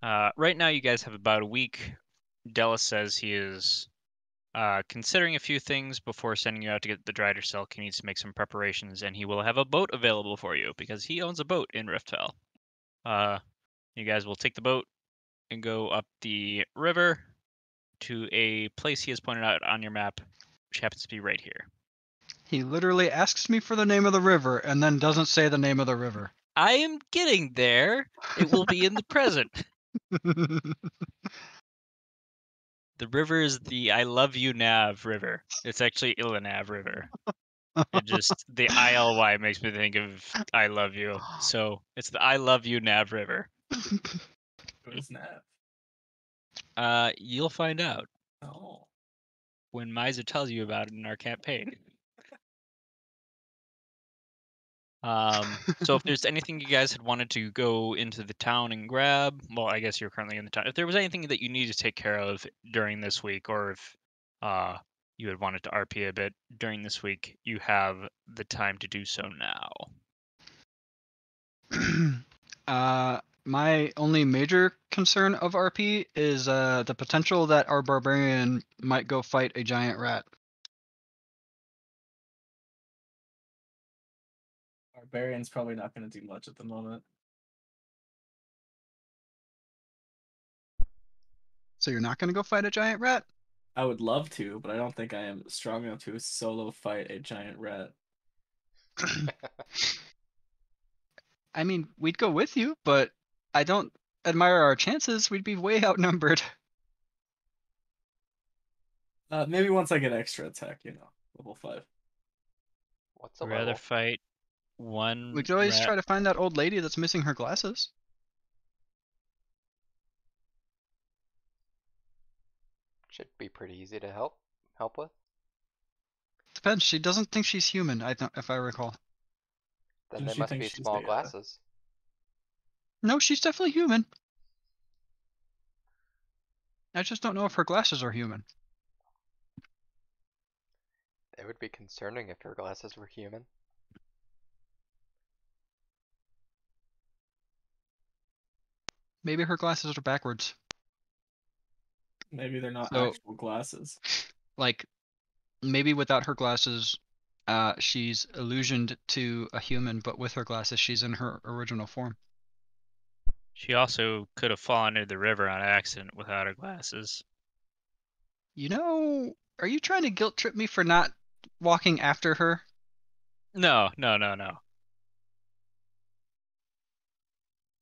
Right now, you guys have about a week. Della says he is considering a few things before sending you out to get the Drider Silk. He needs to make some preparations, and he will have a boat available for you because he owns a boat in Riftvale. You guys will take the boat and go up the river to a place he has pointed out on your map, which happens to be right here. He literally asks me for the name of the river and then doesn't say the name of the river. I am getting there. It will be in the present. The river is the I Love You Nav River. It's actually Illanav River. It just, the ILY makes me think of I Love You. So it's the I Love You Nav River. Who's Nav? You'll find out Oh. when Miser tells you about it in our campaign. So if there's anything you guys had wanted to go into the town and grab, well, I guess you're currently in the town. If there was anything that you needed to take care of during this week, or if you had wanted to RP a bit during this week, you have the time to do so now. My only major concern of RP is the potential that our barbarian might go fight a giant rat. Barbarian's probably not going to do much at the moment. So you're not going to go fight a giant rat? I would love to, but I don't think I am strong enough to solo fight a giant rat. I mean, we'd go with you, but I don't admire our chances. We'd be way outnumbered. Maybe once I get extra attack, level 5. What's a I'd rather level? fight one. We could always rat. try to find that old lady that's missing her glasses. Should be pretty easy to help with. Depends. She doesn't think she's human, if I recall. Then Doesn't they she must think be she's small the, glasses. No, she's definitely human. I just don't know if her glasses are human. It would be concerning if her glasses were human. Maybe her glasses are backwards. Maybe they're not So- actual glasses. Like, maybe without her glasses, she's illusioned to a human, but with her glasses, she's in her original form. She also could have fallen into the river on accident without her glasses. You know, are you trying to guilt trip me for not walking after her? No.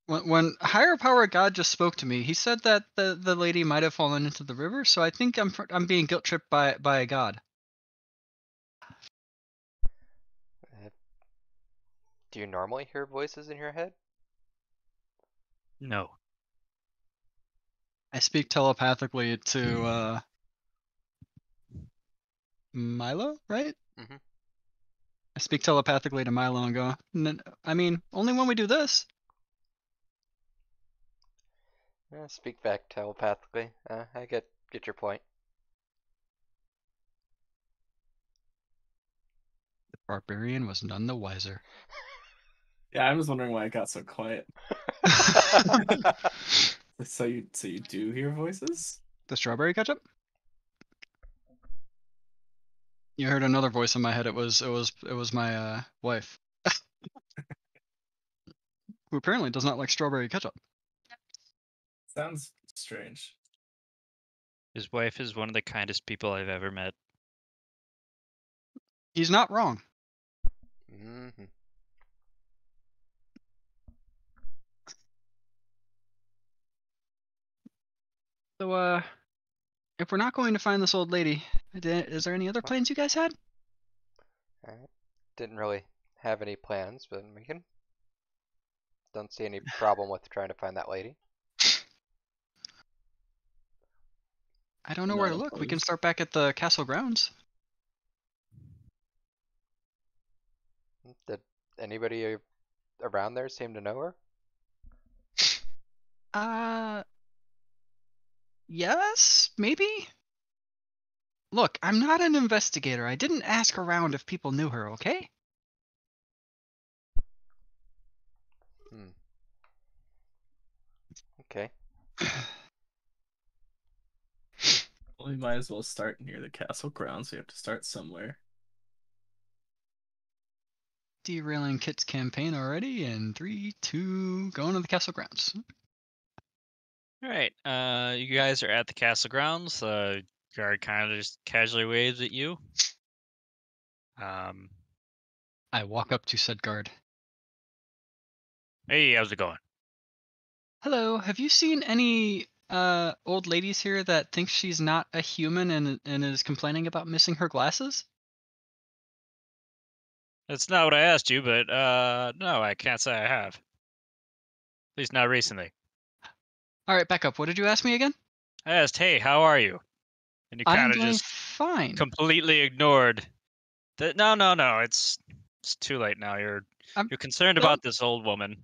When higher power God just spoke to me, he said that the lady might have fallen into the river, so I think I'm being guilt tripped by a god. Do you normally hear voices in your head? No. I speak telepathically to Milo, right? Mhm. I speak telepathically to Milo and go, I mean, only when we do this. Speak back telepathically. I get your point. The barbarian was none the wiser. Yeah, I was wondering why it got so quiet. So you do hear voices? The strawberry ketchup? You heard another voice in my head. It was my wife, who apparently does not like strawberry ketchup. Sounds strange. His wife is one of the kindest people I've ever met. He's not wrong. Mm-hmm. So, if we're not going to find this old lady, is there any other plans you guys had? I didn't really have any plans, but we can. Don't see any problem with trying to find that lady. I don't know where to Not look. We can opposed. start back at the castle grounds. Did anybody around there seem to know her? Yes, maybe? Look, I'm not an investigator. I didn't ask around if people knew her, okay? Okay. Well, we might as well start near the castle grounds. We have to start somewhere. Derailing Kit's campaign already in 3, 2, going to the castle grounds. All right. You guys are at the castle grounds. The guard kind of just casually waves at you. I walk up to said guard. Hey, how's it going? Hello, have you seen any old ladies here that think she's not a human and is complaining about missing her glasses? That's not what I asked you, but no, I can't say I have. At least not recently. All right, back up. What did you ask me again? I asked, hey, how are you? And you I'm kind of doing just fine. completely ignored that. No, it's too late now. You're I'm concerned still- about this old woman.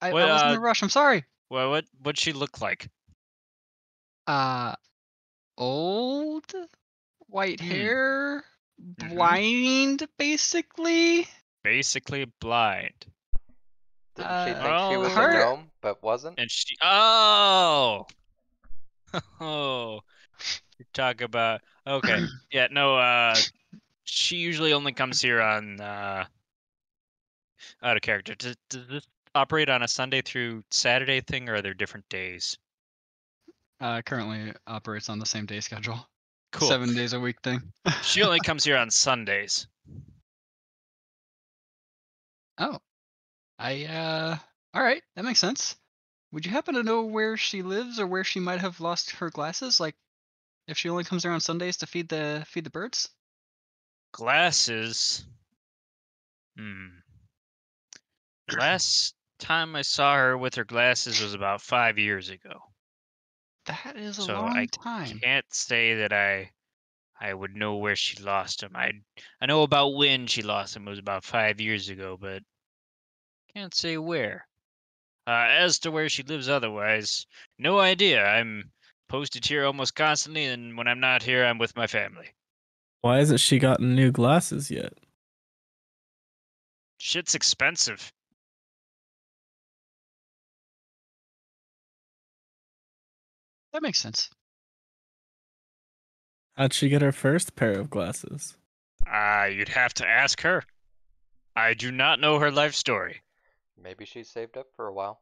I What was in a rush. I'm sorry. what'd she look like? Old, white Hmm. hair, Mhm. blind, basically. Basically blind. Didn't she think she was a her- gnome, but wasn't? And she oh oh you talk about okay. Yeah, no, she usually only comes here on out of character. Does this operate on a Sunday through Saturday thing, or are there different days? Currently operates on the same day schedule. Cool. 7 days a week thing. She only comes here on Sundays. Oh, all right, that makes sense. Would you happen to know where she lives or where she might have lost her glasses? Like, if she only comes around Sundays to feed the birds? Glasses. Last time I saw her with her glasses was about 5 years ago. That is a So long I time. can't say that I would know where she lost them. I know about when she lost them. It was about 5 years ago, but can't say where. As to where she lives otherwise, no idea. I'm posted here almost constantly, and when I'm not here, I'm with my family. Why hasn't she gotten new glasses yet? Shit's expensive. That makes sense. How'd she get her first pair of glasses? You'd have to ask her. I do not know her life story. Maybe she saved up for a while.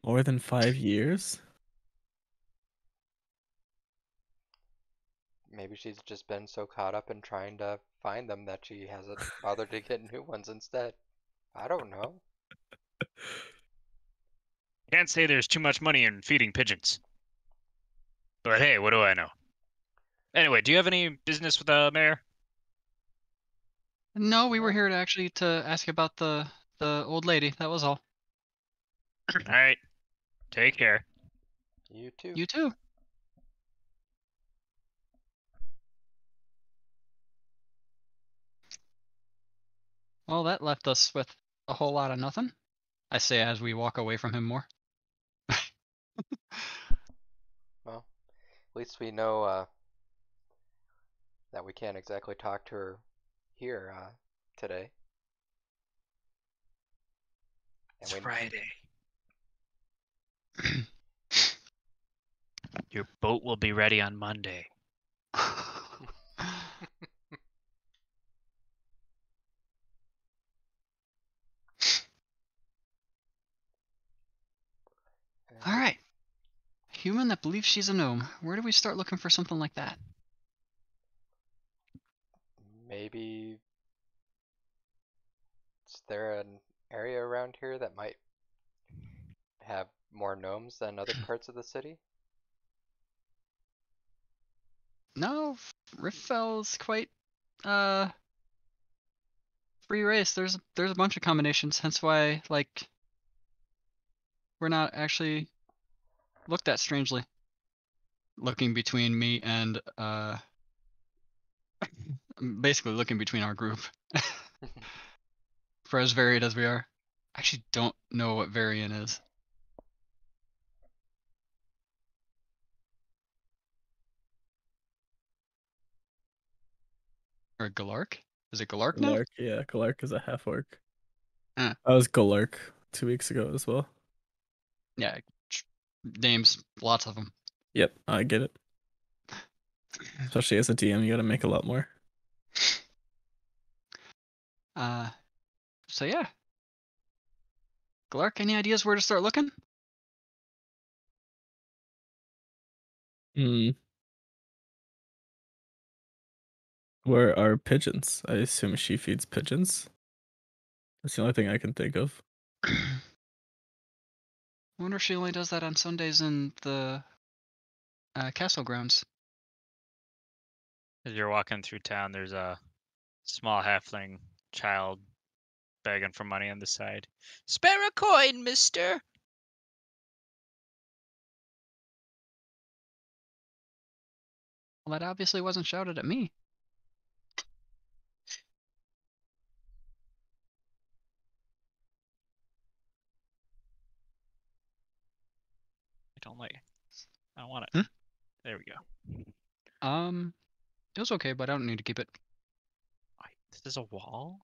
More than 5 years? Maybe she's just been so caught up in trying to find them that she hasn't bothered to get new ones instead. I don't know. Can't say there's too much money in feeding pigeons. But hey, what do I know? Anyway, do you have any business with the mayor? No, we were here to ask about the old lady. That was all. All right. Take care. You too. You too. Well, that left us with a whole lot of nothing. I say as we walk away from him more. Well, at least we know that we can't exactly talk to her here today. And It's we Friday. Your boat will be ready on Monday. All right. Human that believes she's a gnome. Where do we start looking for something like that? maybe is there an area around here that might have more gnomes than other parts of the city? No, Riftfell's quite free race. There's a bunch of combinations, hence why like we're not actually looked at strangely. Looking between me and basically looking between our group. For as varied as we are. I actually don't know what variant is. Or Galark? Is it Galark now? Galark, yeah, Galark is a half orc. Ah. I was Galark 2 weeks ago as well. Yeah, names, lots of them. Yep, I get it. Especially as a DM, you gotta make a lot more. So yeah. Glark, any ideas where to start looking? Where are pigeons? I assume she feeds pigeons. That's the only thing I can think of. I wonder if she only does that on Sundays in the castle grounds. As you're walking through town, there's a small halfling child begging for money on the side. Spare a coin, mister. Well, that obviously wasn't shouted at me. I don't like it. I don't want it. Hmm? There we go. It was okay, but I don't need to keep it. This is a wall?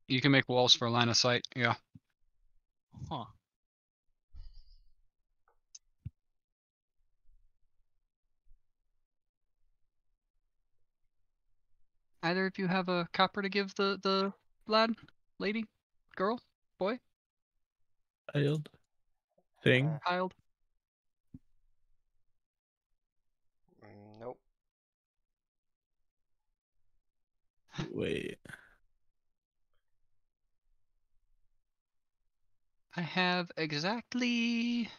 You can make walls for line of sight, yeah. Huh. Either of you have a copper to give the lad, lady, girl, boy, Child. Thing. child? Nope. Wait. I have exactly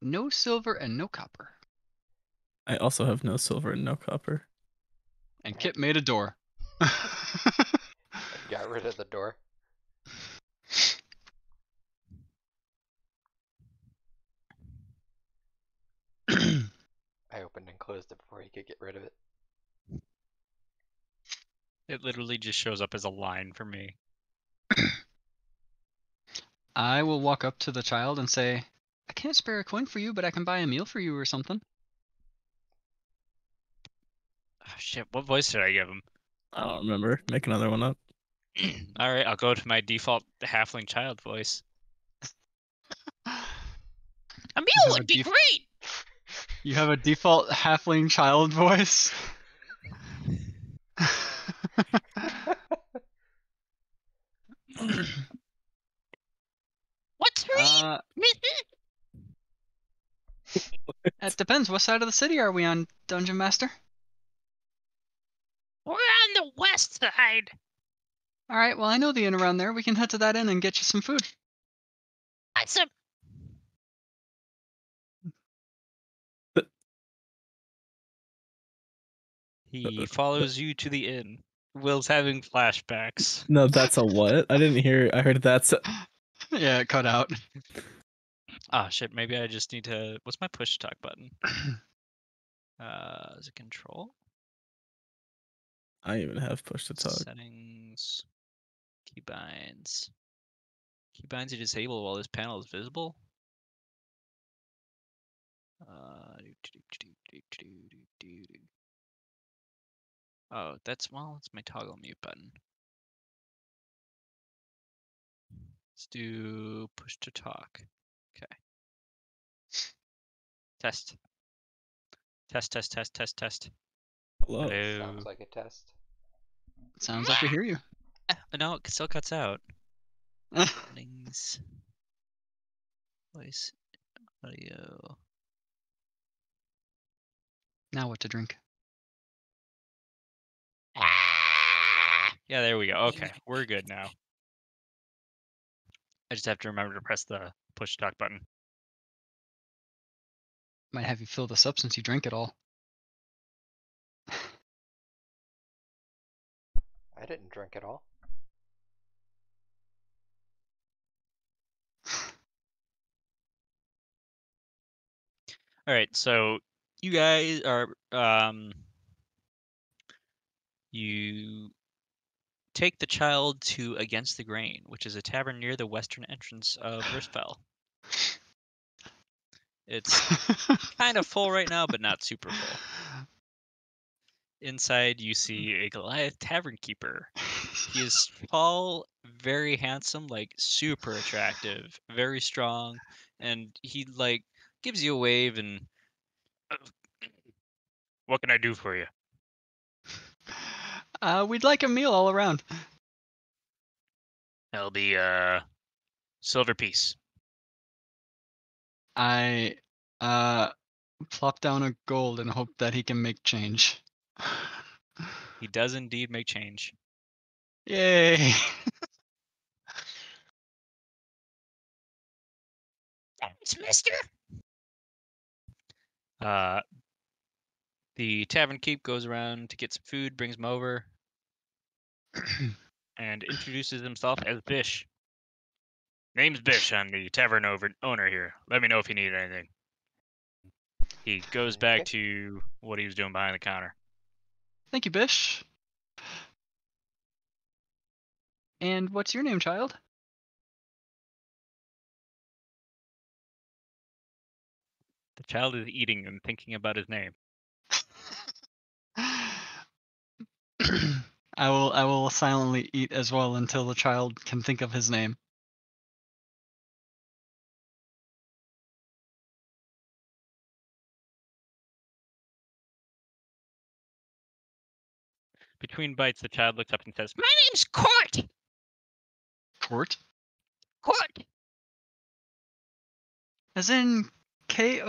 no silver and no copper. I also have no silver and no copper. And Kit made a door. Got rid of the door. I opened and closed it before he could get rid of it. It literally just shows up as a line for me. I will walk up to the child and say, I can't spare a coin for you, but I can buy a meal for you or something. Oh, shit, what voice did I give him? I don't remember. Make another one up. All right, I'll go to my default halfling child voice. A meal would be great. You have a default halfling child voice? What's her name? It depends. What side of the city are we on, Dungeon Master? We're on the west side. All right, well, I know the inn around there. We can head to that inn and get you some food. Awesome. He follows you to the inn. Will's having flashbacks. No, that's a what? I didn't hear. I heard that's a... Yeah, it cut out. Ah, shit, maybe I just need to... What's my push to talk button? Is it control? I even have push to talk. Settings. Keybinds. Keybinds are disabled while this panel is visible. Oh, that's my toggle mute button. Let's do push to talk. Okay. Test. Test. Hello. Hello. Sounds like a test. Sounds like we hear you. No, it still cuts out. Settings. Voice. Audio. Now what to drink? Yeah, there we go. Okay, we're good now. I just have to remember to press the push talk button. Might have you fill this up since you drank it all. I didn't drink it all. All right, so you guys are you take the child to Against the Grain, which is a tavern near the western entrance of Ristfell. It's kind of full right now, but not super full. Inside, you see a Goliath tavern keeper. He is tall, very handsome, like super attractive, very strong, and he like gives you a wave and "Uh, what can I do for you?" We'd like a meal all around. It'll be silver piece. I plop down a gold and hope that he can make change. He does indeed make change. Yay! Thanks, mister. The tavern keep goes around to get some food, brings him over, and introduces himself as Bish. Name's Bish. I'm the tavern owner here. Let me know if you need anything. He goes back Okay. to what he was doing behind the counter. Thank you, Bish. And what's your name, child? The child is eating and thinking about his name. I will silently eat as well until the child can think of his name. Between bites, the child looks up and says, "My name's Court. Court? Court." As in Kohrt?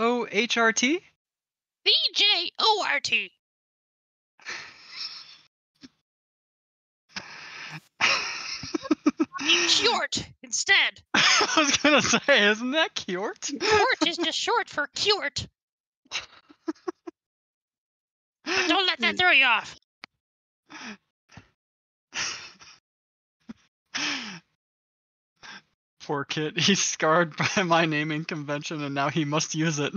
CJORT. Jort instead. I was gonna say, isn't that Kjort? Court is just short for Curt. But don't let that throw you off. Poor kid, he's scarred by my naming convention and now he must use it.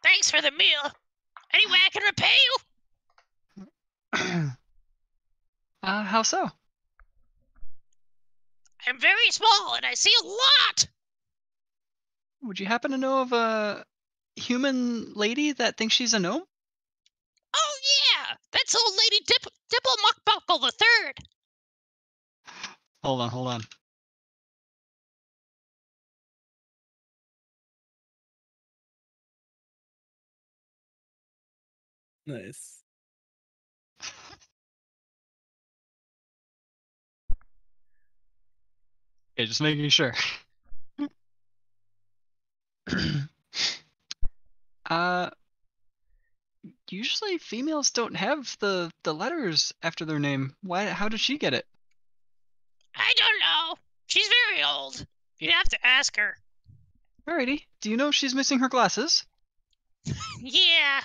Thanks for the meal. Any way I can repay you? How so? I'm very small and I see a lot. Would you happen to know of a human lady that thinks she's a gnome? Oh yeah, that's old lady Dipple Muckbuckle the Third. Hold on. Nice. Okay, just making sure. Usually females don't have the letters after their name. Why? How did she get it? I don't know. She's very old. You'd have to ask her. Alrighty. Do you know if she's missing her glasses? Yeah.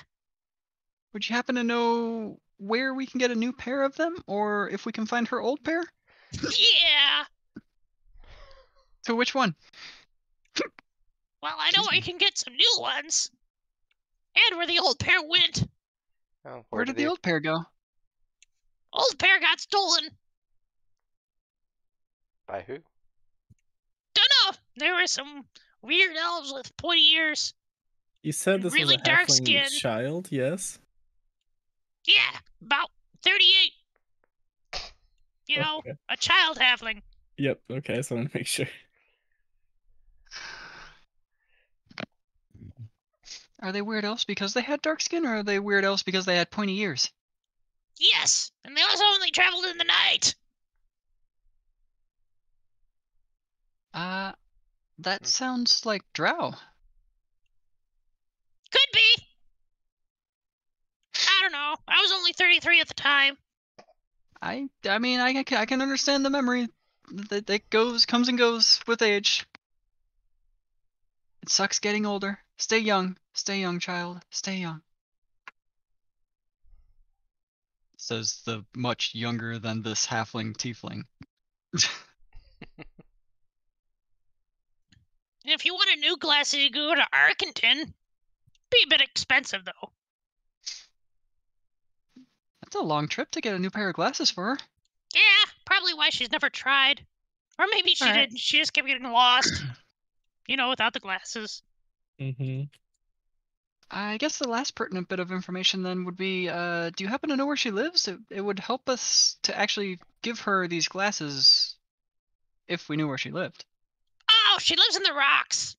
Would you happen to know where we can get a new pair of them, or if we can find her old pair? Yeah. To which one? Well, I know Excuse I me. can get some new ones. And where the old pair went. Oh, Where did the old pair go? Old pair got stolen. By who? Dunno. There were some weird elves with pointy ears. You said this Really was a dark halfling skin. child, yes? Yeah, about 38. You know, Okay. a child halfling. Yep, okay, so I want to make sure. Are they weird elves because they had dark skin, or are they weird elves because they had pointy ears? Yes, and they also only traveled in the night. That sounds like drow. Could be. I don't know. I was only 33 at the time. I mean, I can understand the memory that comes and goes with age. It sucks getting older. Stay young, child. Stay young. Says the much younger than this halfling tiefling. If you want a new glasses, you go to Arkenton. Be a bit expensive, though. That's a long trip to get a new pair of glasses for her. Yeah, probably why she's never tried. Or maybe she Alright. did. She just kept getting lost. Without the glasses. Mm-hmm. I guess the last pertinent bit of information then would be, do you happen to know where she lives? It would help us to actually give her these glasses if we knew where she lived. Oh, she lives in the rocks.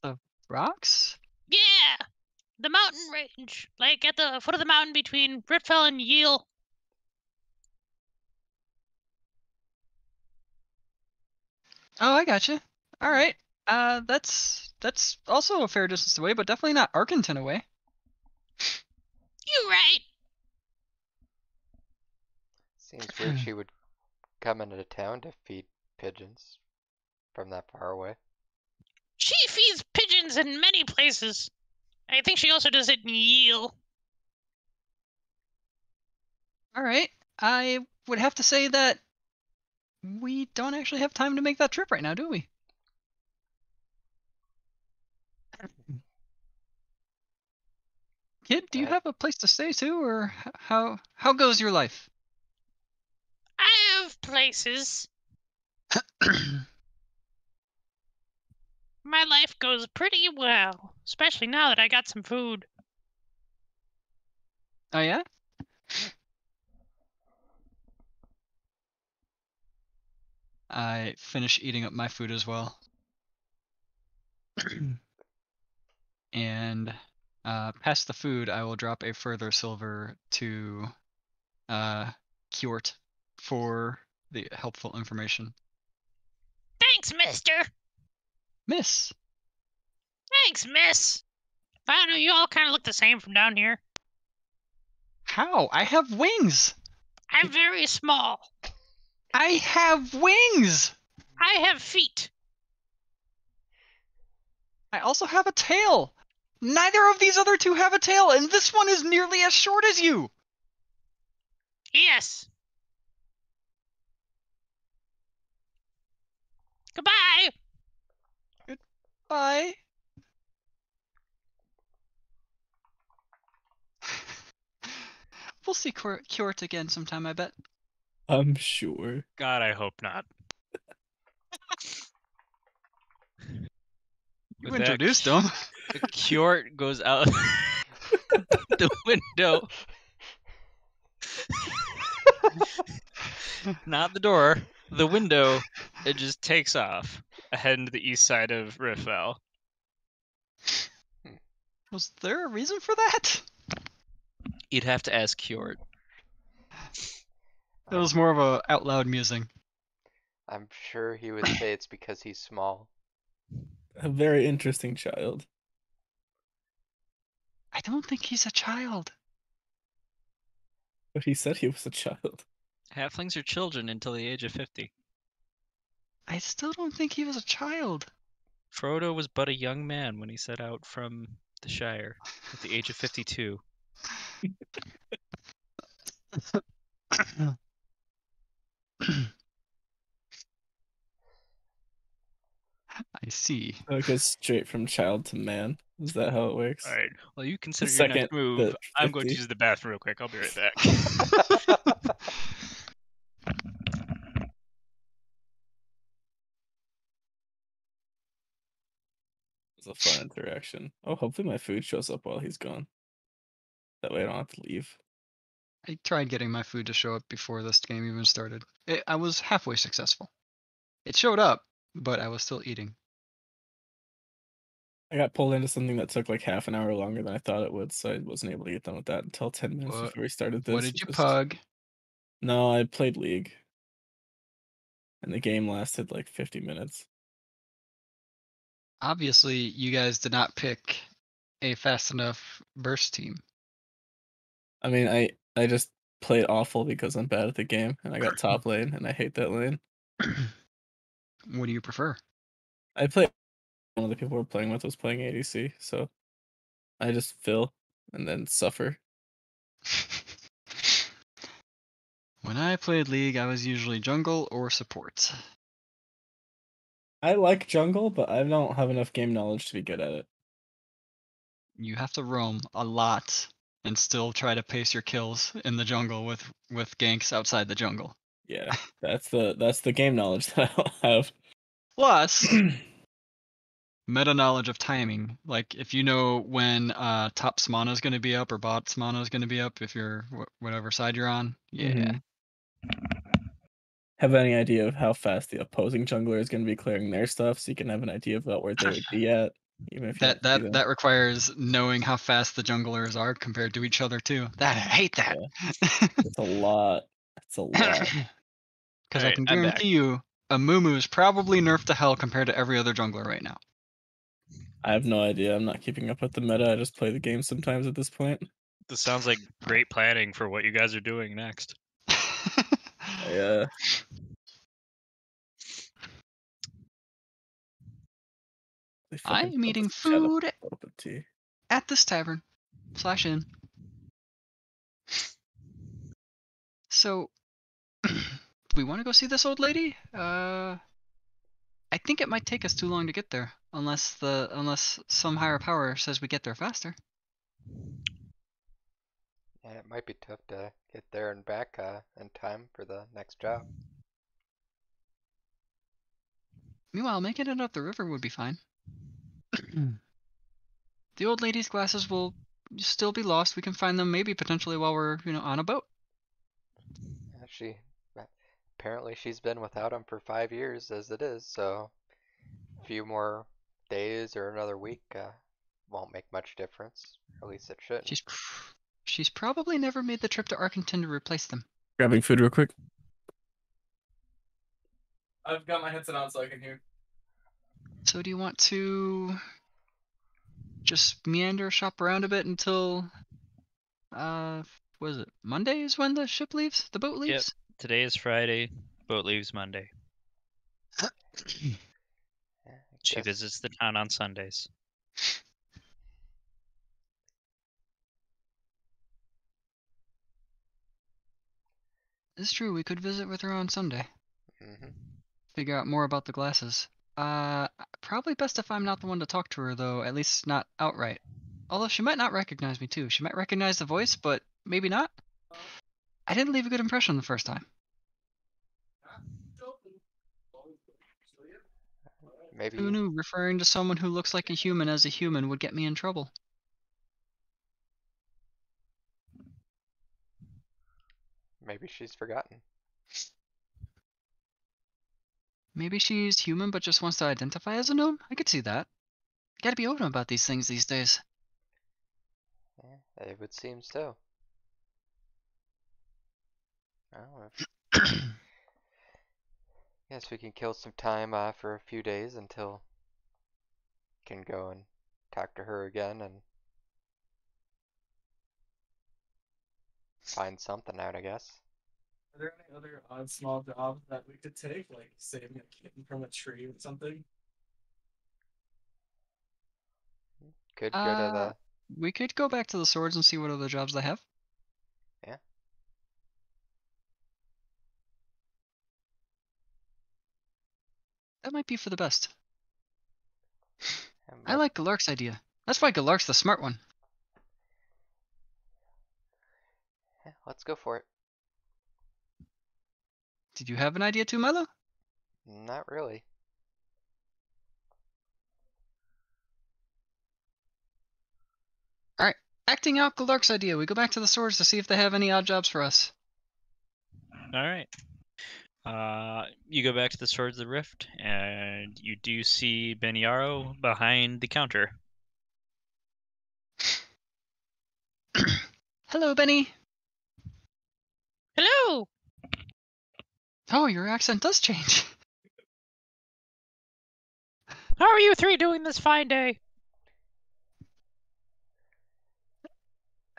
The rocks? Yeah, the mountain range, like at the foot of the mountain between Britfell and Yale. Oh, I gotcha. Alright. That's also a fair distance away, but definitely not Arkenton away. You right. Seems weird she would come into town to feed pigeons from that far away. She feeds pigeons in many places. I think she also does it in Yale. Alright. I would have to say that we don't actually have time to make that trip right now, do we? Kid, do you have a place to stay too, or how goes your life? I have places. My life goes pretty well, especially now that I got some food. Oh yeah? I finish eating up my food as well. And past the food, I will drop a further silver to Kjort for the helpful information. Thanks, mister. Miss, Thanks, miss. I don't know, you all kind of look the same from down here. how? I have wings! I'm very small. I have wings! I have feet. I also have a tail! Neither of these other two have a tail, and this one is nearly as short as you! Yes. Goodbye. Bye. We'll see Kjort again sometime, I bet. I'm sure. God, I hope not. You With that, introduced him. Kjort goes out the window. Not the door, the window. It just takes off, heading to the east side of Riffel. Was there a reason for that? You'd have to ask Kjort. It was more of a out loud musing. I'm sure he would say it's because he's small. A very interesting child. I don't think he's a child. But he said he was a child. Halflings are children until the age of 50. I still don't think he was a child. Frodo was but a young man when he set out from the Shire at the age of 52. I see. So it goes straight from child to man. Is that how it works? All right. Well, you consider your second, next move. the I'm going to 50. use the bathroom real quick. I'll be right back. It was a fun interaction. Oh, hopefully my food shows up while he's gone. That way I don't have to leave. I tried getting my food to show up before this game even started. I was halfway successful. It showed up, but I was still eating. I got pulled into something that took like half an hour longer than I thought it would, so I wasn't able to get done with that until 10 minutes What- before we started this. What did you which was- pug? No, I played League. And the game lasted like 50 minutes. Obviously, you guys did not pick a fast enough burst team. I mean, I just played awful because I'm bad at the game, and I got top lane, and I hate that lane. What do you prefer? I played. One of the people we're playing with was playing ADC, so I just fill and then suffer. When I played League, I was usually jungle or support. I like jungle, but I don't have enough game knowledge to be good at it. You have to roam a lot and still try to pace your kills in the jungle with ganks outside the jungle. Yeah, that's the game knowledge that I don't have. Plus, meta knowledge of timing. Like if you know when top's mana is going to be up or bot's mana is going to be up, if you're whatever side you're on. Yeah. Mhm. Have any idea of how fast the opposing jungler is going to be clearing their stuff, so you can have an idea about where they would be at, even if you That don't see them. that requires knowing how fast the junglers are compared to each other too. That I hate that. It's a lot. It's a lot. Because I Alright, can I'm back. guarantee you, a Mumu is probably nerfed to hell compared to every other jungler right now. I have no idea. I'm not keeping up with the meta. I just play the game sometimes at this point. This sounds like great planning for what you guys are doing next. Yeah. I am eating food at this tavern / inn. So, we want to go see this old lady? I think it might take us too long to get there, unless some higher power says we get there faster. Yeah, it might be tough to get there and back in time for the next job. Meanwhile, making it up the river would be fine. The old lady's glasses will still be lost. We can find them maybe potentially while we're, on a boat. Apparently she's been without him for 5 years as it is, so a few more days or another week won't make much difference. At least it shouldn't. She's probably never made the trip to Arkenton to replace them. Grabbing food real quick. I've got my headset on so I can hear. So do you want to just meander, shop around a bit until what is it? Monday is when the ship leaves? The boat leaves? Today is Friday. Boat leaves Monday. Yeah, She guess- visits the town on Sundays. It's true, we could visit with her on Sunday. Mhm. Figure out more about the glasses. Probably best if I'm not the one to talk to her, though, at least not outright. Although she might not recognize me, too. She might recognize the voice, but maybe not. I didn't leave a good impression the first time. Maybe Who knew referring to someone who looks like a human as a human would get me in trouble? maybe she's forgotten. Maybe she's human but just wants to identify as a gnome? I could see that. Gotta be open about these things these days. Yeah, it would seem so. Well, guess we can kill some time for a few days until we can go and talk to her again and find something out, I guess. Are there any other odd small jobs that we could take, like saving a kitten from a tree or something? Could go to the We could go back to the swords and see what other jobs they have. Yeah. That might be for the best. and I like Galark's idea. That's why Galark's the smart one. yeah, let's go for it. Did you have an idea too, Milo? Not really. Acting out Galark's idea, we go back to the swords to see if they have any odd jobs for us. All right. You go back to the Swords of the Rift, and you do see Beniaro behind the counter. Hello, Benny. Hello! Oh, your accent does change. How are you three doing this fine day?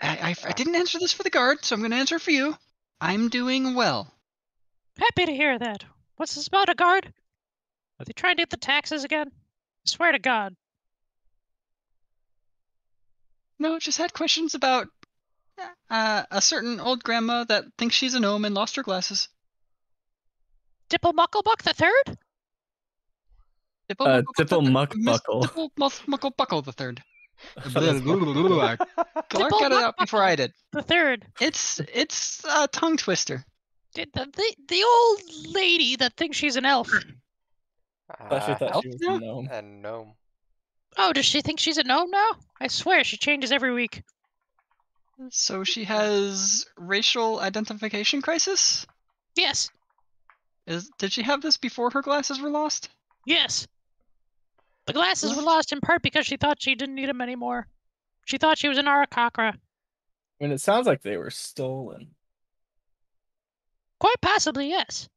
I didn't answer this for the guard, so I'm going to answer for you. I'm doing well. Happy to hear that. What's this about, a guard? Are they trying to get the taxes again? I swear to God. No, just had questions about a certain old grandma that thinks she's a gnome and lost her glasses. Dipplemucklebuck the Third? Dipplemucklebuckle the third. Clark got it out before I did. The Third. It's a tongue twister. The old lady that thinks she's an elf. Especially thought Elf she was now? a gnome. And gnome. Oh, does she think she's a gnome now? I swear she changes every week. So she has racial identification crisis? Yes, Did she have this before her glasses were lost? yes. The glasses were What? lost in part because she thought she didn't need them anymore. She thought she was an Arakakra. I mean, it sounds like they were stolen. Quite possibly, yes.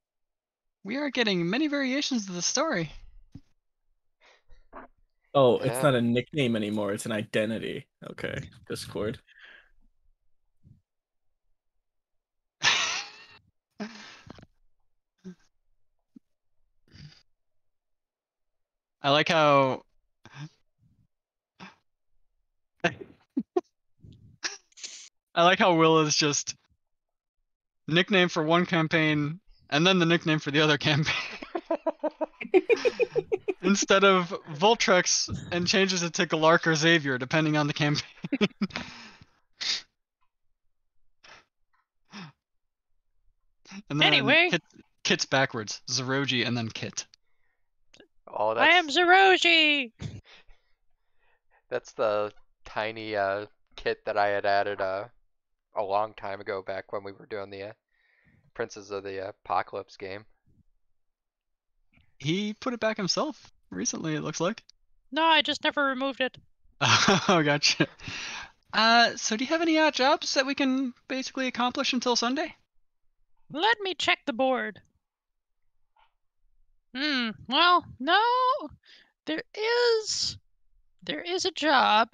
We are getting many variations of the story. Oh, it's Yeah. not a nickname anymore. It's an identity. Okay, Discord. I like how Will is just nickname for one campaign and then the nickname for the other campaign. Instead of Voltrex and changes it to Galark or Xavier depending on the campaign. And then Anyway. Kit's backwards. Zeroji and then Kit. Oh, I am that's Zeroji! that's the tiny kit that I had added a long time ago back when we were doing the Princes of the Apocalypse game. He put it back himself recently, it looks like. No, I just never removed it. Oh, gotcha. So do you have any jobs that we can basically accomplish until Sunday? Let me check the board. Well, no. There is a job,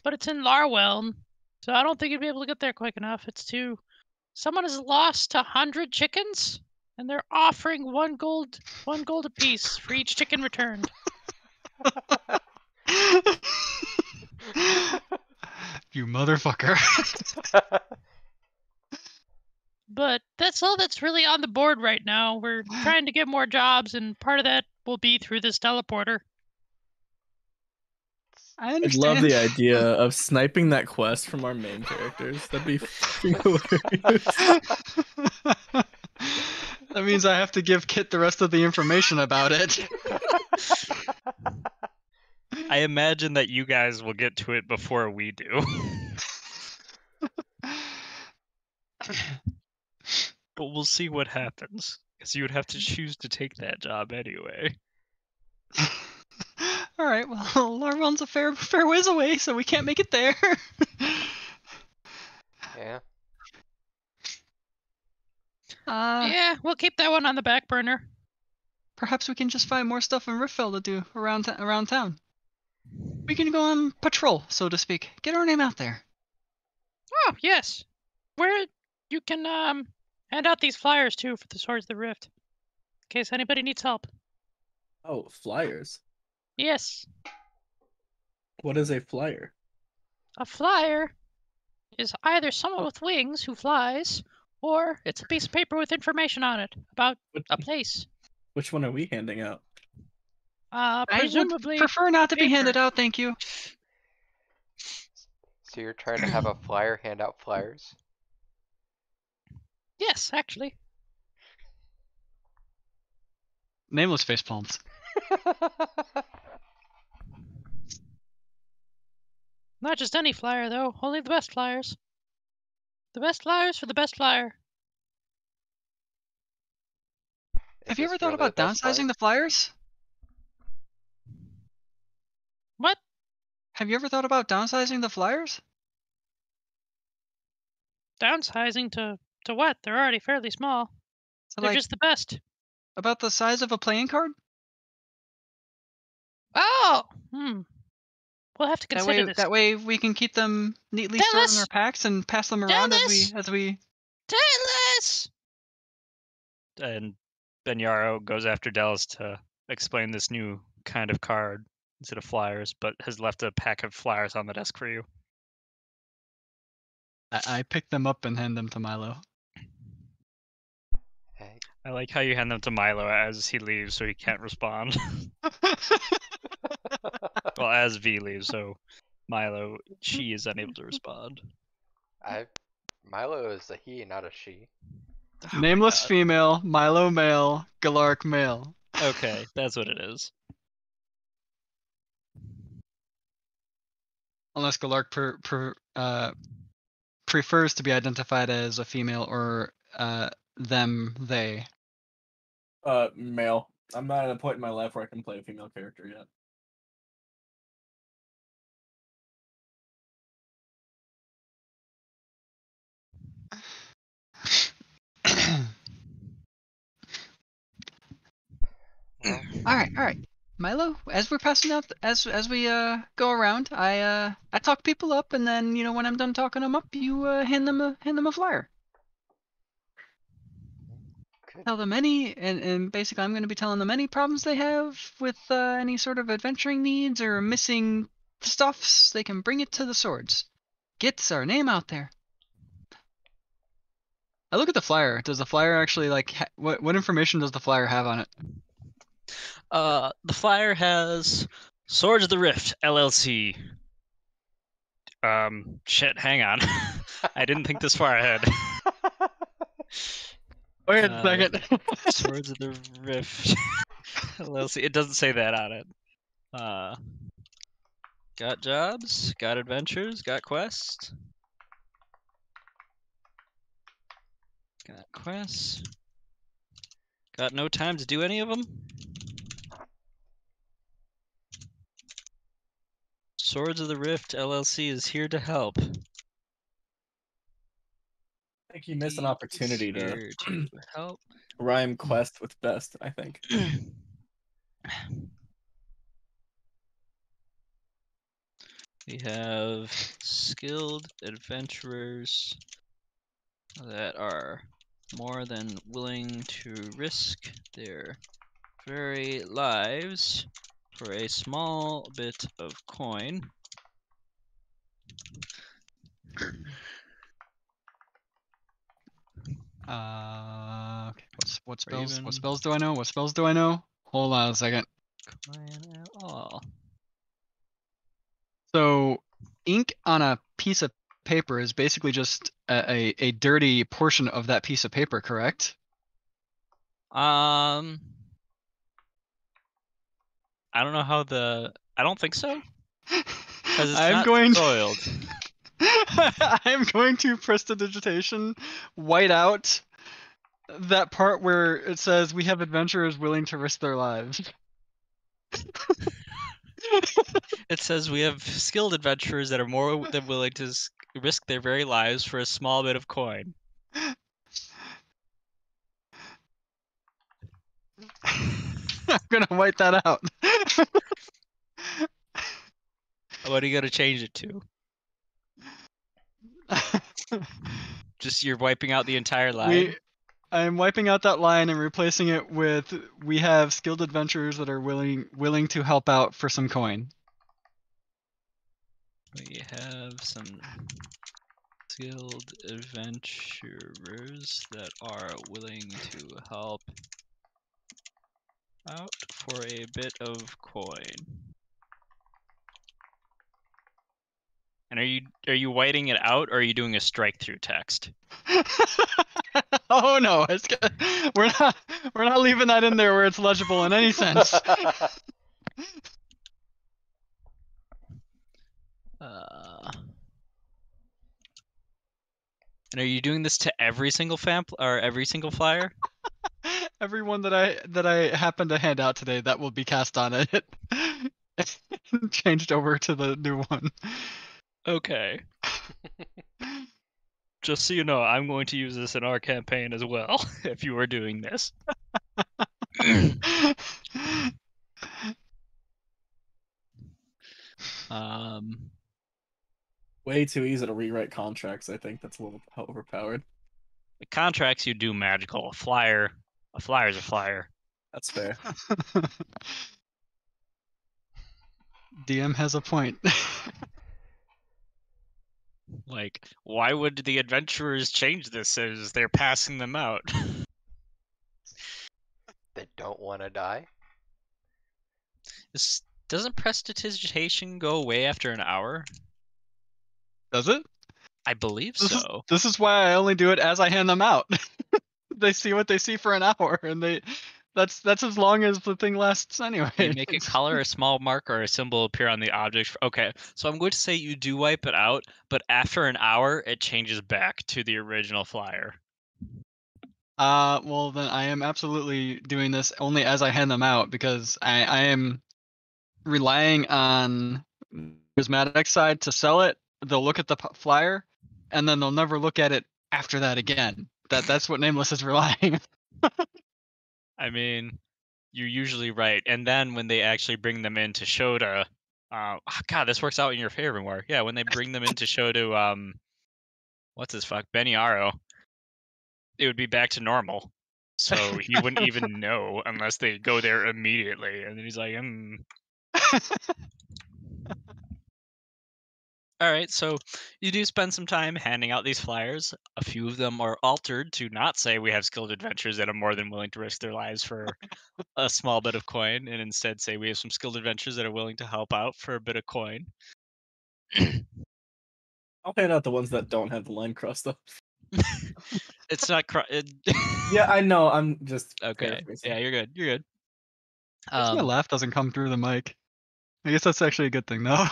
but it's in Larwelm, so I don't think you'd be able to get there quick enough. Someone has lost 100 chickens, and they're offering one gold apiece for each chicken returned. You motherfucker. But that's all that's really on the board right now. We're trying to get more jobs, and part of that will be through this teleporter. I I'd understand. love the idea of sniping that quest from our main characters. That'd be fucking hilarious. That means I have to give Kit the rest of the information about it. I imagine that you guys will get to it before we do. But we'll see what happens, because you would have to choose to take that job anyway. All right, well, Larwelm's a fair ways away, so we can't make it there. Yeah. Yeah, we'll keep that one on the back burner. Perhaps we can just find more stuff in Riffville to do around town. We can go on patrol, so to speak. Get our name out there. Oh, yes. Where you can hand out these flyers too for the Swords of the Rift, in case anybody needs help. Oh, flyers. Yes. What is a flyer? A flyer is either someone with wings who flies, or it's a piece of paper with information on it about a place. Which one are we handing out? Presumably. I would prefer not to be paper. handed out, thank you. So you're trying to have a flyer hand out flyers? Yes, actually. Nameless facepalms. Not just any flyer, though. Only the best flyers. The best flyers for the best flyer. Have you ever thought about downsizing the flyers? What? Have you ever thought about downsizing the flyers? Downsizing to what? They're already fairly small. So, They're like, just the best. about the size of a playing card? Oh! We'll have to consider this. That way we can keep them neatly stored in our packs and pass them around as we... Dallas! And Benyaro goes after Dallas to explain this new kind of card instead of flyers, but has left a pack of flyers on the desk for you. I pick them up and hand them to Milo. Hey. I like how you hand them to Milo as he leaves, so he can't respond. Well, as V leaves, so Milo, she is unable to respond. Milo is a he, not a she. Oh my Nameless God. female, Milo male, Galark male. Okay, that's what it is. Unless Galark prefers to be identified as a female or them, they. Male. I'm not at a point in my life where I can play a female character yet. Well, All right. Milo, as we're passing out, as we go around, I talk people up, and then when I'm done talking them up, you hand them a flyer. good. Tell them and basically I'm going to be telling them any problems they have with any sort of adventuring needs or missing stuffs. They can bring it to the swords. Get our name out there. I look at the flyer. Does the flyer actually what information does the flyer have on it? The flyer has Swords of the Rift LLC. Shit, hang on. I didn't think this far ahead. Wait a second. Swords of the Rift LLC. It doesn't say that on it. Got jobs, got adventures, got quests. Got quests. Got no time to do any of them. Swords of the Rift LLC is here to help. I think you missed an opportunity to Here to help. rhyme quest with best, I think. We have skilled adventurers that are more than willing to risk their very lives for a small bit of coin. Okay. What spells? even- What spells do I know? What spells do I know? Hold on a second. Coin at all. So, ink on a piece of paper is basically just a dirty portion of that piece of paper, correct? I don't know how I don't think so. Because it's I'm not going soiled. I'm going to prestidigitation white out that part where it says we have adventurers willing to risk their lives. It says we have skilled adventurers that are more than willing to risk their very lives for a small bit of coin. I'm gonna white that out. What are you gonna change it to? Just you're wiping out the entire line? I'm wiping out that line and replacing it with we have skilled adventurers that are willing to help out for some coin. We have some skilled adventurers that are willing to help out for a bit of coin. And are you whiting it out, or are you doing a strike through text? Oh no, we're not leaving that in there where it's legible in any sense. And are you doing this to every single or every single flyer? Everyone that I happen to hand out today, that will be cast on it. Changed over to the new one. Okay. Just so you know, I'm going to use this in our campaign as well, if you are doing this. Way too easy to rewrite contracts, I think. That's a little overpowered. The contracts you do magical. A flyer's a flyer. That's fair. DM has a point. Like, why would the adventurers change this as they're passing them out? They don't want to die. Doesn't prestidigitation go away after an hour? Does it? I believe so. This is why I only do it as I hand them out. they see what they see for an hour, and that's as long as the thing lasts anyway. You make a color, a small mark, or a symbol appear on the object. Okay, so I'm going to say you do wipe it out, but after an hour, it changes back to the original flyer. Well then I am absolutely doing this only as I hand them out because I am relying on Charismatic's side to sell it. They'll look at the flyer, and then they'll never look at it after that again. That's what Nameless is relying on. I mean, you're usually right. And then when they actually bring them in to show to, God, this works out in your favor more. Yeah, when they bring them in to show to, what's his fuck, Beniaro, it would be back to normal. So he wouldn't even know unless they go there immediately. And then he's like, All right, so you do spend some time handing out these flyers. A few of them are altered to not say we have skilled adventurers that are more than willing to risk their lives for a small bit of coin, and instead say we have some skilled adventurers that are willing to help out for a bit of coin. I'll hand out the ones that don't have the line crossed though. It's not. Yeah, I know. I'm just Okay. paraphrasing. Yeah, you're good. You're good. My laugh doesn't come through the mic. I guess that's actually a good thing, though.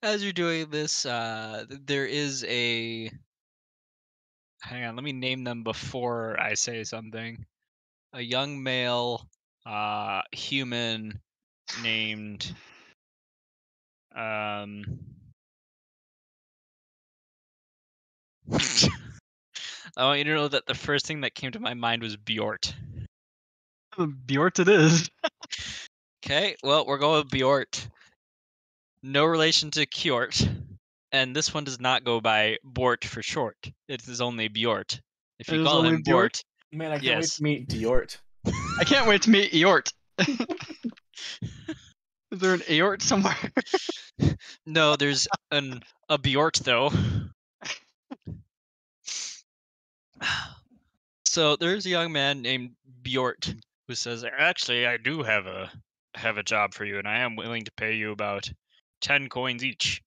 As you're doing this, there is a. Hang on, let me name them before I say something. A young male, human, named. I want you to know that the first thing that came to my mind was Bjort. Bjort it is. Okay, well, we're going with Bjort. No relation to Kjort. And this one does not go by Bort for short. It is only Bjort. If It you is call only him Bjort? Bort, Man, I can't wait Yes. to meet Diort. I can't wait to meet Eort. Is there an Eort somewhere? no, there's a Bjort though. So there's a young man named Bjort who says, "Actually, I do have a job for you, and I am willing to pay you about 10 coins each."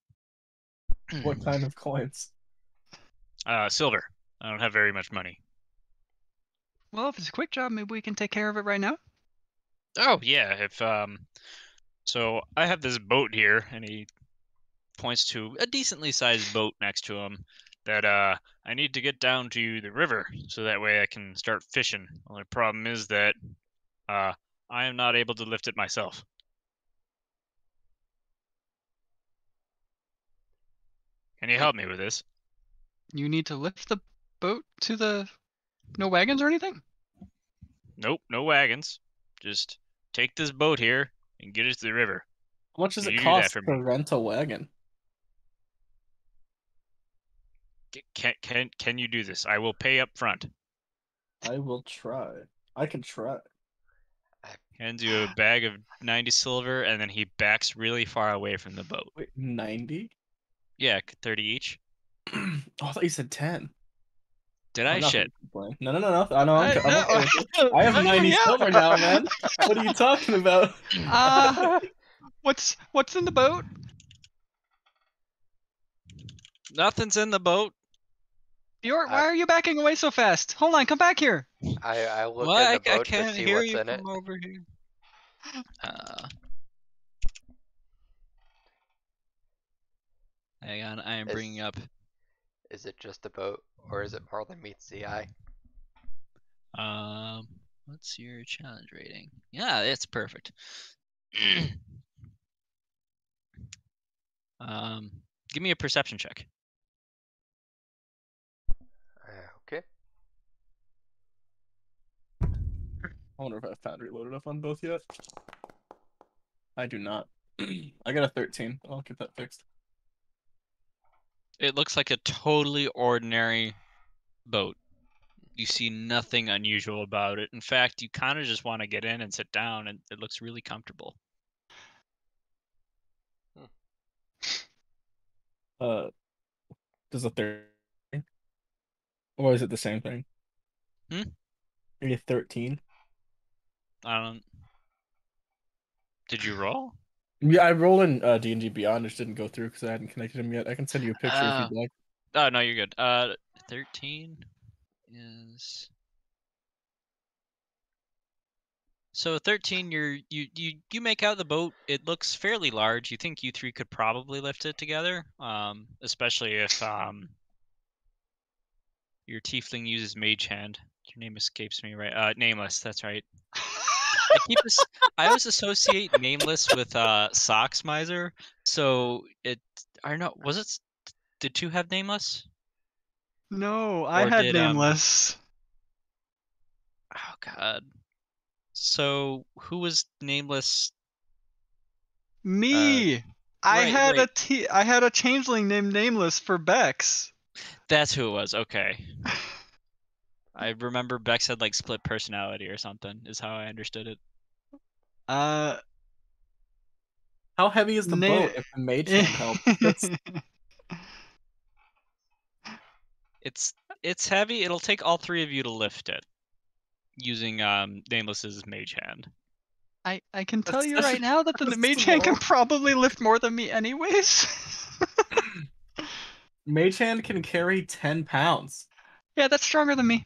What kind of coins? Silver. I don't have very much money. Well, if it's a quick job, maybe we can take care of it right now. Oh yeah, if so I have this boat here, and he points to a decently sized boat next to him that I need to get down to the river so that way I can start fishing. Only problem is that I am not able to lift it myself. Can you help me with this? You need to lift the boat to the... No wagons or anything? Nope, no wagons. Just take this boat here and get it to the river. How much does Can it you do that cost for to me? rent a wagon? Can you do this? I will pay up front. I will try. I can try. Hands you a bag of 90 silver, and then he backs really far away from the boat. Wait, 90? Yeah, 30 each. Oh, I thought you said 10. Did I? Shit. No. I know. I'm okay with it. I have I'm 90 out. silver now, man. What are you talking about? What's in the boat? Nothing's in the boat. Eort, why are you backing away so fast? Hold on, come back here. I look Well, in the I boat to can't see hear what's you in it. from over here. Hang on, I am bringing up. Is it just a boat, or is it more than meets the eye? What's your challenge rating? Yeah, it's perfect. Give me a perception check. Okay. I wonder if I found reloaded up on both yet. I do not. I got a 13. I'll get that fixed. It looks like a totally ordinary boat. You see nothing unusual about it. In fact, you kind of just want to get in and sit down, and it looks really comfortable. Does a 13? Or is it the same thing? Maybe a 13? I don't. Did you roll? Yeah, I rolled in D&D Beyond, just didn't go through because I hadn't connected him yet. I can send you a picture if you'd like. Oh no, you're good. 13. is. So 13, you make out the boat. It looks fairly large. You think you three could probably lift it together, especially if your tiefling uses mage hand. Your name escapes me, right? Nameless. That's right. I always associate nameless with socks miser. So it, I don't know. Did two have nameless? No, I Or had did nameless. Oh God. So who was nameless? Me. I right, had right. I had a changeling named Nameless for Bex. That's who it was. Okay. I remember Bex had like split personality or something, is how I understood it. Uh, How heavy is the boat if the mage hand helps? That's It's heavy. It'll take all three of you to lift it using Nameless's mage hand. I can tell you That's right now that the that's mage hand can small. probably lift more than me anyways. Mage hand can carry 10 pounds. Yeah, that's stronger than me.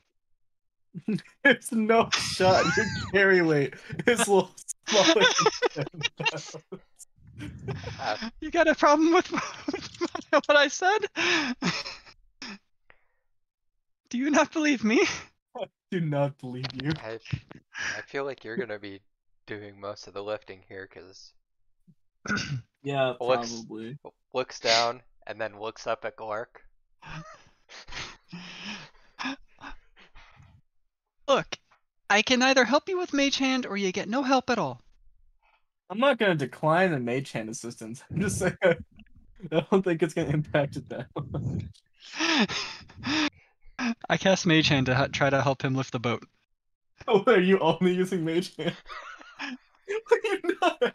It's no shot. Your carry weight is a little smaller than 10 pounds. You got a problem with what I said? Do you not believe me? Do not believe you. I feel like you're gonna be doing most of the lifting here, because Yeah, looks probably. looks down and then looks up at Glark. Look, I can either help you with mage hand or you get no help at all. I'm not gonna decline the mage hand assistance. I'm just saying I don't think it's gonna impact it that much. I cast mage hand to try to help him lift the boat. Oh, are you only using mage hand? You're not.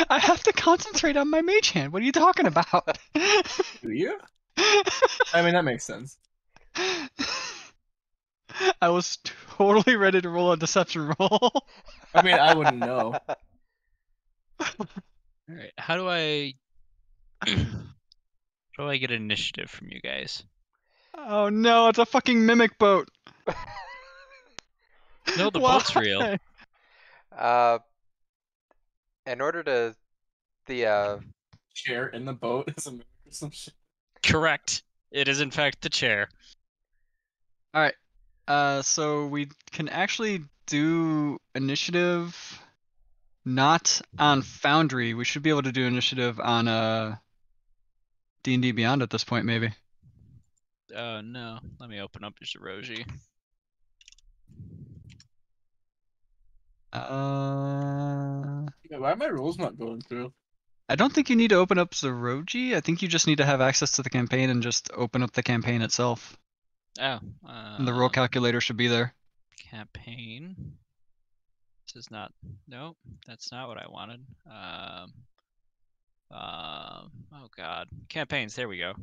I have to concentrate on my mage hand. What are you talking about? Do you? I mean, that makes sense. I was totally ready to roll a deception roll. I mean, I wouldn't know. All right. How do I how do I get initiative from you guys? Oh no, it's a fucking mimic boat. No, the boat's real. In order to the Chair in the boat is a mimic or some shit. Correct. It is in fact the chair. Alright. So we can actually do initiative not on Foundry. We should be able to do initiative on D&D Beyond at this point, maybe. No. Let me open up Jiroji. Yeah, why are my rules not going through? I don't think you need to open up Zeroji. I think you just need to have access to the campaign and just open up the campaign itself. Oh. And the roll calculator should be there. Campaign. This is not. Nope. That's not what I wanted. Oh God. Campaigns. There we go.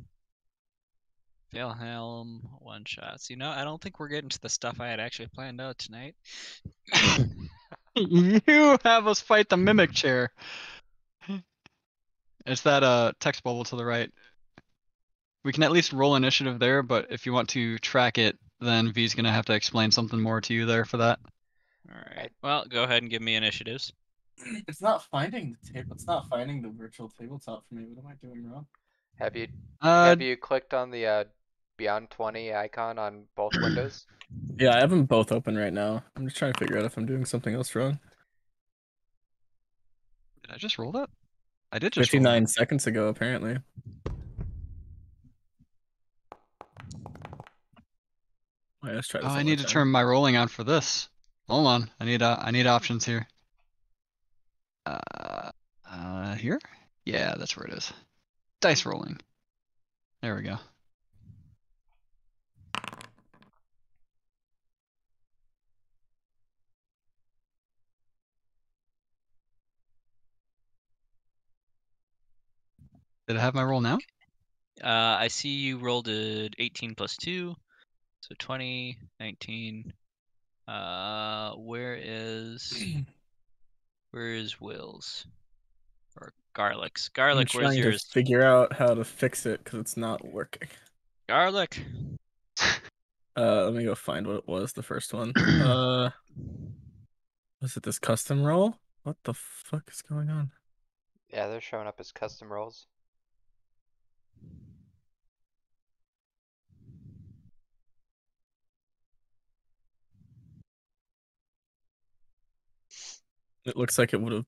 Valehelm one shots. You know, I don't think we're getting to the stuff I had actually planned out tonight. You have us fight the mimic chair. It's that text bubble to the right. We can at least roll initiative there, but if you want to track it, then V's gonna have to explain something more to you there for that. All right. Well, go ahead and give me initiatives. It's not finding the table. It's not finding the virtual tabletop for me. What am I doing wrong? have you clicked on the Beyond 20 icon on both windows? Yeah, I have them both open right now. I'm just trying to figure out if I'm doing something else wrong. Did I just roll that? I did just 59 seconds ago, apparently. Right, let's try this. I need to turn my rolling on for this. Hold on, I need options here. Here? Yeah, that's where it is. Dice rolling. There we go. Did I have my roll now? I see you rolled a 18 plus 2, so 20, 19. Where is Will's? Or Garlics. I'm Garlic, where's trying to yours? figure out how to fix it because it's not working. Garlic. Let me go find what it was, the first one. Was it this custom roll? What the fuck is going on? Yeah, they're showing up as custom roles. It looks like it would have.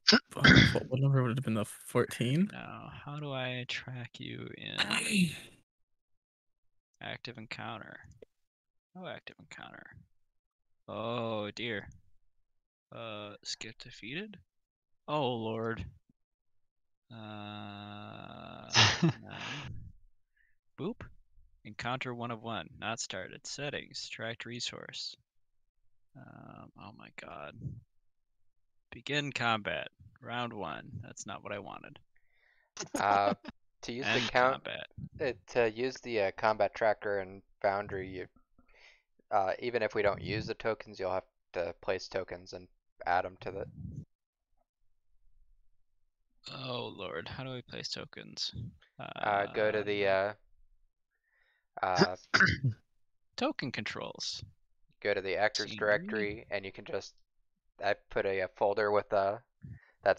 What number would it have been? The 14? Now, how do I track you in active encounter? Oh, active encounter. Oh dear. Skip defeated? Oh lord. Boop. Encounter 1 of 1. Not started. Settings. Tracked resource. Oh my god. Begin combat. Round 1. That's not what I wanted. To use the End combat. to use the combat tracker and Foundry, you even if we don't use the tokens, you'll have to place tokens and add them to the. Oh lord, how do I place tokens? Go to the token controls. go to the actors Scenery. directory, and you can just I put a folder with that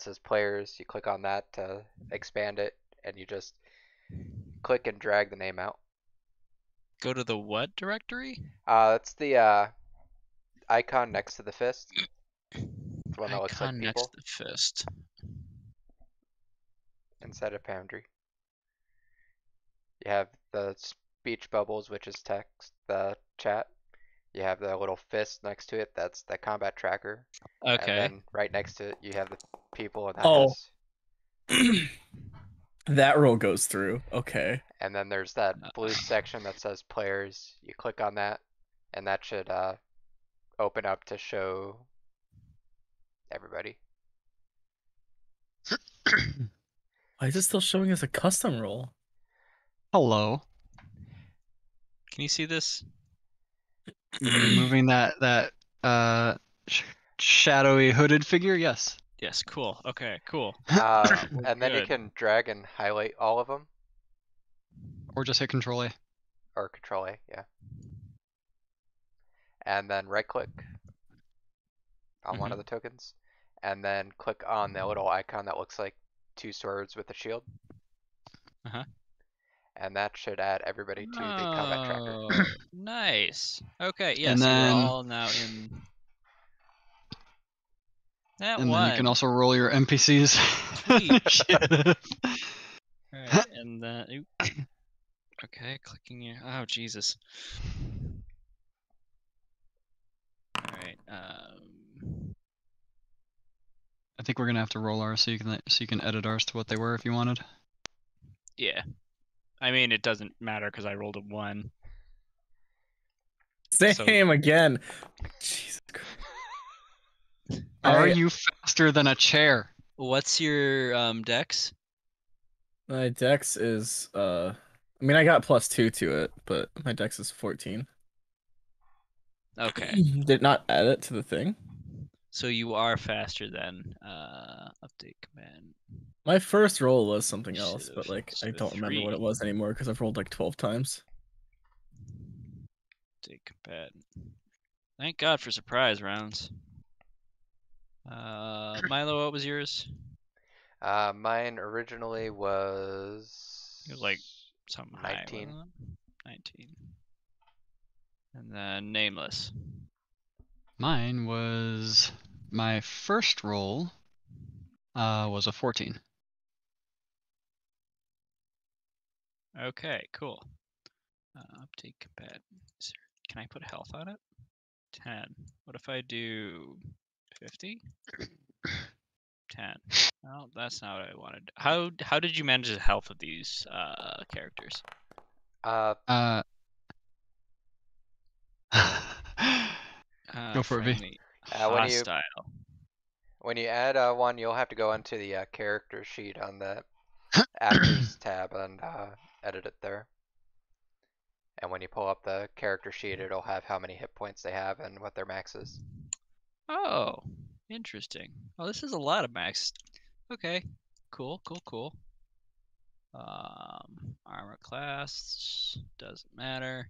says players. You click on that to expand it, and you just click and drag the name out. Go to the what directory? That's the icon next to the fist. The one that Icon looks like next people to the fist. inside of Foundry. You have the speech bubbles, which is text, the chat. You have the little fist next to it, that's the combat tracker. Okay. And then right next to it, you have the people, and that Oh. has. That roll goes through. Okay. And then there's that blue section that says players. You click on that, and that should open up to show everybody. Why is it still showing as a custom roll? Hello. Can you see this? You're removing that shadowy hooded figure? Yes. Yes, cool. Okay, cool. And then you good. can drag and highlight all of them, Or just hit Control A. or Control A, yeah. And then right click on one of the tokens, and then click on the little icon that looks like 2 swords with a shield. Uh-huh. And that should add everybody to the combat tracker. Oh, nice. Okay, yes, And we're then- all now in that And one. then you can also roll your NPCs. Sweet. Shit. Alright, and then oop. Okay, clicking here. Oh Jesus. Alright, I think we're gonna have to roll ours so you can edit ours to what they were if you wanted. yeah. I mean it doesn't matter because I rolled a 1. Same again. Jesus Christ. Are you faster than a chair? What's your dex? My dex is I mean I got +2 to it, but my dex is 14. Okay. Did it not add it to the thing? So you are faster than update command. My first roll was something You else, should've- but like I should've don't remember what 3. it was anymore because I've rolled like 12 times. Update command. Thank God for surprise rounds. Milo, what was yours? Mine originally was. It was like something high, 19. wasn't it? 19. And then nameless. Mine was my first roll was a 14. Okay, cool. Update combat. Can I put health on it? 10. What if I do 50? 10. Well, that's not what I wanted. How did you manage the health of these characters? Go for it, V. Friendly, When you hostile. when you add one, you'll have to go onto the character sheet on the actors tab and edit it there. And when you pull up the character sheet, it'll have how many hit points they have and what their max is. Oh, interesting. Oh, this is a lot of max. Okay. Cool. Armor class doesn't matter.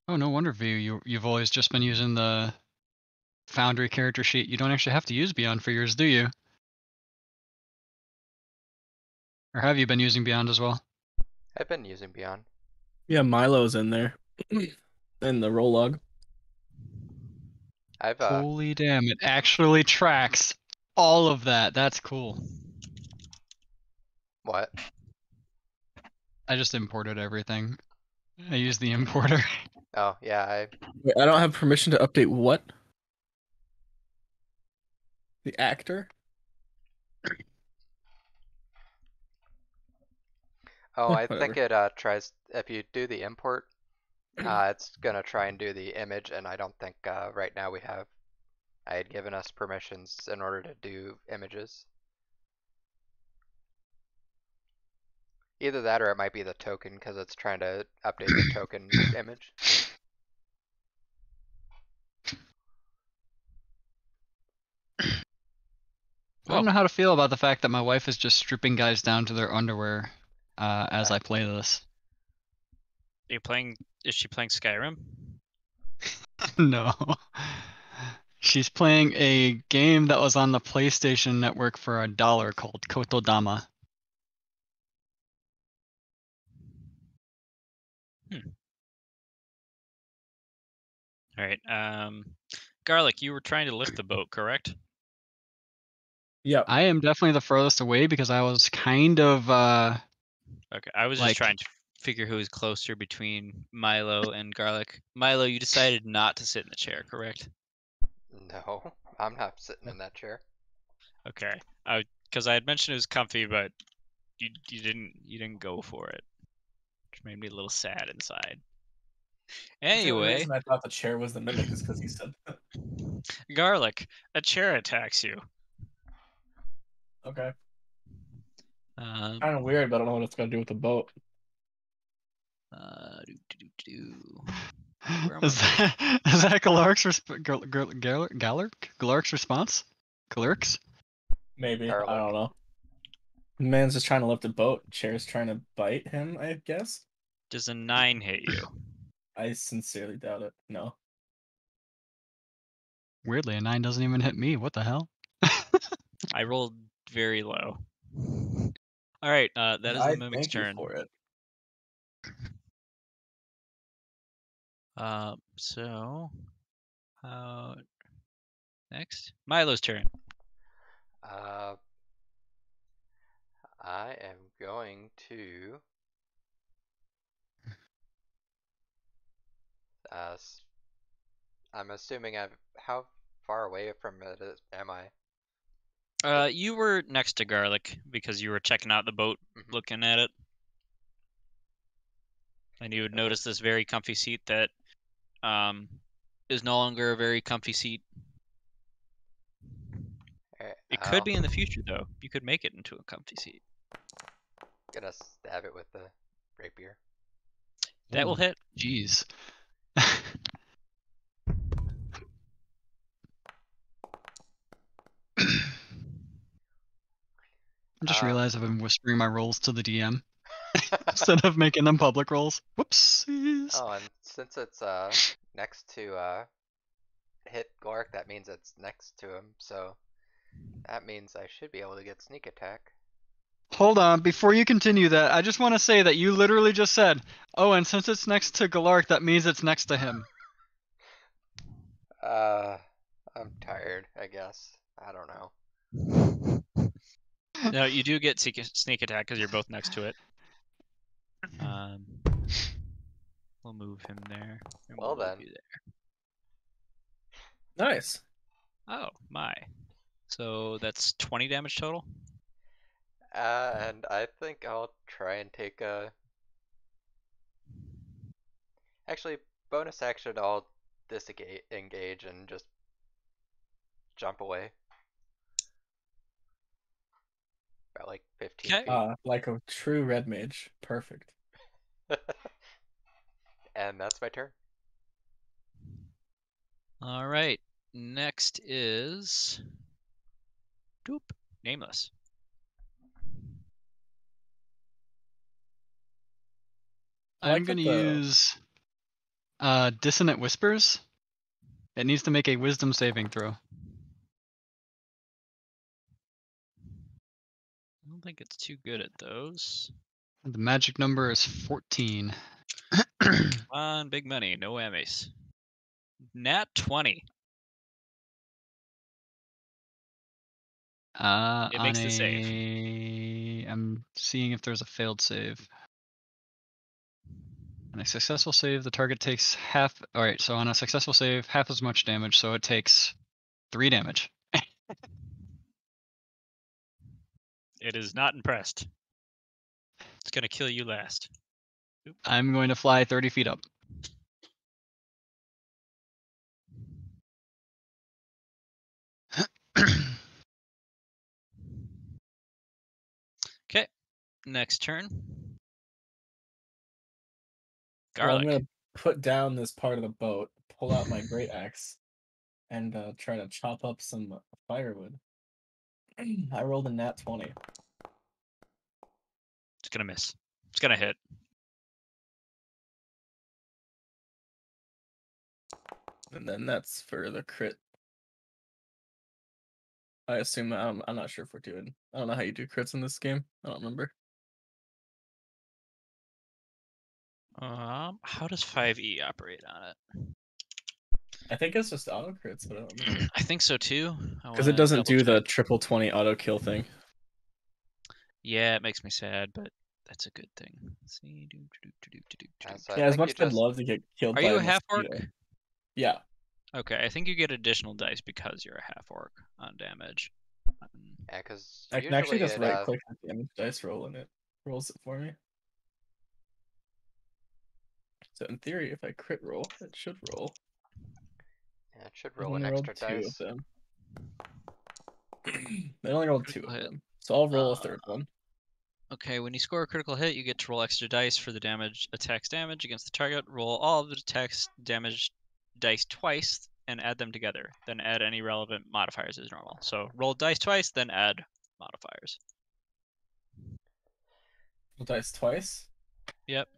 Oh, no wonder, V. You've always just been using the Foundry character sheet. You don't actually have to use Beyond for yours, do you? Or have you been using Beyond as well? I've been using Beyond. Yeah, Milo's in there. In the roll log. I've Holy damn, it actually tracks all of that. That's cool. what? I just imported everything. I used the importer. Oh yeah, Wait, I don't have permission to update what? The actor? I Whatever. think it tries if you do the import, it's gonna try and do the image, and I don't think right now I had given us permissions in order to do images. Either that or it might be the token because it's trying to update the token image. I don't know how to feel about the fact that my wife is just stripping guys down to their underwear as I play this. Are you playing? Is she playing Skyrim? No. She's playing a game that was on the PlayStation Network for $1 called Kotodama. All right. Garlic, you were trying to lift the boat, correct? Yep. I am definitely the furthest away because I was kind of Okay. I was just trying to figure who was closer between Milo and Garlic. Milo, you decided not to sit in the chair, correct? No, I'm not sitting in that chair. Okay. Because I had mentioned it was comfy, but you didn't go for it, which made me a little sad inside. The only Anyway, reason I thought the chair was the mimic is because he said that. Garlic, a chair attacks you. Okay. Um, Kind of weird, but I don't know what it's got to do with the boat. Where am is that Galark's Galark's response? Galark's? Maybe. I Garlic. don't know. Man's just trying to lift a boat. Chair's trying to bite him, I guess. Does a 9 hit you? I sincerely doubt it. No. Weirdly, a 9 doesn't even hit me. What the hell? I rolled very low. All right, that is the mimic's thank you turn. for it. So, next, Milo's turn. I am going to I'm assuming how far away from it am I? You were next to Garlic because you were checking out the boat, looking at it. And you would notice this very comfy seat that is no longer a very comfy seat. It could be in the future, though. You could make it into a comfy seat. Gonna stab it with the rapier. That will hit. Jeez. I just realized I've been whispering my rolls to the DM instead of making them public rolls. Whoopsies. Oh, and since it's next to hit Glark, that means it's next to him, so that means I should be able to get sneak attack. Hold on, before you continue that, I just want to say that you literally just said, oh, and since it's next to Galark, that means it's next to him. I'm tired, I guess. I don't know. No, you do get sneak attack because you're both next to it. We'll move him there. And Well we'll then. move you there. Nice. Oh my! So that's 20 damage total. And I think I'll try and take a. Actually, bonus action, I'll disengage and just jump away. at like 15 Okay. feet. Like a true red mage. Perfect. And that's my turn. All right. Next is Doop. Nameless. I like I'm gonna that the- use Dissonant Whispers. It needs to make a Wisdom saving throw. I don't think it's too good at those. The magic number is 14. Come on, big money, no whammies. Nat 20. It On makes the save. I'm seeing if there's a failed save. On a successful save, the target takes half. All right, so on a successful save, half as much damage, so it takes 3 damage. It is not impressed. It's gonna kill you last. Oop. I'm going to fly 30 feet up. Okay. Next turn. Well, I'm Garlic. gonna put down this part of the boat, pull out my great axe, and try to chop up some firewood. I rolled a nat 20. It's gonna miss. It's gonna hit. And then that's for the crit. I assume I'm not sure if we're doing. I don't know how you do crits in this game. I don't remember. How does 5e operate on it? I think it's just auto crits, but I don't remember. I think so too. Because it doesn't do the triple 20 auto kill thing. Yeah, it makes me sad, but that's a good thing. Let's see. Yeah, so I Yeah, as think much you as I'd just- love to get killed Are by you a a half orc? mosquito. Yeah. Okay, I think you get additional dice because you're a half orc on damage. Yeah, because I can actually usually just it, right click the damage dice roll and it rolls it for me. So in theory, if I crit roll, it should roll. yeah, it should I've roll an only rolled extra 2 dice. of them. They only rolled 2 Critical of hit. them. So I'll roll a third one. Okay, when you score a critical hit, you get to roll extra dice for the attack's damage against the target. Roll all of the attack's damage dice twice and add them together. Then add any relevant modifiers as normal. So roll dice twice, then add modifiers. Roll dice twice. Yep.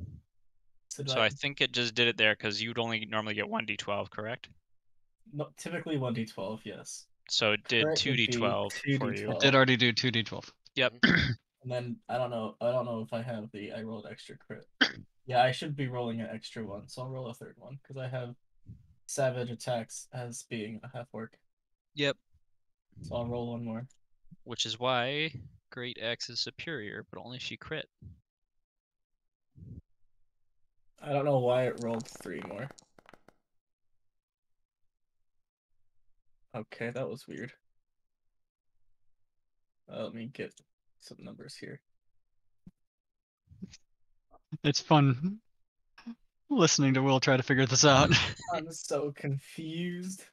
So I think it just did it there because you'd only normally get 1d12, correct? No, typically 1d12, yes. So it did Crit would be 2d12 for you. 2d12. It did already do 2d12. Yep. And then I don't know if I have I rolled extra crit. Yeah, I should be rolling an extra one, so I'll roll a third one because I have savage attacks as being a half orc. Yep. So I'll roll one more. Which is why Great Axe is superior, but only if she crit. I don't know why it rolled 3 more. Okay, that was weird. Let me get some numbers here. It's fun listening to Will try to figure this out. I'm so confused.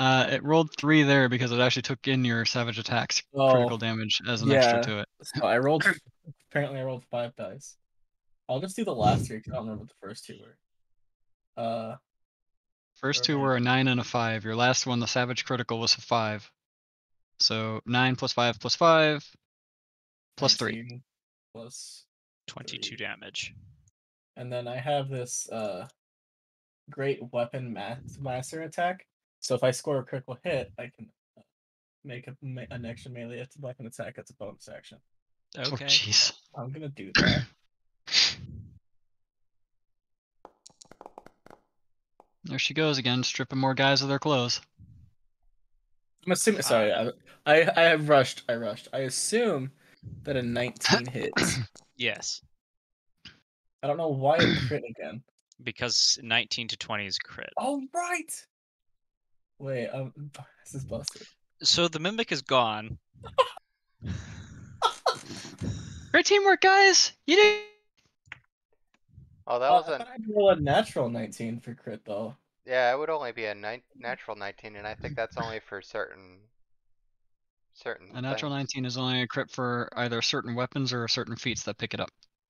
It rolled 3 there because it actually took in your savage attacks critical damage as an extra to it. So I rolled. Apparently, I rolled 5 dice. I'll just do the last 3 because I don't remember what the first 2 were. First 2 were a 9 and a 5. Your last one, the savage critical, was a 5. So 9 plus 5 plus 5 plus 3. 19 plus 22 3. damage. And then I have this great weapon master attack. So if I score a critical hit, I can make an extra melee weapon attack. That's a bonus action. Okay. Oh, jeez. I'm gonna do that. There she goes again, stripping more guys of their clothes. I'm assuming. Sorry, I rushed. I assume that a 19 hits. Yes. I don't know why it crit again. Because 19 to 20 is crit. Oh right. Wait, this is busted. So the mimic is gone. Great teamwork, guys! You did. Oh, that was I an thought I'd roll a natural 19 for crit though. Yeah, it would only be a natural 19, and I think that's only for certain A natural things. 19 is only a crit for either certain weapons or certain feats that pick it up.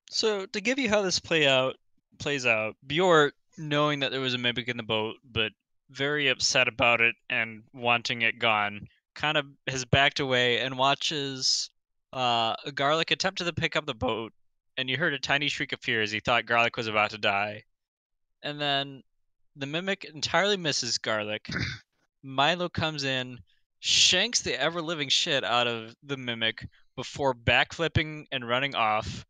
So to give you how this plays out, Bjort, knowing that there was a mimic in the boat, but very upset about it and wanting it gone, kind of has backed away and watches Garlic attempt to pick up the boat, and you heard a tiny shriek of fear as he thought Garlic was about to die. And then the mimic entirely misses Garlic. Milo comes in, shanks the ever living shit out of the mimic before backflipping and running off.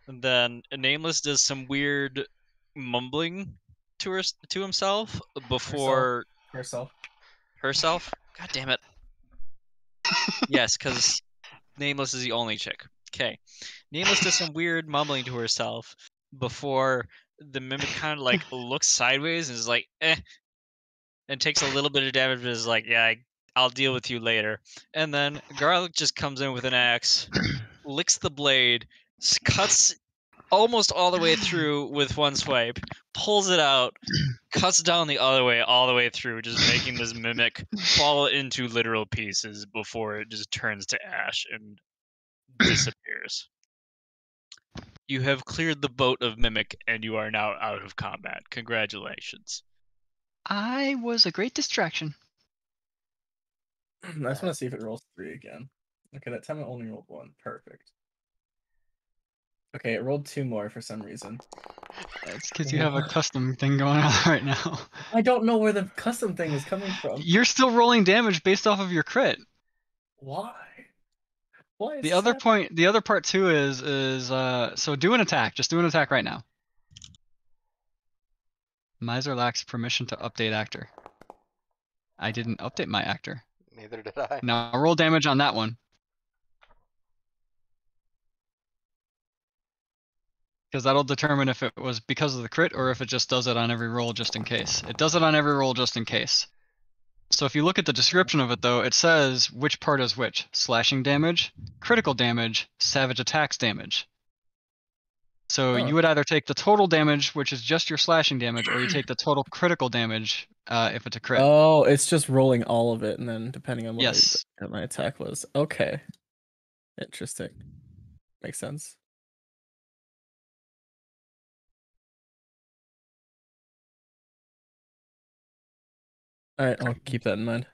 And then Nameless does some weird mumbling to himself before Herself. herself. God damn it. Yes, because Nameless is the only chick. Okay. Nameless does some weird mumbling to herself before the mimic kind of like looks sideways and is like, and takes a little bit of damage, but is like, yeah, I'll deal with you later. And then Garlic just comes in with an axe, licks the blade, cuts almost all the way through with one swipe, pulls it out, cuts down the other way all the way through, just making this mimic fall into literal pieces before it just turns to ash and disappears. You have cleared the boat of mimic and you are now out of combat. Congratulations. I was a great distraction. I just want to see if it rolls 3 again. Okay, that time it only rolled 1. Perfect. Okay, it rolled 2 more for some reason. It's because you have a custom thing going on right now. I don't know where the custom thing is coming from. You're still rolling damage based off of your crit. Why? Why is The this other happening? the other part too is so do an attack. Just do an attack right now. Miser lacks permission to update actor. I didn't update my actor. Neither did I. Now roll damage on that one. Because that'll determine if it was because of the crit or if it just does it on every roll just in case. It does it on every roll just in case. So if you look at the description of it though, it says which part is which. Slashing damage, critical damage, savage attacks damage. So you would either take the total damage, which is just your slashing damage, or you take the total critical damage if it's a crit. Oh, it's just rolling all of it, and then depending on what Yes. my attack was. Okay. Interesting. Makes sense. Alright, I'll keep that in mind.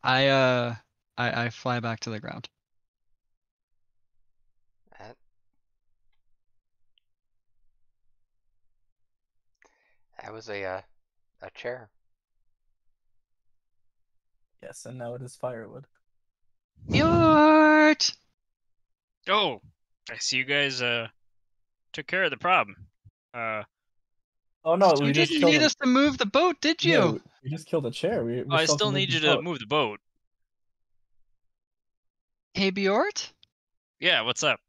I fly back to the ground. That was a chair. Yes, and now it is firewood. Jort! Oh, I see you guys took care of the problem. Oh no, You we just didn't killed need us to move the boat, did you? Yeah, we just killed a chair. We I still still have to need you move the to boat. move the boat. Hey, Bjort? Yeah, what's up?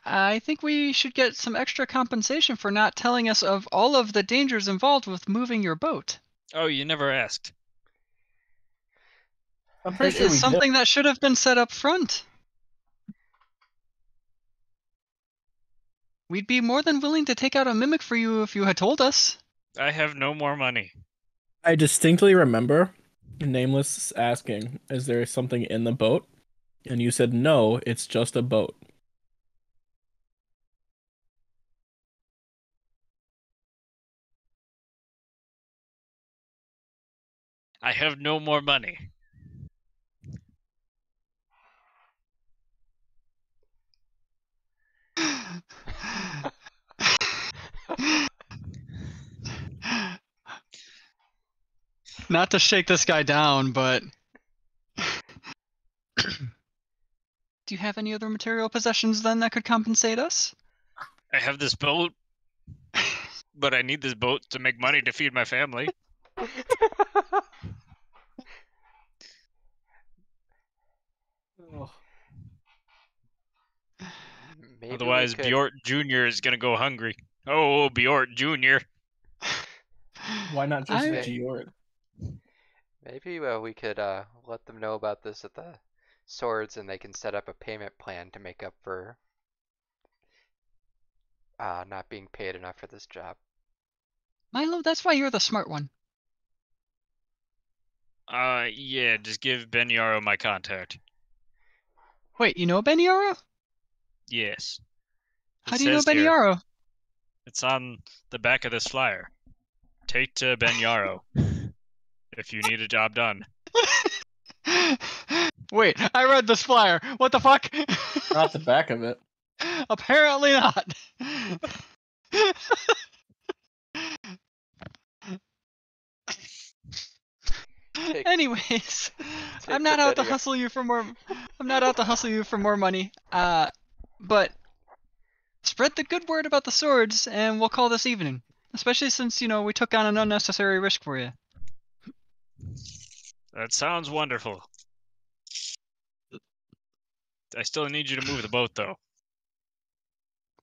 I think we should get some extra compensation for not telling us of all of the dangers involved with moving your boat. Oh, you never asked. I'm pretty sure It's we something that should have been set up front. We'd be more than willing to take out a mimic for you if you had told us. I have no more money. I distinctly remember Nameless asking, "Is there something in the boat?" And you said, "No, it's just a boat." I have no more money. Not to shake this guy down, but do you have any other material possessions then that could compensate us? I have this boat, but I need this boat to make money to feed my family. Oh. Maybe Otherwise, we could. Bjort Jr. is gonna go hungry. Oh, Bjort Jr. Why not just I- Geord? Maybe we could let them know about this at the swords, and they can set up a payment plan to make up for not being paid enough for this job. Milo, that's why you're the smart one. Yeah, just give Ben Yarrow my contact. Wait, you know Ben Yarrow? Yes. It How do you know says Ben here, Yarrow? it's on the back of this flyer. Take to Ben Yarrow if you need a job done. Wait, I read this flyer. What the fuck? Not the back of it. Apparently not. Anyways, I'm not out to hustle you for more. I'm not out to hustle you for more money. But spread the good word about the swords, and we'll call this evening. Especially since we took on an unnecessary risk for you. That sounds wonderful. I still need you to move the boat, though.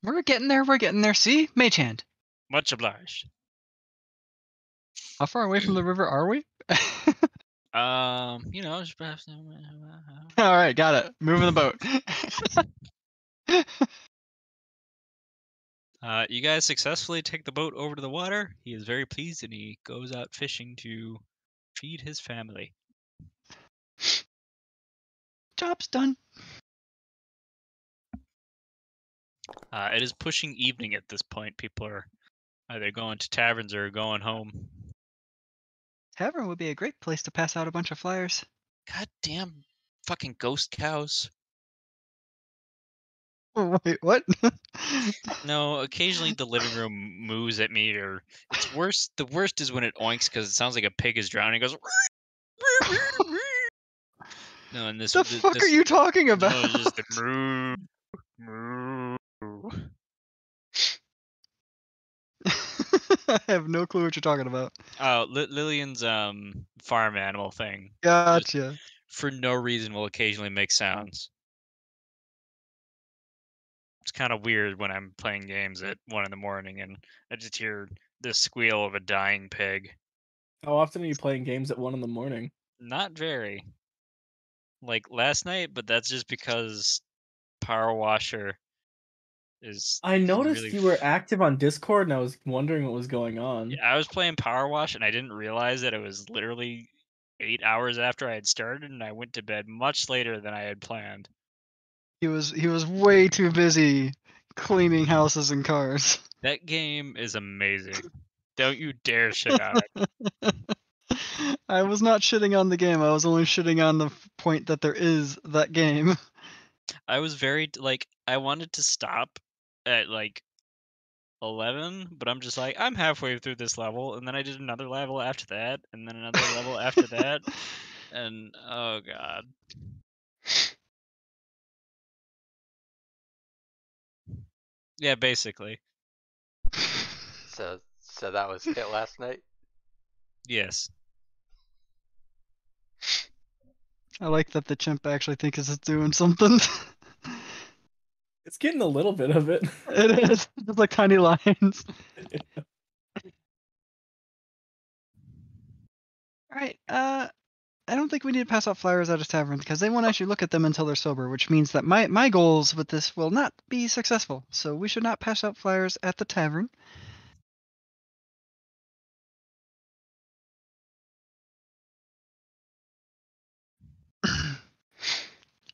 We're getting there. We're getting there. See, Mage Hand. Much obliged. How far away from the river are we? Just perhaps. All right, got it. Moving the boat. You guys successfully take the boat over to the water. He is very pleased, and he goes out fishing to feed his family. Job's done. It is pushing evening at this point. People are either going to taverns or going home. Tavern would be a great place to pass out a bunch of flyers. God damn fucking ghost cows. Wait, what? No, occasionally the living room moves at me, or it's worse. The worst is when it oinks because it sounds like a pig is drowning. It goes. No, and this. The fuck are you talking about? No, it's just the moo, moo. I have no clue what you're talking about. Oh, Lillian's farm animal thing. Gotcha. For no reason will occasionally make sounds. It's kind of weird when I'm playing games at 1 a.m. and I just hear the squeal of a dying pig. How often are you playing games at 1 a.m? Not very. Like last night, but that's just because Power Washer is. I noticed really you were active on Discord, and I was wondering what was going on. Yeah, I was playing Power Wash, and I didn't realize that it was literally 8 hours after I had started, and I went to bed much later than I had planned. He was way too busy cleaning houses and cars. That game is amazing. Don't you dare shit on it. I was not shitting on the game. I was only shitting on the point that there is that game. I was very I wanted to stop at 11, but I'm just like, I'm halfway through this level, and then I did another level after that, and then another level after that, and oh god. Yeah, basically. So that was it last night? Yes. I like that the chimp actually thinks it's doing something. It's getting a little bit of it. It is. Just like tiny lines. Alright, I don't think we need to pass out flyers at a tavern because they won't actually look at them until they're sober, which means that my goals with this will not be successful. So we should not pass out flyers at the tavern.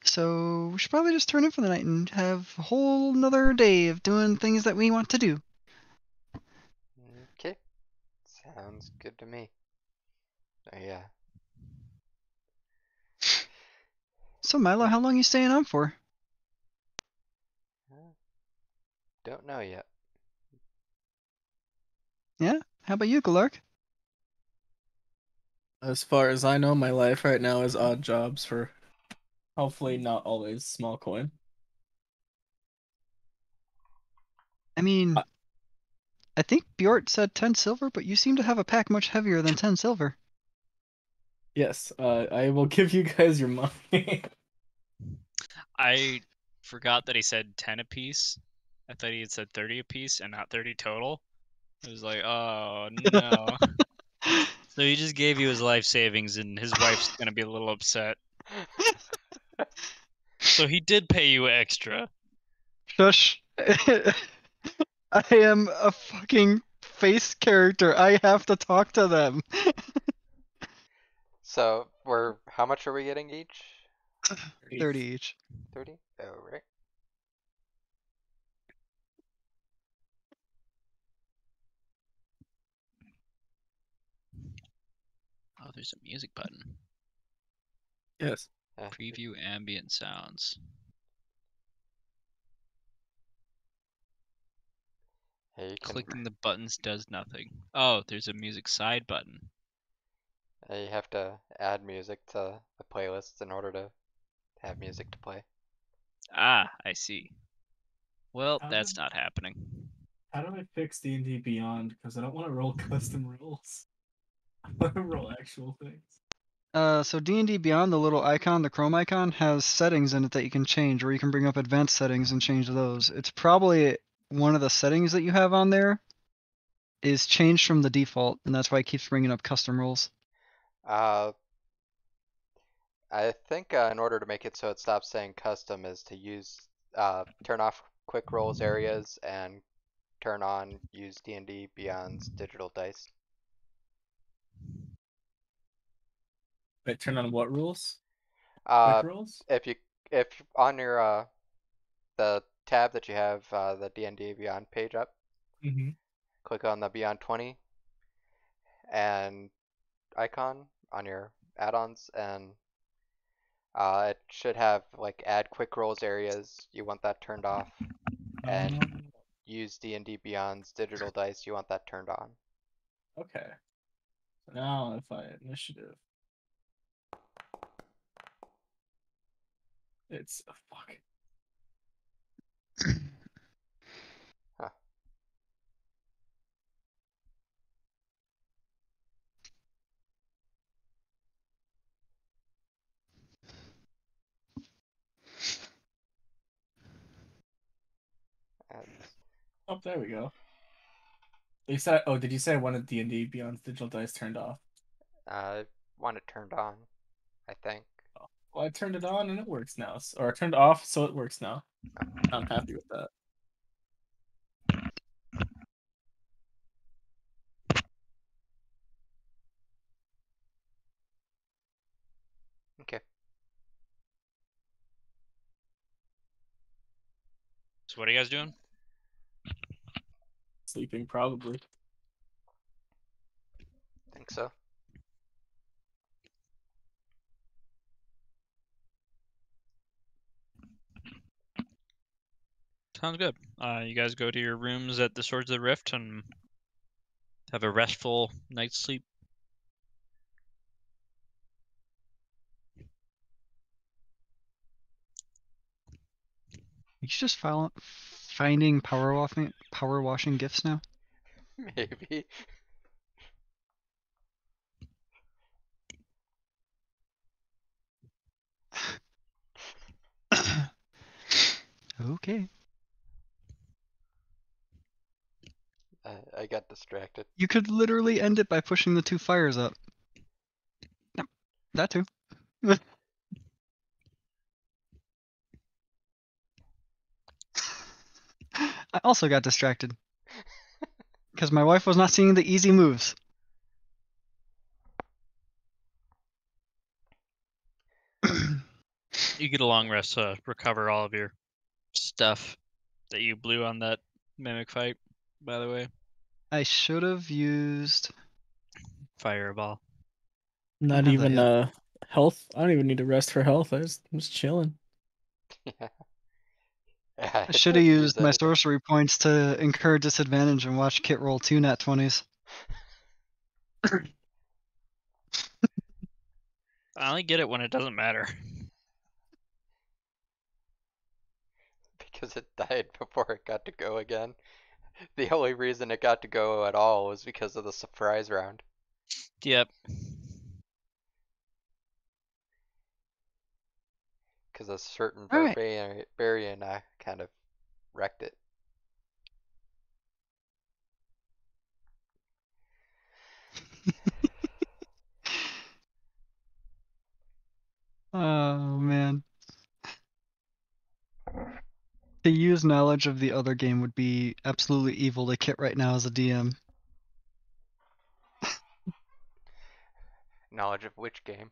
So we should probably just turn in for the night and have a whole nother day of doing things that we want to do. Okay. Sounds good to me. Oh, yeah. So Milo, how long are you staying on for? Don't know yet. Yeah? How about you, Galark? As far as I know, my life right now is odd jobs for hopefully not always small coin. I mean, I think Bjort said 10 silver, but you seem to have a pack much heavier than 10 silver. Yes, I will give you guys your money. I forgot that he said 10 apiece. I thought he had said 30 apiece and not 30 total. I was like, oh no. So he just gave you his life savings, and his wife's gonna be a little upset. So he did pay you extra. Shush. I am a fucking face character. I have to talk to them. So how much are we getting each? 30 each. 30? Oh, right. Oh, there's a music button. Yes. Preview ambient sounds. Hey, you can, Clicking the buttons does nothing. Oh, there's a music side button. you have to add music to the playlists in order to have music to play. Ah, I see. Well, How that's do- not happening. How do I fix D&D Beyond? Because I don't want to roll custom rules. I want to roll actual things. So D&D Beyond, the little icon, the Chrome icon, has settings in it that you can change, or you can bring up advanced settings and change those. It's probably one of the settings that you have on there is changed from the default, and that's why it keeps bringing up custom rules. I think in order to make it so it stops saying custom is to turn off quick rolls areas and turn on use D&D Beyond's digital dice. Wait, turn on what rules? Uh, Quick rolls? if on your the tab that you have the D&D Beyond page up, Mm-hmm. click on the Beyond 20 and icon on your add-ons, and it should have like add quick rolls areas. You want that turned off, and use D&D Beyond's digital dice. You want that turned on. Okay. So now if I initiative, it's fuck. Huh. That's, Oh, there we go. You said, oh, did you say I wanted D&D Beyond's digital dice turned off? I want it turned on, I think. Oh. Well, I turned it on and it works now. Or I turned it off so it works now. I'm happy with that. Okay. So what are you guys doing? Sleeping probably. Think so. Sounds good. You guys go to your rooms at the Swords of the Rift and have a restful night's sleep. You just finding power washing gifts now. Maybe. Okay. I got distracted. You could literally end it by pushing the two fires up. Yep, that too. I also got distracted because my wife was not seeing the easy moves. You get a long rest to recover all of your stuff that you blew on that mimic fight, by the way. I should have used. Fireball. Not have that even health. I don't even need to rest for health. I'm just chilling. Yeah. I should have used my sorcery points to incur disadvantage and watch Kit roll 2 nat 20s. I only get it when it doesn't matter. Because it died before it got to go again. The only reason it got to go at all was because of the surprise round. Yep. Because a certain All right. barbarian kind of wrecked it. Oh man. To use knowledge of the other game would be absolutely evil to Kit right now as a DM. Knowledge of which game?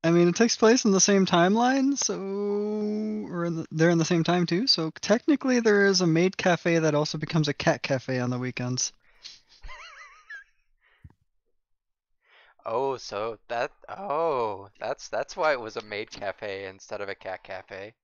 I mean, it takes place in the same timeline, so they're in the same time too. So technically, there is a maid cafe that also becomes a cat cafe on the weekends. Oh, so that's why it was a maid cafe instead of a cat cafe.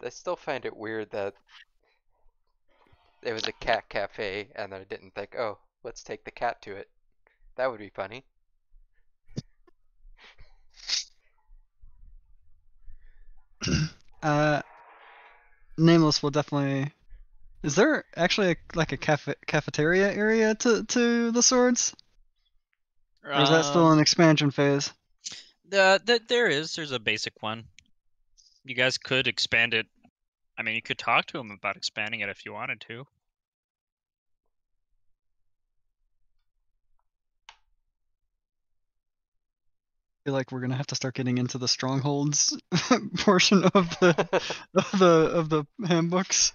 I still find it weird that it was a cat cafe and I didn't think, oh, let's take the cat to it. That would be funny. Nameless will definitely. Is there actually like a cafeteria area to the swords, or is that still an expansion phase? There's a basic one. You guys could expand it. I mean, you could talk to him about expanding it if you wanted to. I feel like we're gonna have to start getting into the strongholds portion of the handbooks.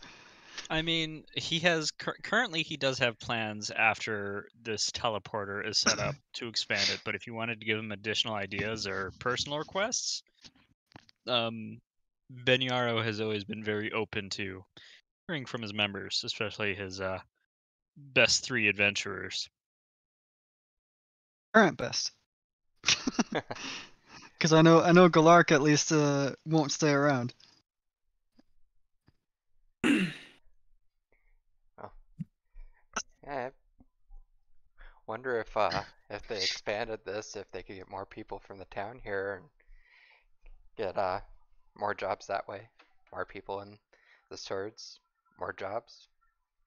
I mean, he has currently he does have plans after this teleporter is set up to expand it. But if you wanted to give him additional ideas or personal requests, Beniaro has always been very open to hearing from his members, especially his best 3 adventurers. Current best. Because I know Galark at least won't stay around. Yeah, I wonder if they expanded this, if they could get more people from the town here and get more jobs that way. More people in the swords, more jobs,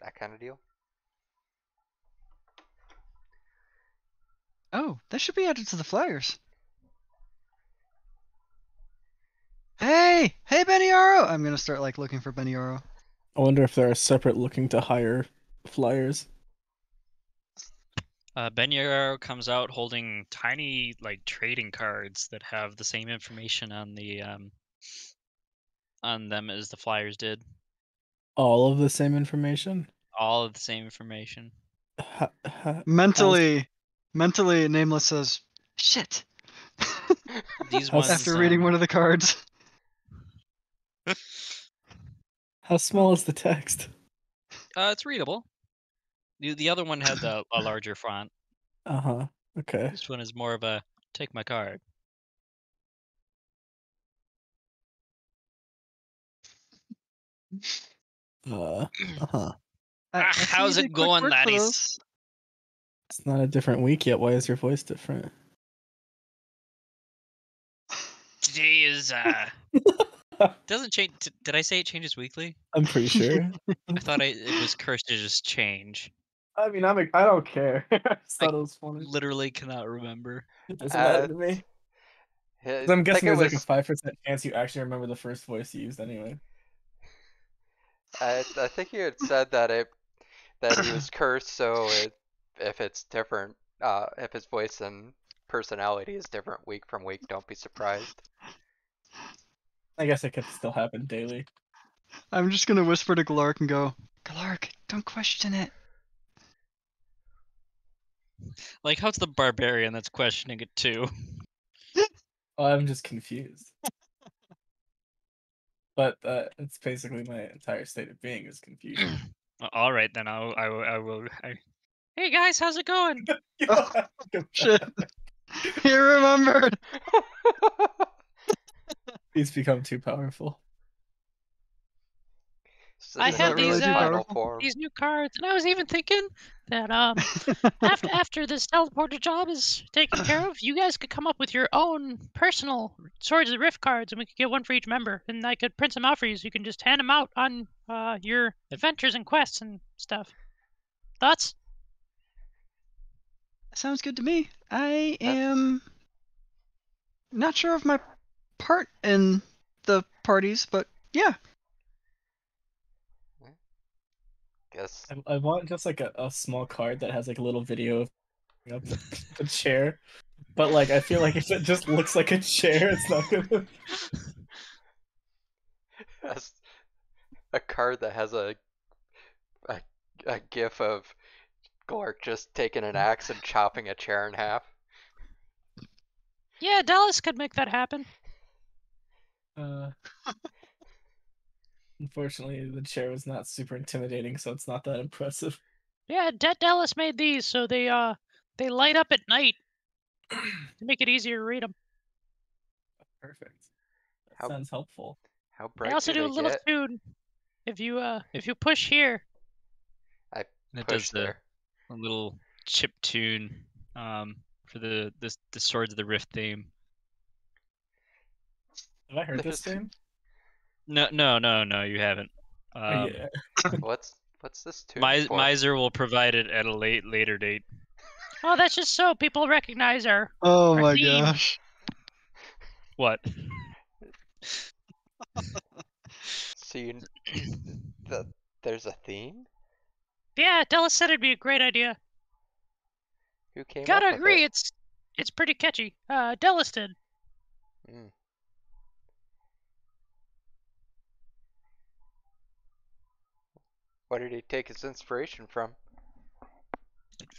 that kind of deal. Oh, that should be added to the flyers. Hey, Beniaro! I'm gonna start like looking for Beniaro. I wonder if there are separate looking to hire flyers. Beniaro comes out holding tiny like trading cards that have the same information on the on them as the flyers did. All of the same information? All of the same information. Mentally, Nameless says, "Shit." These ones After reading one of the cards. How small is the text? It's readable. The other one had a larger font. Uh-huh. Okay. This one is more of a take my card. Uh-huh. How's it going, laddies? It's not a different week yet. Why is your voice different? Today is doesn't change. Did I say it changes weekly? I'm pretty sure. I thought it was cursed to just change. I mean, I don't care. I just thought it was funny. Literally cannot remember. It doesn't matter to me. 'Cause I'm guessing there's like a 5% chance you actually remember the first voice you used anyway. I think you had said that he was cursed, so if it's different, if his voice and personality is different week from week, don't be surprised. I guess it could still happen daily. I'm just gonna whisper to Galark and go, Galark, don't question it. Like, how's the barbarian that's questioning it too? Oh, I'm just confused. But it's basically my entire state of being is confusion. All right, then I will. Hey guys, how's it going? Oh, shit. He remembered. He's become too powerful. I have really these new cards, and I was even thinking that after this teleporter job is taken care of, you guys could come up with your own personal Swords of the Rift cards, and we could get one for each member, and I could print them out for you, so you can just hand them out on your adventures and quests and stuff. Thoughts? Sounds good to me. I am not sure of my part in the parties, but yeah. Yes. I want just like a small card that has like a little video of the chair. But like I feel like if it just looks like a chair, it's not gonna. That's a card that has a gif of Glork just taking an axe and chopping a chair in half. Yeah, Dallas could make that happen. Unfortunately, the chair was not super intimidating, so it's not that impressive. Yeah, Dallas made these, so they light up at night to make it easier to read them. Perfect. That How- sounds helpful. How They bright also do do a they little get? tune. If you push here, I And it push does there. a little chip tune for the Swords of the Rift theme. Have I heard this game? No, you haven't. Yeah. What's this tune for? Miser will provide it at a later date. oh, that's just so people recognize our Oh our my theme. gosh. What? So there's a theme? Yeah, Dallas said it'd be a great idea. Who came Gotta up with agree, it? it's pretty catchy. Dallas did. Mm. What did he take his inspiration from?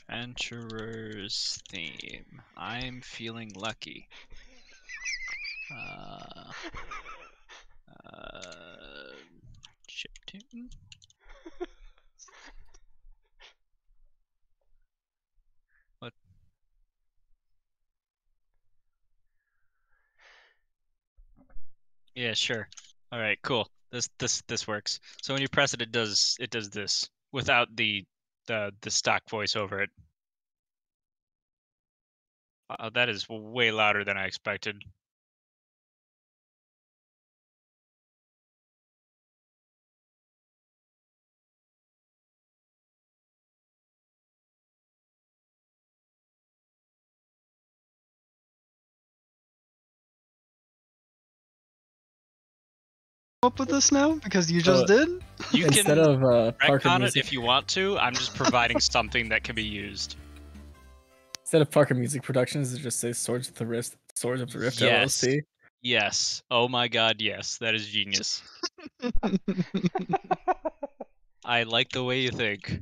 Adventurer's theme. I'm feeling lucky. Chip tune. What? Yeah, sure. All right, cool. This works. So when you press it, it does this without the stock voice over it. That is way louder than I expected. Up with this now because you just did. You Instead can of wreck Parker on it music, if you want to. I'm just providing something that can be used. instead of Parker Music Productions, it just says Swords of the Rift Yes. LLC. Yes. Oh my god, yes. That is genius. I like the way you think.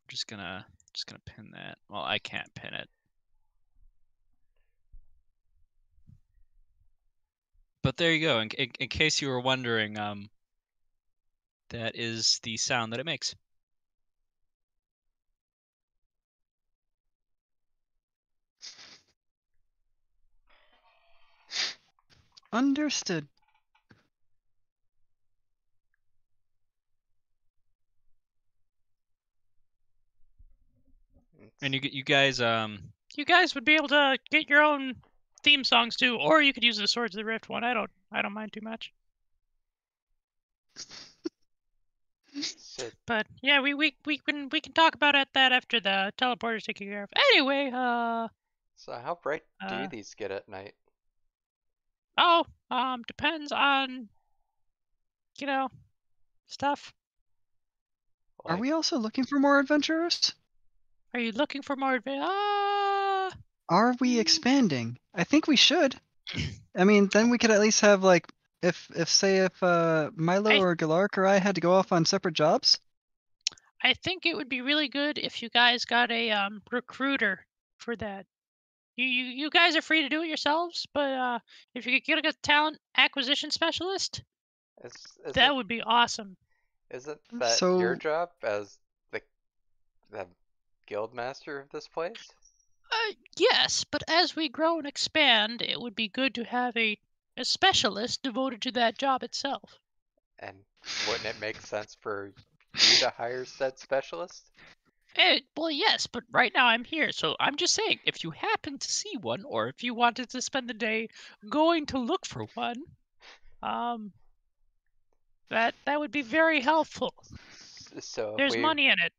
Just gonna pin that. Well, I can't pin it. But there you go. In case you were wondering, that is the sound that it makes. Understood. And you guys You guys would be able to get your own theme songs too, or you could use the Swords of the Rift one. I don't mind too much. So, But yeah, we can talk about that after the teleporter's taken care of. Anyway, so how bright do these get at night? depends on stuff. Are we also looking for more adventurers? Are you looking for more Are we expanding? I think we should. I mean, then we could at least have like if Milo or Galark or I had to go off on separate jobs. I think it would be really good if you guys got a recruiter for that. You guys are free to do it yourselves, but if you could get a talent acquisition specialist, that would be awesome. Isn't that your job as the guild master of this place? Yes, but as we grow and expand, it would be good to have a specialist devoted to that job itself. And wouldn't it make sense for you to hire said specialist? Well, yes, but right now I'm here, so I'm just saying, if you happen to see one, or if you wanted to spend the day going to look for one, that would be very helpful. So if There's we money in it.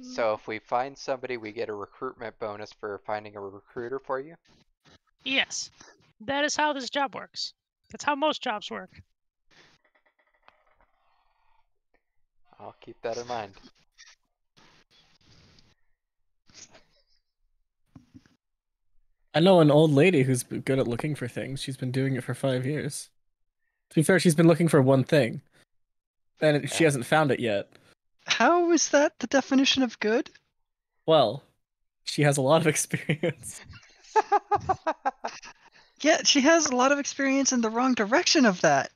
so if we find somebody, we get a recruitment bonus for finding a recruiter for you. Yes. That is how this job works. That's how most jobs work. I'll keep that in mind. I know an old lady who's good at looking for things. She's been doing it for 5 years. To be fair, she's been looking for one thing, and she Yeah. hasn't found it yet. How is that the definition of good? Well, she has a lot of experience. Yeah, she has a lot of experience in the wrong direction of that.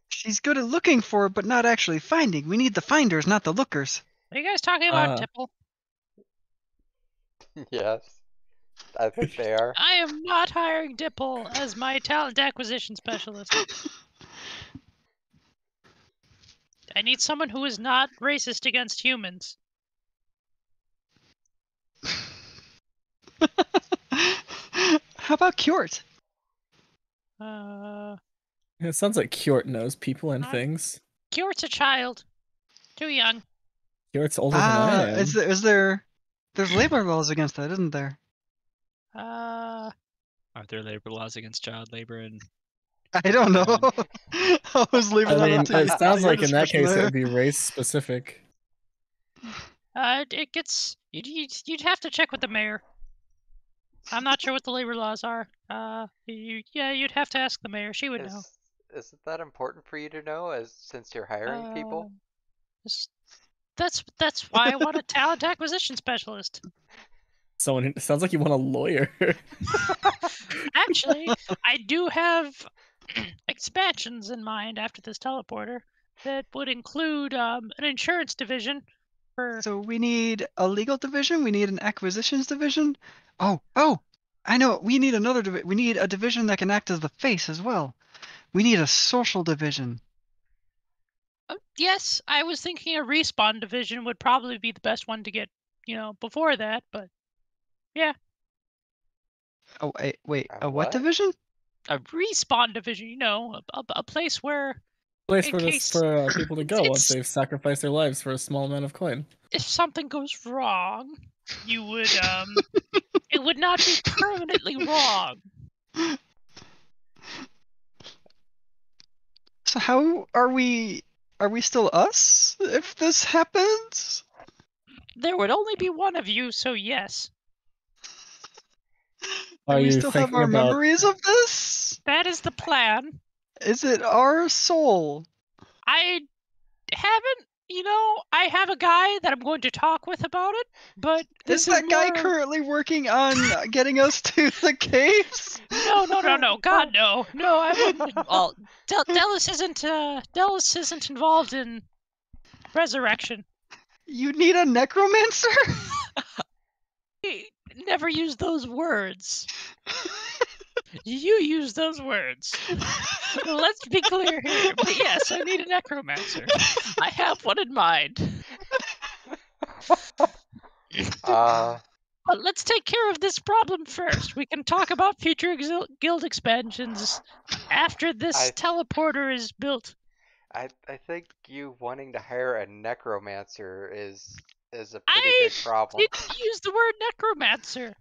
She's good at looking for, but not actually finding. We need the finders, not the lookers. Are you guys talking about Tipple? Yes, I think they are. I am not hiring Dipple as my talent acquisition specialist. I need someone who is not racist against humans. How about Kjort? It sounds like Kjort knows people and Uh, things. Kjort's a child. Too young. Kjort's older than I am. There's labor laws against that, isn't there? Are there labor laws against child labor? And I don't know. I was leaving that up to it sounds your like in that discretion case it there. would be race specific. It gets you'd have to check with the mayor. I'm not sure what the labor laws are. You'd have to ask the mayor. She would know. Isn't that important for you to know, since you're hiring people? That's why I want a talent acquisition specialist. Someone sounds like you want a lawyer. Actually, I do have expansions in mind after this teleporter that would include an insurance division. So we need a legal division. We need an acquisitions division. Oh! I know. We need another division. We need a division that can act as the face as well. We need a social division. Yes, I was thinking a respawn division would probably be the best one to get, before that. But yeah. Oh wait. A what division? A respawn division. A place where. Place for people to go once they've sacrificed their lives for a small amount of coin. If something goes wrong, you would it would not be permanently wrong. So how are we? Are we still us if this happens? There would only be one of you, so yes. Do we still have our memories of this? That is the plan. Is it our soul? I haven't, I have a guy that I'm going to talk with about it, but is that guy currently working on getting us to the caves? No, God, no. No, I wouldn't. Well, Dallas isn't involved in resurrection. You need a necromancer? Never use those words. You use those words. Let's be clear here. But yes, I need a necromancer. I have one in mind. But let's take care of this problem first. We can talk about future guild expansions after this teleporter is built. I think you wanting to hire a necromancer is a pretty big problem. I didn't use the word necromancer.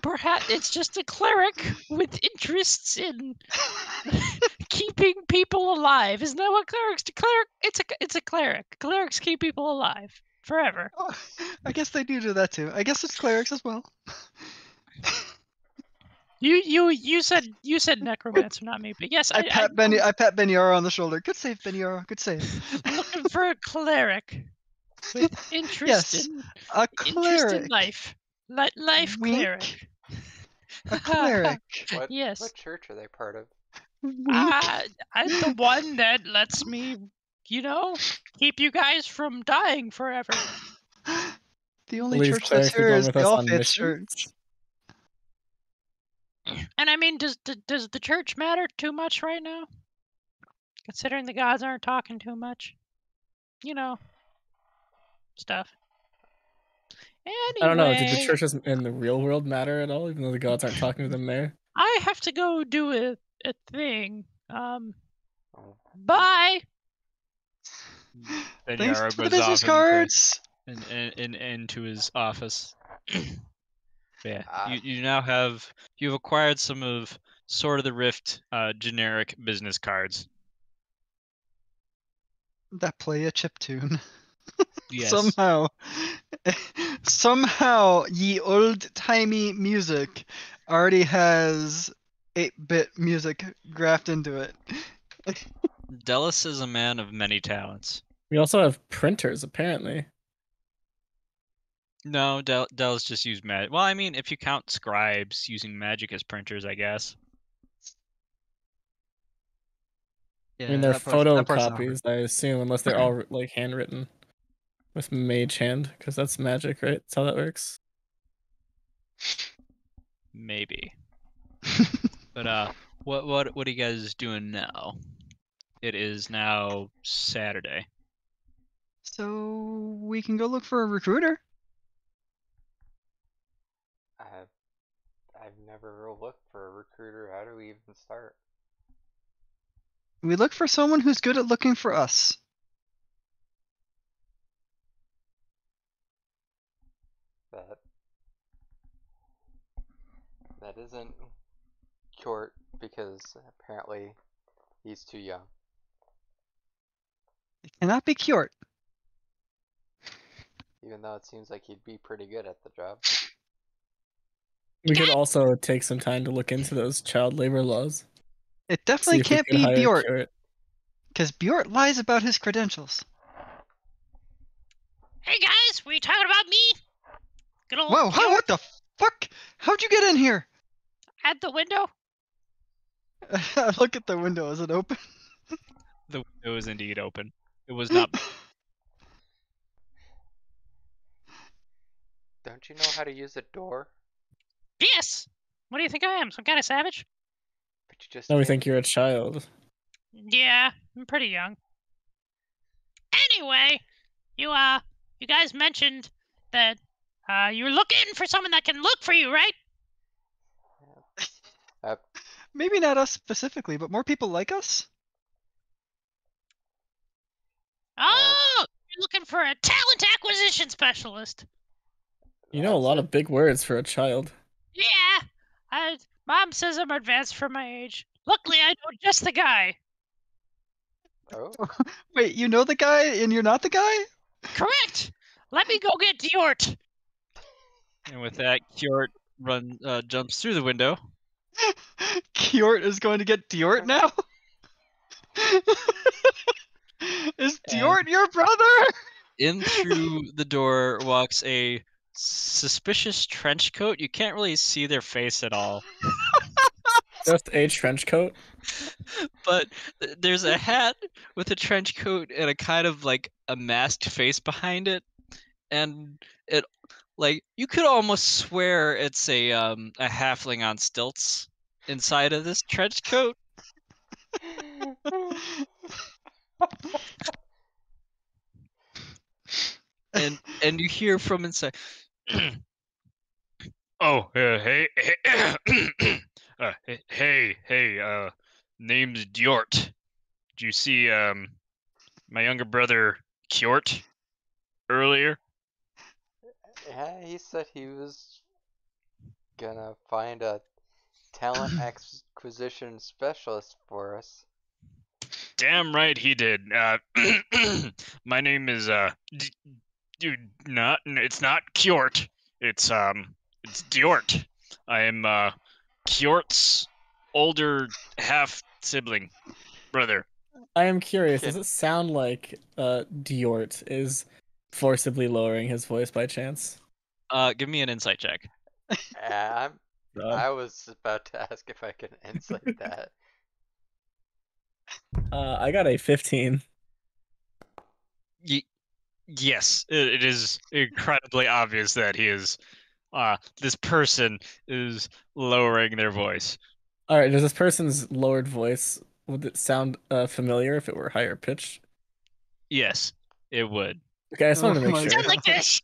Perhaps it's just a cleric with interests in keeping people alive. Isn't that what clerics do? It's a cleric. Clerics keep people alive forever. Oh, I guess they do that too. I guess it's clerics as well. You said necromancer, not me, but yes, I pat Beniara on the shoulder. Good save, Beniara. Good save. I'm looking for a cleric with interest in life. Life Wink. cleric. A cleric. Yes. What church are they part of? I'm the one that lets me, keep you guys from dying forever. The only church that's here is the All-Faith Church. And I mean, does the church matter too much right now? Considering the gods aren't talking too much. Stuff. Anyway, I don't know. Did the churches in the real world matter at all, even though the gods aren't talking to them there? I have to go do a thing. Bye. Then Thanks Yara for the goes business off cards. into his office. Yeah, Ah. you've acquired some of Sword of the Rift generic business cards. That play a chiptune. Yes. Somehow, ye old-timey music already has 8-bit music graphed into it. Delis is a man of many talents. We also have printers, apparently. No, Delis just use magic. Well, I mean, if you count scribes using magic as printers, I guess. Yeah, I mean, they're that part's not hard. photocopies, I assume, unless they're all like handwritten with mage hand, because that's magic, right? That's how that works. Maybe. But what are you guys doing now? It is now Saturday. So we can go look for a recruiter. I've never looked for a recruiter. How do we even start? We look for someone who's good at looking for us. That isn't Jort because apparently he's too young. It cannot be cured. Even though it seems like he'd be pretty good at the job. We could also take some time to look into those child labor laws. It See definitely if we can't could be hire Bjort, Kurt. because Bjort lies about his credentials. Hey guys, were you talking about me? Good old Whoa, Bjort what the fuck? How'd you get in here? at the window. Look at the window. Is it open? The window is indeed open. It was not. Don't you know how to use a door? Yes. What do you think I am? Some kind of savage? But you just No, we came- think you're a child. Yeah, I'm pretty young. Anyway, you guys mentioned that you were looking for someone that can look for you, right? Maybe not us specifically, but more people like us? Oh, you're looking for a talent acquisition specialist. You know a lot of big words for a child. Yeah, Mom says I'm advanced for my age. Luckily, I know just the guy. Oh, Wait, you know the guy and you're not the guy? Correct. Let me go get Diort. And with that, Kjort jumps through the window. Kjort is going to get Diort now? Is Diort your brother? In through the door walks a suspicious trench coat. You can't really see their face at all. Just a trench coat. But there's a hat with a trench coat and a kind of like a masked face behind it, and it like you could almost swear it's a halfling on stilts inside of this trench coat. And you hear from inside. Oh, hey, hey, name's Djort. Did you see my younger brother Kjort earlier? yeah, he said he was gonna find a talent acquisition specialist for us. Damn right he did. My name is it's not Kjort. It's Djort. I am Kjort's older half sibling brother. I am curious, Kid. does it sound like Diort is forcibly lowering his voice by chance? Give me an insight check. I was about to ask if I could insight that. I got a 15. Yes, it is incredibly obvious that he is. This person is lowering their voice. All right, does this person's lowered voice, would it sound familiar if it were higher pitched? Yes, it would. Okay, I just wanted to Oh make my sure. Sound like this.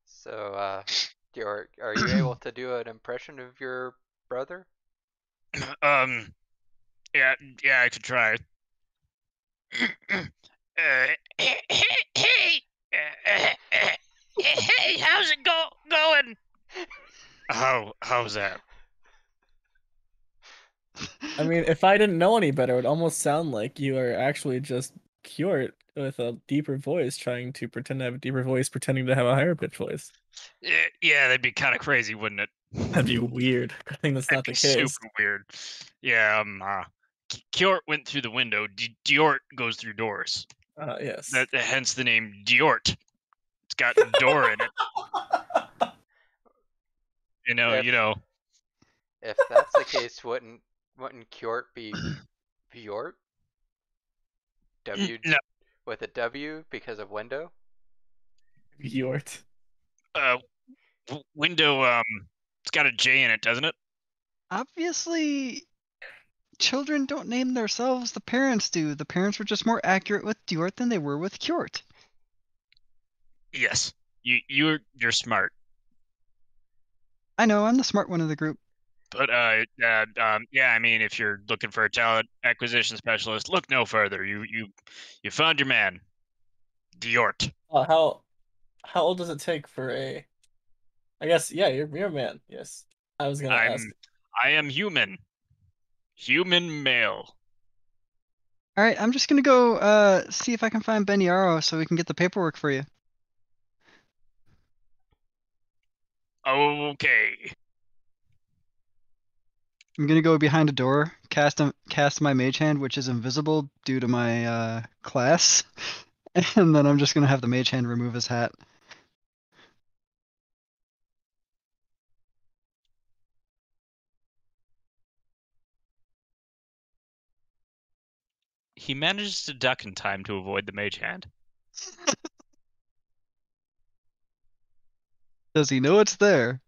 So, are you able to do an impression of your brother? Yeah, I could try. Hey, hey, how's it going? How's that? I mean, if I didn't know any better, it would almost sound like you are actually just Kjort with a deeper voice, trying to pretend to have a deeper voice, pretending to have a higher pitch voice. Yeah, that'd be kind of crazy, wouldn't it? That'd be weird. I think that's not That'd the be case. super weird. Yeah, Kjort went through the window. Diort goes through doors. Yes. Hence the name Diort. It's got door in it. You know. If that's the case, wouldn't Kjort be Bjort? W No, with a W because of window? Kjort. window. It's got a J in it, doesn't it? Obviously, children don't name themselves. The parents do. The parents were just more accurate with Diort than they were with Kjort. Yes. You're smart. I know, I'm the smart one of the group. But yeah, I mean, if you're looking for a talent acquisition specialist, look no further. You found your man, Diort. How old does it take for a? I guess you're a man. Yes, I was gonna ask. I am human male. All right, I'm just gonna go see if I can find Ben Yarrow so we can get the paperwork for you. Okay. I'm gonna go behind a door, cast my mage hand, which is invisible due to my class, and then I'm just gonna have the mage hand remove his hat. He manages to duck in time to avoid the mage hand. Does he know it's there?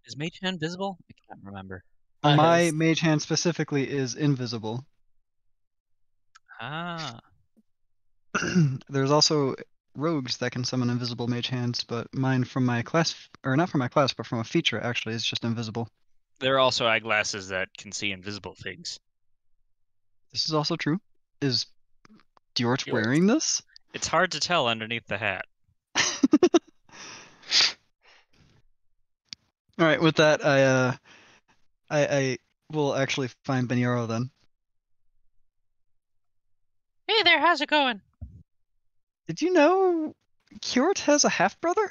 Is mage hand visible? I can't remember. My mage hand specifically is invisible. Ah. There's also rogues that can summon invisible mage hands, but mine from my class, or not from my class, but from a feature actually is just invisible. There are also eyeglasses that can see invisible things. This is also true. Is Diort wearing this? It's hard to tell underneath the hat. All right, with that, I will actually find Ben Yarrow then. Hey there, how's it going? Did you know Kjort has a half brother?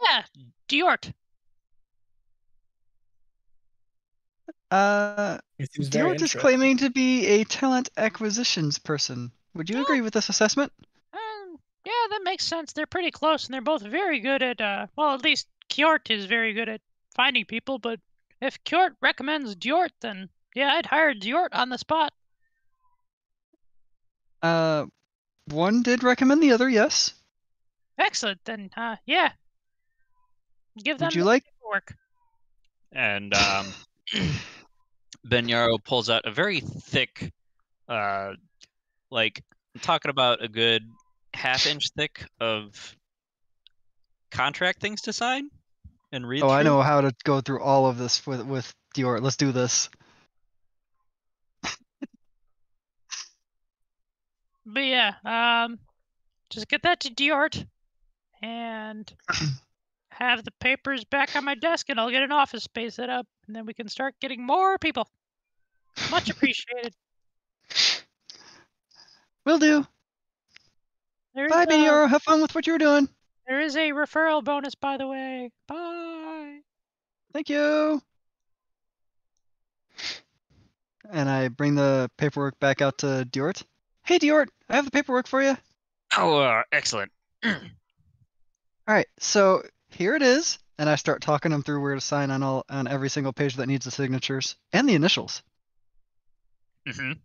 Yeah, Diort. Diort is claiming to be a talent acquisitions person. Would you agree with this assessment? Yeah, that makes sense. They're pretty close, and they're both very good at, well, at least Kjort is very good at finding people, but if Kjort recommends Diort, then yeah, I'd hire Diort on the spot. One did recommend the other, yes. Excellent, then, yeah. Give them Would you like work. And Ben Yarrow pulls out a very thick, like I'm talking about a good half-inch thick of contract things to sign and read through. I know how to go through all of this with Diort. Let's do this. But yeah, just get that to Diort and have the papers back on my desk, and I'll get an office space set up, and then we can start getting more people. Much appreciated. Will do. Bye, Ben Yarrow. Have fun with what you're doing. There is a referral bonus, by the way. Bye. Thank you. And I bring the paperwork back out to Diort. Hey, Diort, I have the paperwork for you. Oh, excellent. All right, so here it is, and I start talking them through where to sign on every single page that needs the signatures and the initials. I'm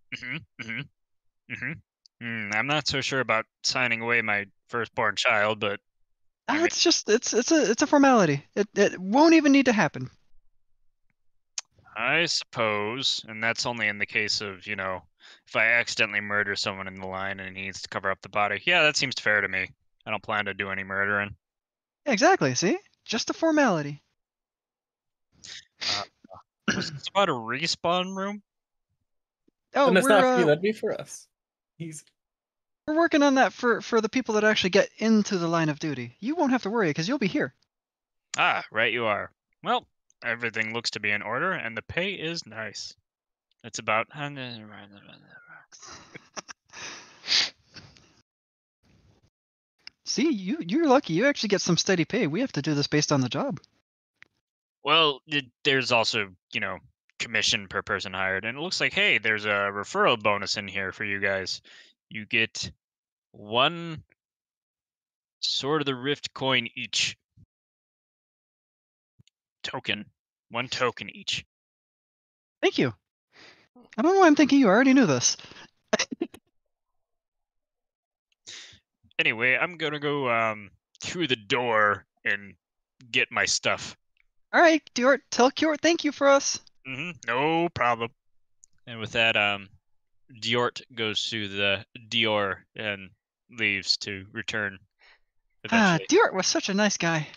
not so sure about signing away my firstborn child, but it's just it's a formality. It won't even need to happen. I suppose, and that's only in the case of, if I accidentally murder someone in the line and he needs to cover up the body. Yeah, that seems fair to me. I don't plan to do any murdering. Exactly. See, Just a formality. Was this about a respawn room? Oh, And it's not for you, we're that'd be for us. we're working on that for the people that actually get into the line of duty. You won't have to worry because you'll be here. Ah, right you are. Well, everything looks to be in order, and the pay is nice. It's about... See, you're lucky. You actually get some steady pay. We have to do this based on the job. Well, there's also, commission per person hired, and it looks like, hey, there's a referral bonus in here for you guys. You get 1 Sword of the Rift coin each. Token. 1 token each. Thank you. I don't know why I'm thinking you already knew this. Anyway, I'm gonna go through the door and get my stuff. All right, Diort, tell Kiort thank you for us. No problem. And with that, Diort goes through the Dior and leaves to return eventually. Diort was such a nice guy.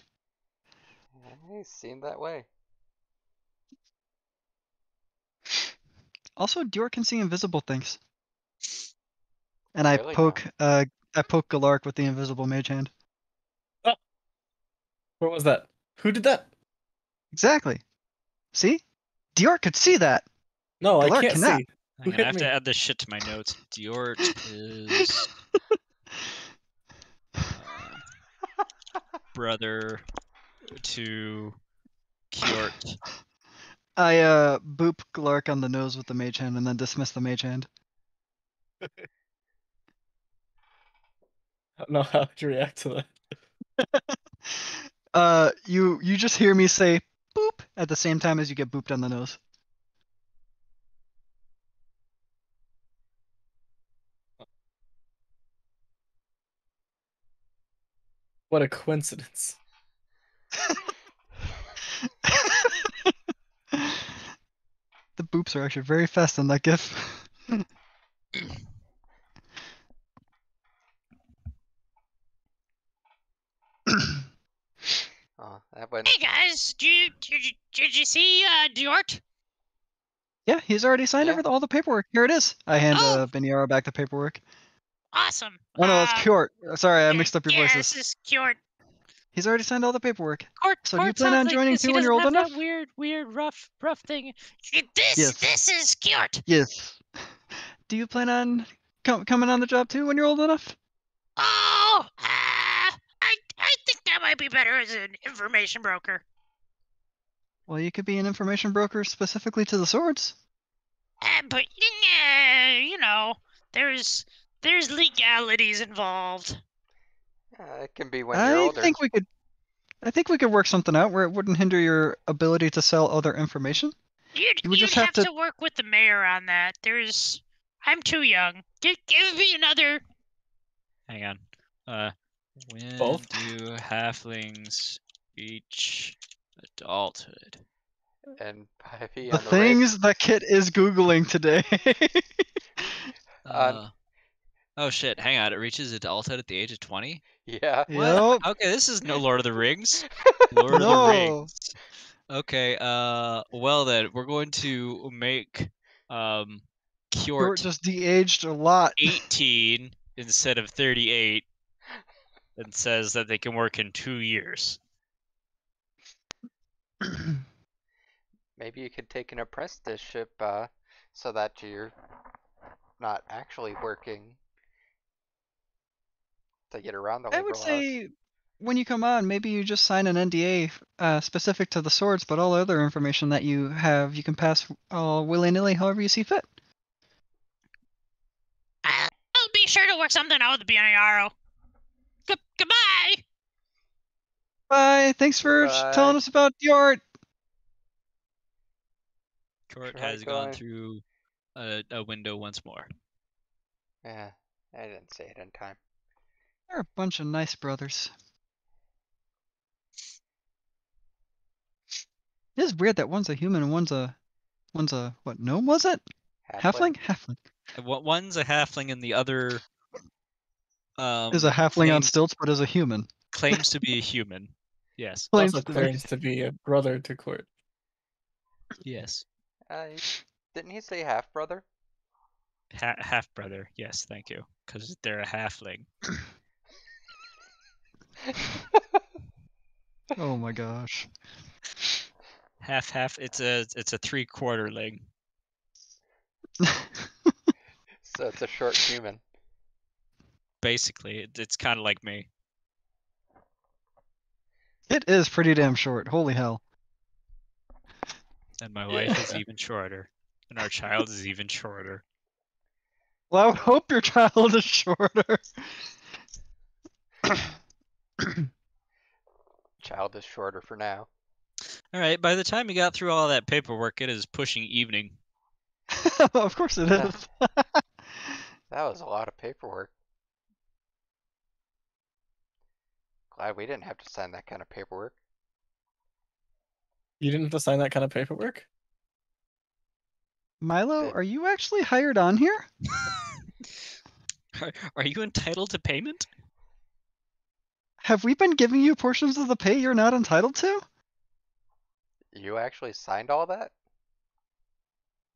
He seemed that way. Also, Diort can see invisible things. And I Really poke Galark with the invisible mage hand. Where was that? Who did that? Exactly. See? Diort could see that. No, I Galark can't cannot. see. I'm Who gonna hit have me? to add this shit to my notes. Diort is brother to Kjort. I boop Galark on the nose with the mage hand and then dismiss the mage hand. I don't know how to react to that. You just hear me say boop at the same time as you get booped on the nose. What a coincidence. The boops are actually very fast on that gif. Oh, that went. Hey guys, did you see Diort? Yeah, he's already signed Yeah. all the paperwork. Here it is. I hand Oh. Beniara back the paperwork. Awesome. Oh no, that's Kjort. Sorry, I mixed up your yeah, voices. this is Diort. He's already signed all the paperwork. Court, So do you plan sounds on joining like this. too He when you're doesn't old have enough? that weird, rough thing. Yes. This is Diort. Yes. Do you plan on coming on the job too when you're old enough? Oh, I think that might be better as an information broker. Well, you could be an information broker specifically to the swords. But there's legalities involved. It can be when you're older. I think we could work something out where it wouldn't hinder your ability to sell other information. You'd would just have have to work with the mayor on that. I'm too young. Give me another. Hang on. When Both? do halflings reach adulthood? And by the The things that Kit is Googling today. Oh shit, hang on. It reaches adulthood at the age of 20? Yeah. Yep. Okay, this is no Lord of the Rings. Lord of the No. Rings. Okay, well then, we're going to make Kjort Kjort just de-aged a lot. 18 instead of 38 and says that they can work in 2 years. Maybe you could take an apprenticeship so that you're not actually working to get around the I legal would laws. say when you come on, maybe you just sign an NDA specific to the swords, but all other information that you have, you can pass willy-nilly however you see fit. I'll be sure to work something out with the BNRO. Goodbye. Bye. Thanks for telling us about Kjort. Kjort Try has gone going. through a window once more. Yeah, I didn't say it in time. They're a bunch of nice brothers. It is weird that one's a human and one's a what gnome was it? Halfling? Halfling. One's a halfling and the other Is a halfling on claims- stilts but is a human. claims to be a human. Yes. Plains Also the claims to be a brother to Court. Yes. Didn't he say half brother? Half brother. Yes, thank you. Because they're a halfling. Oh my gosh. Half. It's a 3/4 ling. So it's a short human. Basically, it's kind of like me. It is pretty damn short. Holy hell. And my wife is even shorter. And our child is even shorter. Well, I would hope your child is shorter. Child is shorter for now. All right. By the time you got through all that paperwork, it is pushing evening. Of course it is. That was a lot of paperwork. Glad we didn't have to sign that kind of paperwork. You didn't have to sign that kind of paperwork? Milo, are you actually hired on here? Are you entitled to payment? Have we been giving you portions of the pay you're not entitled to? You actually signed all that?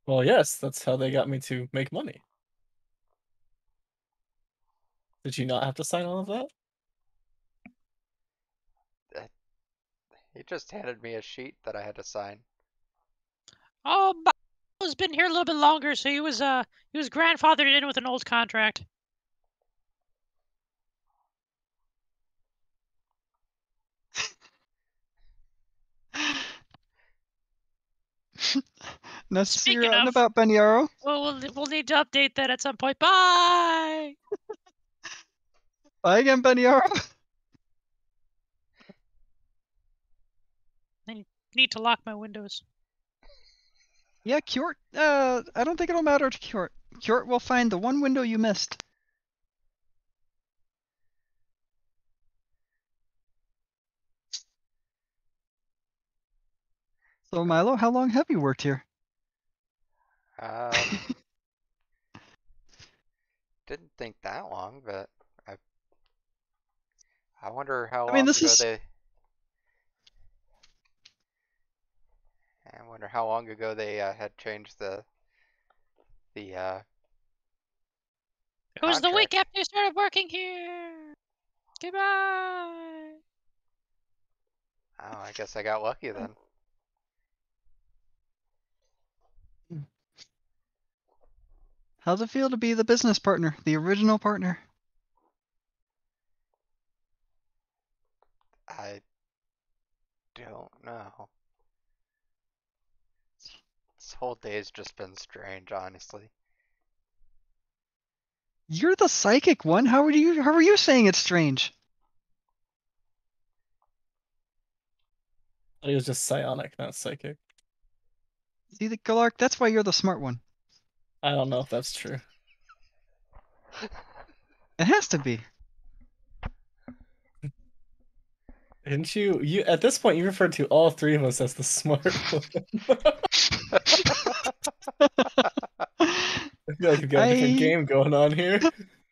Well, yes, that's how they got me to make money. Did you not have to sign all of that? He just handed me a sheet that I had to sign. Oh, Milo's been here a little bit longer, so he was grandfathered in with an old contract. Nice to see you're Speaking out and of- about, Beniaro. Well, we'll need to update that at some point. Bye. Bye again, Beniaro. I need to lock my windows. Yeah, Kjort. I don't think it'll matter to Kjort. Kjort will find the one window you missed. So, Milo, how long have you worked here? Didn't think that long, but I wonder how I mean, long this ago is- they. I wonder how long ago they had changed the It was the week contract. after you started working here. Goodbye. Oh, I guess I got lucky then. How's it feel to be the business partner, the original partner? I don't know. This whole day's just been strange, honestly. You're the psychic one. How are you saying it's strange? He was just psionic, not psychic. See, the Galark, that's why you're the smart one. I don't know if that's true. It has to be. Didn't you at this point you referred to all three of us as the smart one. I feel like we've got a different game going on here.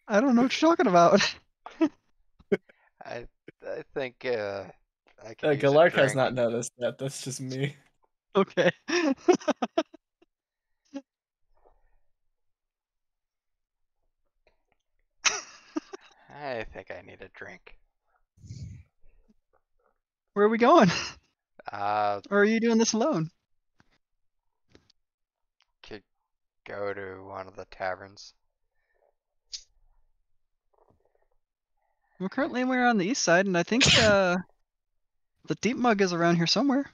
I don't know what you're talking about. I think I can use a Galark has drink. not noticed that. That's just me. Okay. I think I need a drink. Where are we going? Or Or are you doing this alone? could go to one of the taverns. Well, currently we're on the east side, and I think the deep mug is around here somewhere.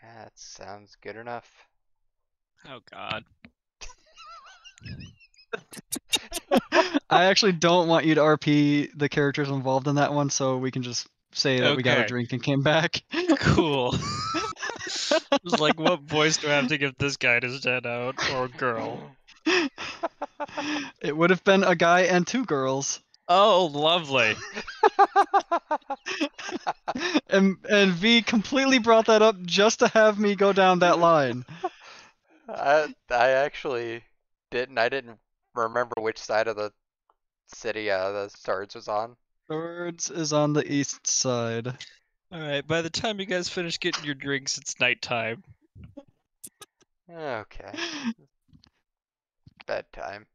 That sounds good enough. Oh God. I actually don't want you to RP the characters involved in that one, so we can just say that we got a Okay. drink and came back. Cool. It's like, what voice do I have to give this guy to stand out, or girl? It would have been a guy and two girls. Oh, lovely. And V completely brought that up just to have me go down that line. I actually didn't. I didn't remember which side of the city the swords was on. Swords is on the east side. All right. By the time you guys finish getting your drinks, it's nighttime. Okay. Bedtime.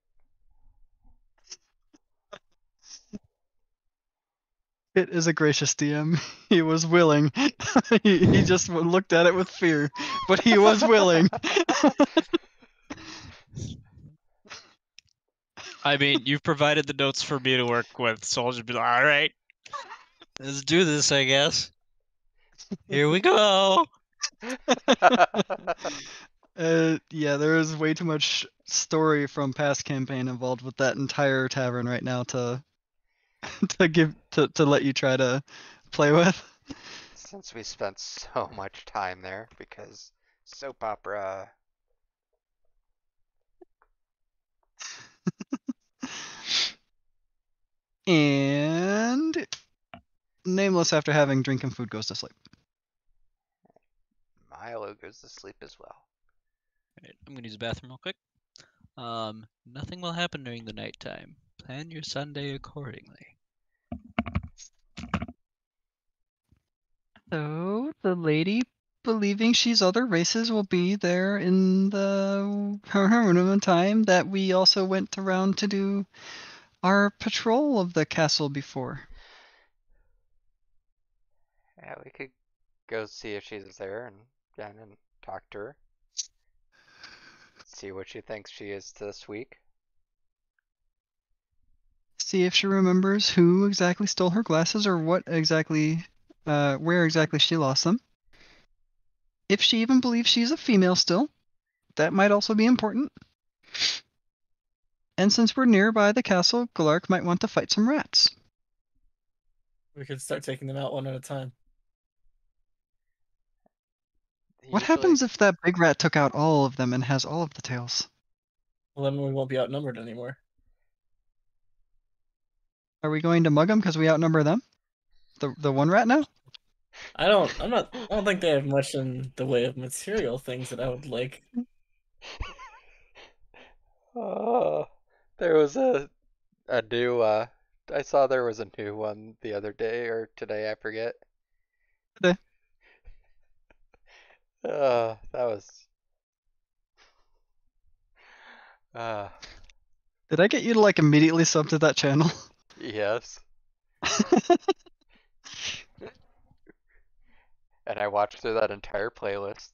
It is a gracious DM. He was willing. he just looked at it with fear, but he was willing. I mean, you've provided the notes for me to work with, so I'll just be like, all right, let's do this, I guess. Here we go. Yeah, there is way too much story from past campaign involved with that entire tavern right now to to let you try to play with. Since we spent so much time there, because soap opera. And Nameless, after having drink and food, goes to sleep. Milo goes to sleep as well. Alright, I'm gonna use the bathroom real quick. Nothing will happen during the nighttime. Plan your Sunday accordingly. So the lady, believing she's other races, will be there in the minimum time that we also went around to do our patrol of the castle before. Yeah, we could go see if she's there and talk to her. See what she thinks she is this week. See if she remembers who exactly stole her glasses or what exactly, where exactly she lost them. If she even believes she's a female still, that might also be important. And since we're nearby the castle, Galark might want to fight some rats. We could start taking them out one at a time. What Usually- happens if that big rat took out all of them and has all of the tails? Well, then we won't be outnumbered anymore. Are we going to mug them because we outnumber them? The one rat now? I don't think they have much in the way of material things that I would like. Oh, there was a new I saw there was a new one the other day or today, I forget. Today. That was Did I get you to like immediately sub to that channel? yes. And I watched through that entire playlist.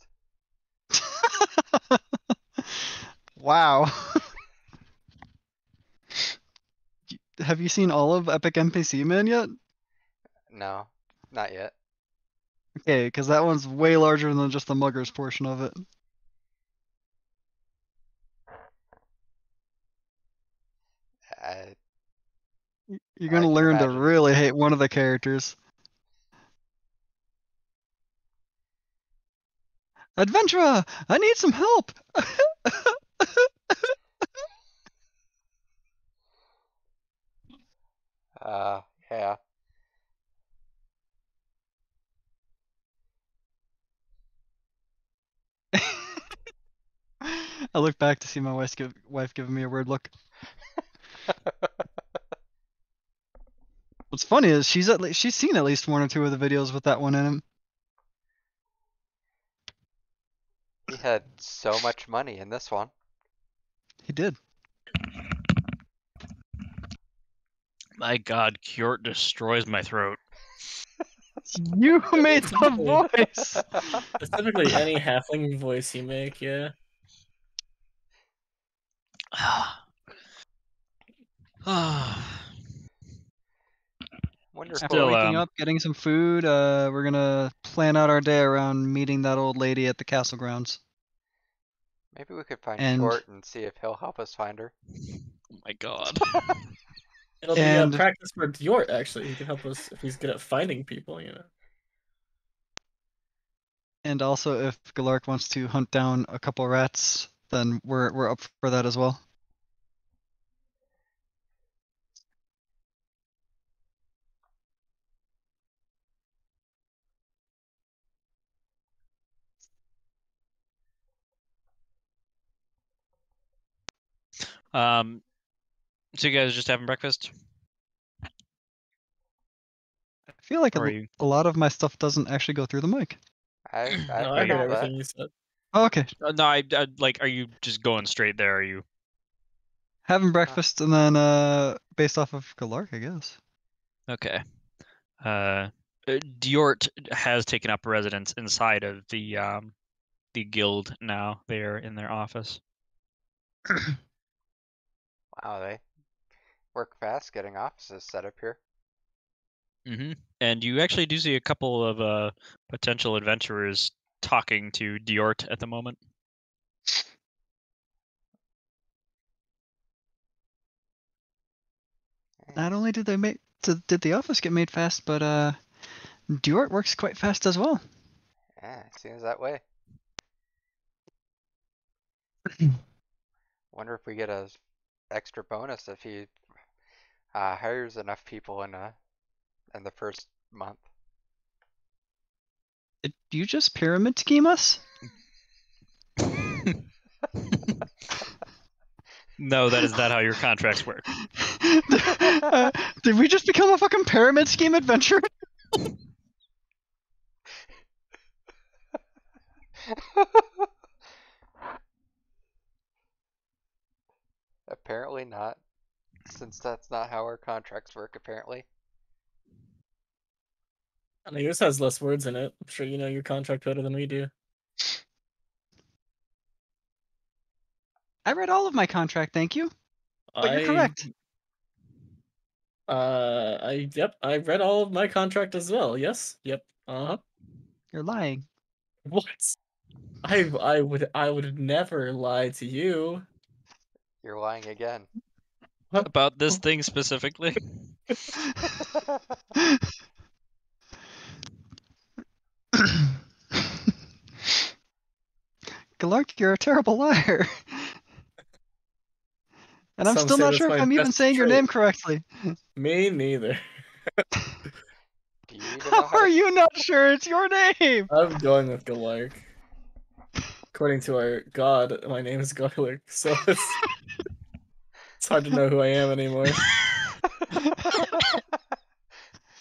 Wow. Have you seen all of Epic NPC Man yet? No, not yet. Okay, because that one's way larger than just the muggers portion of it. I, You're I gonna can learn to imagine. really hate one of the characters. Adventurer! I need some help! Yeah. I look back to see my wife giving me a weird look. What's funny is she's seen at least one or two of the videos with that one in him. He had so much money in this one. He did. My God, Jort destroys my throat. You made the voice. Specifically, any halfling voice you make, yeah. Wonderful. After Still, waking up, getting some food, we're gonna plan out our day around meeting that old lady at the castle grounds. Maybe we could find And- Short and see if he'll help us find her. Oh my God. It'll be And- a practice for Diort, actually. He can help us if he's good at finding people, you know. And also, if Galark wants to hunt down a couple rats, then we're up for that as well. So you guys just having breakfast? I feel like Or are a you? lot of my stuff doesn't actually go through the mic. I No, I heard heard all that. everything you said. Oh, okay. No, I like. Are you just going straight there? Are you? Having breakfast and then based off of Galark, I guess. Okay. Diort has taken up residence inside of the guild now. They're in their office. Wow, they work fast getting offices set up here. And you actually do see a couple of potential adventurers talking to Diort at the moment. Not only did did the office get made fast, but Diort works quite fast as well. Yeah, it seems that way. Wonder if we get a extra bonus if he hires enough people in the first month. Did you just pyramid scheme us? No, that is not how your contracts work. Did we just become a fucking pyramid scheme adventure? Apparently not, since that's not how our contracts work, apparently. I know yours has less words in it. I'm sure you know your contract better than we do. I read all of my contract, thank you. But you're correct. Yep, I read all of my contract as well. Yes. Yep. Uh-huh. You're lying. What? I would never lie to you. You're lying again. About this thing specifically? Galark, you're a terrible liar. And I'm Some still say not that's sure if my I'm even best saying your trait. name correctly. Me neither. Do you even know How are you not sure it's your name? I'm going with Galark. According to our god, my name is Galark, so it's hard to know who I am anymore.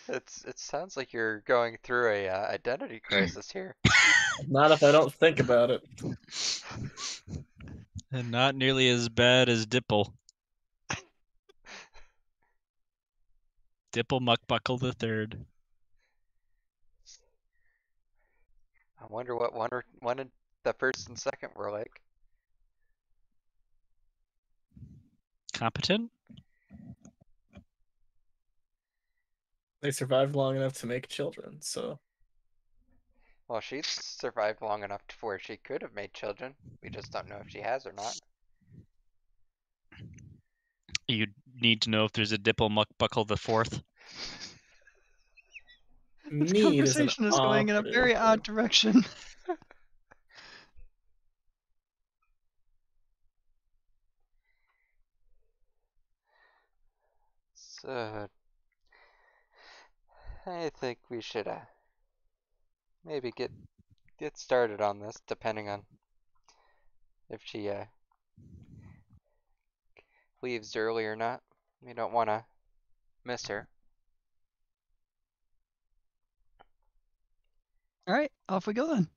It sounds like you're going through a identity crisis here. Not if I don't think about it. And not nearly as bad as Dipple. Dipple Muckbuckle the Third. I wonder what one and the first and second were like. Competent? They survived long enough to make children, so Well, she's survived long enough to where she could have made children. We just don't know if she has or not. You need to know if there's a Dipple Muckbuckle the Fourth. This need is an conversation is going in a operative very odd term. direction. So, I think we should maybe get started on this, depending on if she leaves early or not. We don't want to miss her. All right, off we go then.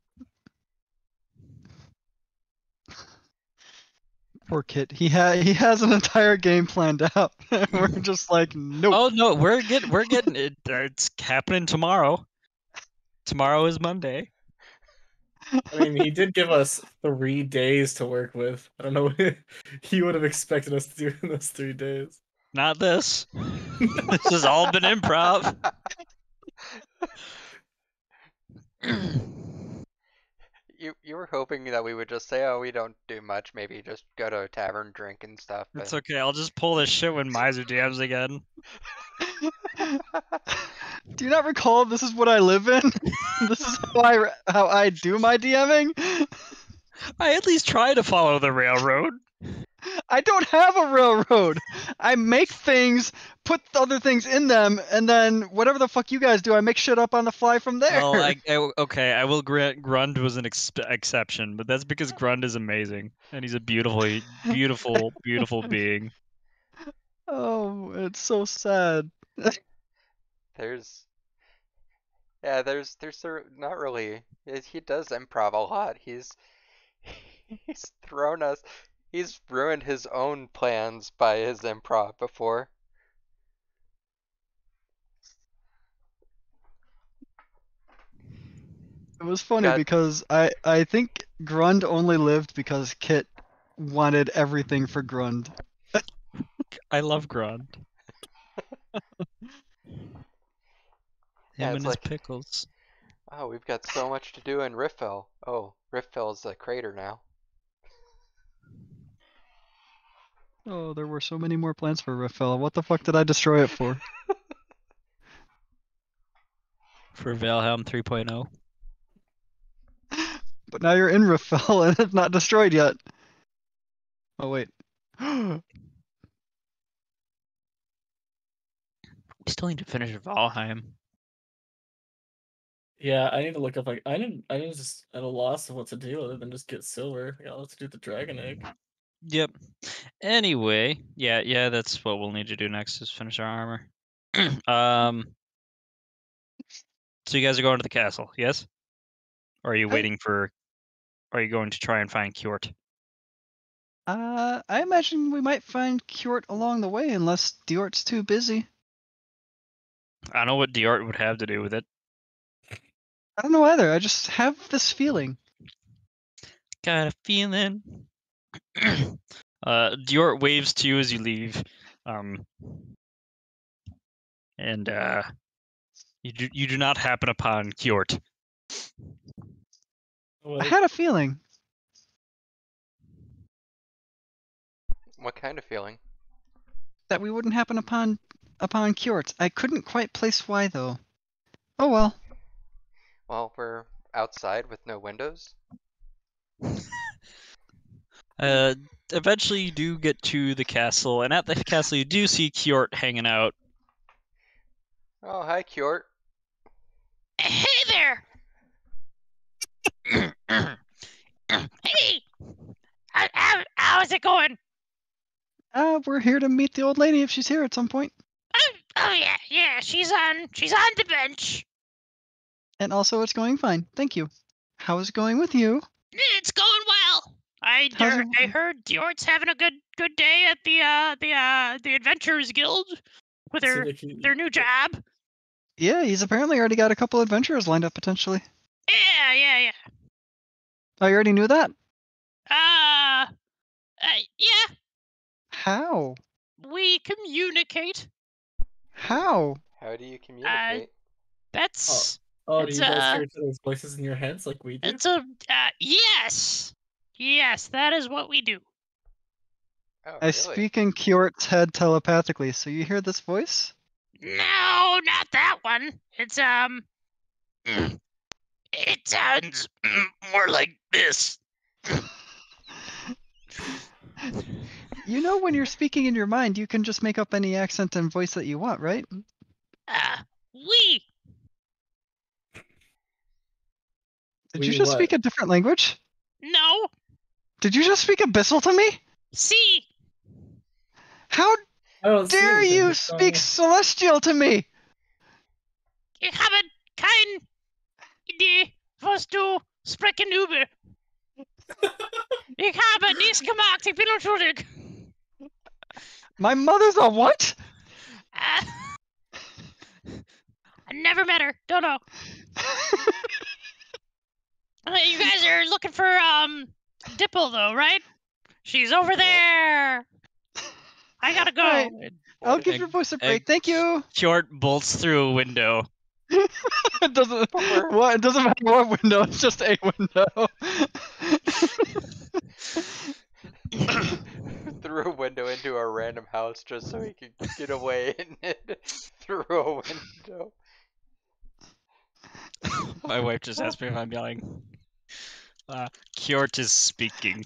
Poor Kit. He has an entire game planned out. We're just like, nope. Oh no, we're getting it. It's happening tomorrow. Tomorrow is Monday. I mean, he did give us 3 days to work with. I don't know what he would have expected us to do in those 3 days. Not this. This has all been improv. You were hoping that we would just say, oh, we don't do much, maybe just go to a tavern, drink and stuff. It's But okay. I'll just pull this shit when Miser DMs again. Do you not recall this is what I live in? This is how I do my DMing? I at least try to follow the railroad. I don't have a railroad. I make things, put other things in them, and then whatever the fuck you guys do, I make shit up on the fly from there. Well, okay, I will grant Grund was an exception, but that's because Grund is amazing and he's a beautiful being. Oh, it's so sad. there's Yeah, there's not really. He does improv a lot. He's thrown us. He's ruined his own plans by his improv before. It was funny Got because I think Grund only lived because Kit wanted everything for Grund. I love Grund. Yeah, Him it's and his like, pickles. oh, we've got so much to do in Riffel. Oh, Riffel's a crater now. Oh, there were so many more plans for Raphael. What the fuck did I destroy it for? For Valhelm 3.0. But now you're in Raphael and it's not destroyed yet. Oh wait. We still need to finish Valheim. Yeah, I need to look up like I need just at a loss of what to do other than just get silver. Yeah, let's do the dragon egg. Yep. Anyway, yeah, that's what we'll need to do next is finish our armor. So you guys are going to the castle, yes? Or are you waiting for? Are you going to try and find Kjort? I imagine we might find Kjort along the way unless Diort's too busy. I don't know what Diort would have to do with it. I don't know either. I just have this feeling. Got a feeling. Diort waves to you as you leave. And you do not happen upon Kjort. Oh, I wait. had a feeling. What kind of feeling? That we wouldn't happen upon Kjort. I couldn't quite place why though. Oh well. Well, we're outside with no windows. Eventually you do get to the castle, and at the castle you do see Kjort hanging out. Oh, hi, Kjort. Hey there! Hey! How's it going? We're here to meet the old lady if she's here at some point. Oh yeah, she's on the bench. And also it's going fine. Thank you. How is it going with you? It's going well. I How's it- heard Diort's having a good day at the Adventurers Guild with See, their like, he- their new job. Yeah, he's apparently already got a couple adventurers lined up potentially. Yeah. Oh, you already knew that? Yeah. How? We communicate. How? How do you communicate? That's Oh, do It's, you guys hear each other's voices in your heads like we do? it's a yes, that is what we do. Oh, I really? speak in Kjort's head telepathically, so you hear this voice? No, not that one. It's it sounds more like this. You know when you're speaking in your mind, you can just make up any accent and voice that you want, right? We. Did you We just what? speak a different language? No. Did you just speak Abyssal to me? See. How I don't see dare anything. you What's going speak on? Celestial to me? Ich habe keine Idee, was du sprechen über. Ich habe nichts gemacht, ich bin unschuldig. My mother's a what? I never met her. Don't know. You guys are looking for Dipple though, right? She's over there. I gotta go. Alright, I'll What give an your voice a egg- break. Thank you. Kjort bolts through a window. It doesn't. Bummer. What? It doesn't matter what window. It's just a window. Through a window into a random house just so he could get away in it through a window. My wife just asked me if I'm yelling. Kjort is speaking.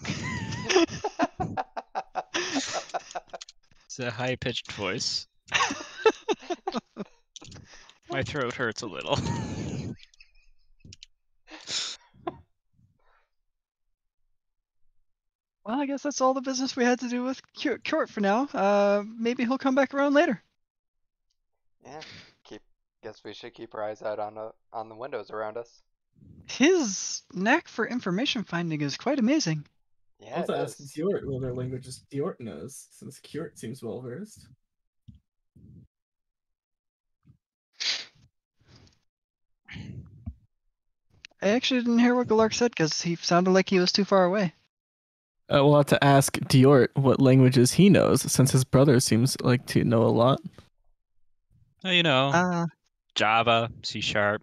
It's a high-pitched voice. My throat hurts a little. Well, I guess that's all the business we had to do with Kjort for now. Maybe he'll come back around later. Yeah, Guess we should keep our eyes out on the windows around us. His knack for information finding is quite amazing. Yeah, I'll it have to ask is. Diort what other languages Diort knows, since Kiort seems well versed. I actually didn't hear what Galark said because he sounded like he was too far away. We'll have to ask Diort what languages he knows, since his brother seems like to know a lot. Well, you know, Java, C#, a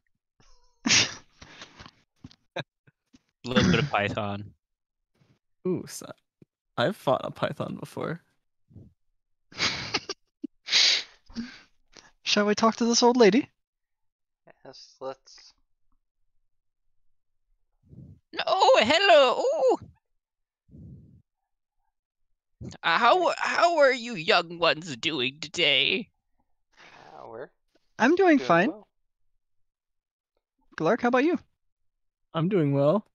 little bit of Python. Ooh, so I've fought a python before. Shall we talk to this old lady? Yes, let's. Oh, hello. How are you young ones doing today? We're I'm doing doing fine. well. Galark, how about you? I'm doing well.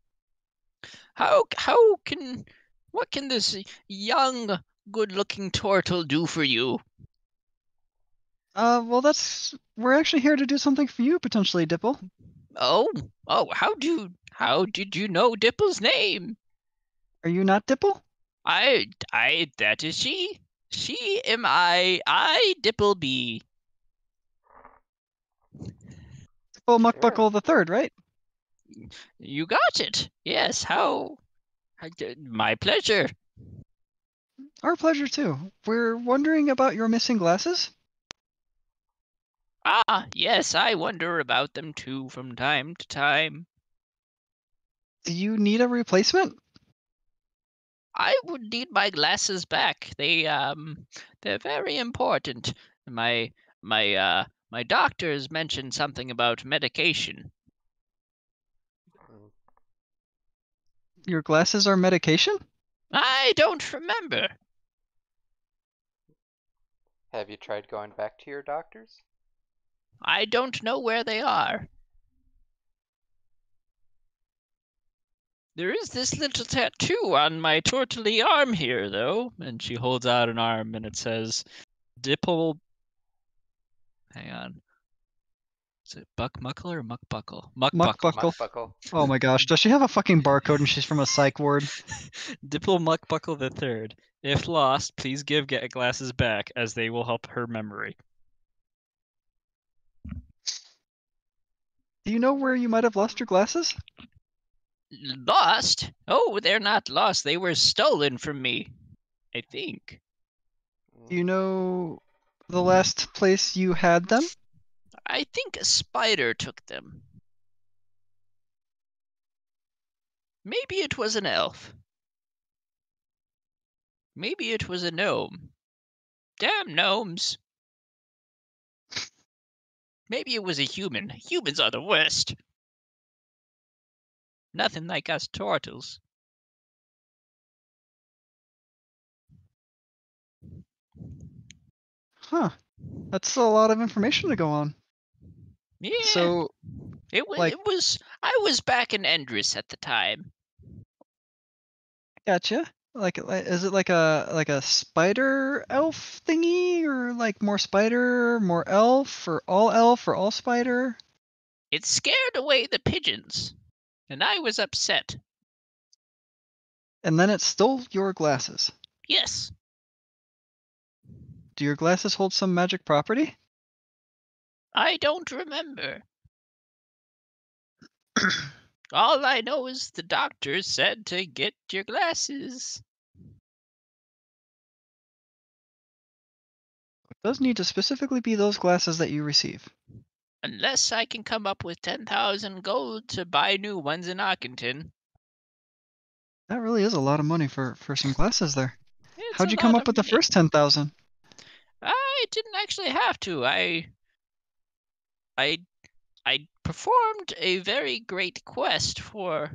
What can this young, good-looking turtle do for you? Well, we're actually here to do something for you potentially, Dipple. Oh, how did you know Dipple's name? Are you not Dipple? That is she. She am I Dippleby. Dipple Sure. Muckbuckle the Third, right? You got it. Yes, my pleasure. Our pleasure too. We're wondering about your missing glasses. Ah, yes, I wonder about them too from time to time. Do you need a replacement? I would need my glasses back. They're very important. My doctors mentioned something about medication. Mm, Your glasses are medication? I don't remember. Have you tried going back to your doctors? I don't know where they are. There is this little tattoo on my tortily arm here, though. And she holds out an arm and it says, Dipple. Hang on. Is it Buckmuckle or Muckbuckle? Muckbuckle. Muckbuckle. Muckbuckle. Oh my gosh, does she have a fucking barcode and she's from a psych ward? Dipple Muckbuckle the Third. If lost, please give Get Glasses back, as they will help her memory. Do you know where you might have lost your glasses? Lost? Oh, they're not lost. They were stolen from me. I think. Do you know the last place you had them? I think a spider took them. Maybe it was an elf. Maybe it was a gnome. Damn gnomes. Maybe it was a human. Humans are the worst. Nothing like us turtles. Huh. That's a lot of information to go on. Yeah. So, it was. like- It was. I was back in Endris at the time. gotcha. Like, is it like a spider elf thingy, or like more spider, more elf, or all spider? It scared away the pigeons, and I was upset. And then it stole your glasses. Yes. Do your glasses hold some magic property? I don't remember. All I know is the doctor said to get your glasses. It does need to specifically be those glasses that you receive. Unless I can come up with 10,000 gold to buy new ones in Arkenton. That really is a lot of money for some glasses there. It's How'd a you come lot up of with the money. first 10,000? I didn't actually have to. I performed a very great quest for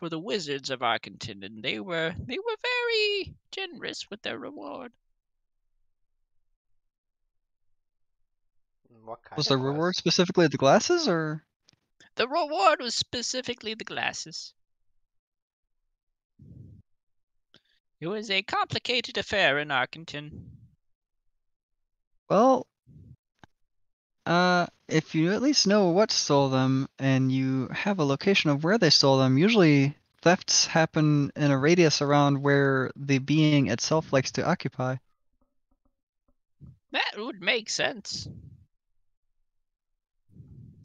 the wizards of Arkenton, and they were very generous with their reward. What kind Was of the reward quest? specifically the glasses, or? The reward was specifically the glasses. It was a complicated affair in Arkenton. Well, if you at least know what stole them and you have a location of where they stole them, usually thefts happen in a radius around where the being itself likes to occupy. That would make sense.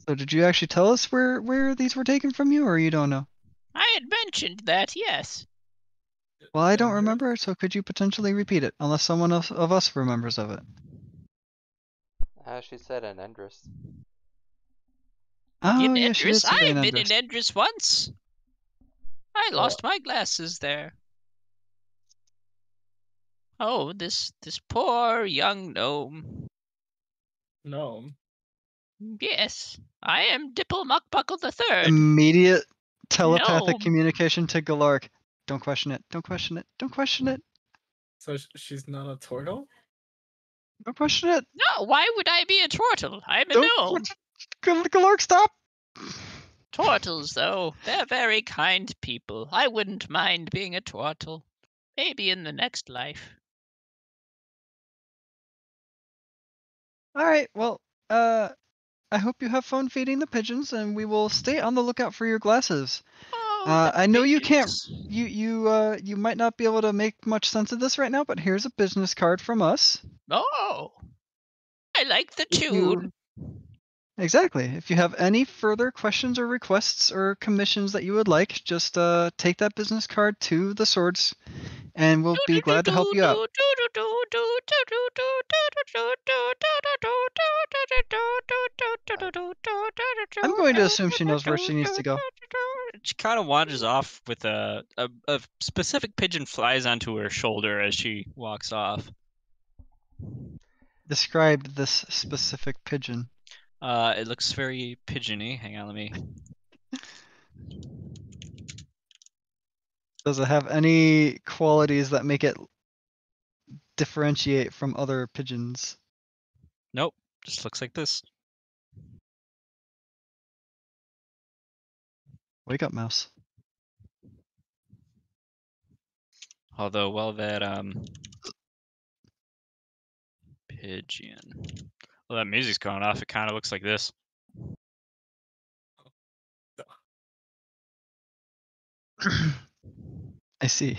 So did you actually tell us where these were taken from you, or you don't know? I had mentioned that, yes. Well, I don't Andrew? remember, so could you potentially repeat it, unless someone else of us remembers of it? She said an Endress. Oh, In yeah, she did Endress? say I've an been in Endress. Endress once. I Oh. lost my glasses there. Oh, this poor young gnome. Gnome. Yes, I am Dipple Muckbuckle the Third. Immediate telepathic No. communication to Galark. Don't question it. Don't question it. Don't question it. So she's not a turtle? Don't question it. No, why would I be a turtle? I'm a Don't gnome. question Galark, stop! Turtles, though, they're very kind people. I wouldn't mind being a turtle. Maybe in the next life. Alright, well, I hope you have fun feeding the pigeons, and we will stay on the lookout for your glasses. Oh, the I know you can't. pigeons. You might not be able to make much sense of this right now, but here's a business card from us. Oh, I like the If you- tune. Exactly. If you have any further questions or requests or commissions that you would like, just take that business card to the swords, and we'll be glad to help you out. I'm going to assume she knows where she needs to go. She kind of wanders off with a specific pigeon flies onto her shoulder as she walks off. Describe this specific pigeon. It looks very pigeony. Hang on, let me. Does it have any qualities that make it differentiate from other pigeons? Nope, just looks like this. Wake up, mouse. Although, well, that pigeon. Well, that music's going off. It kind of looks like this. I see.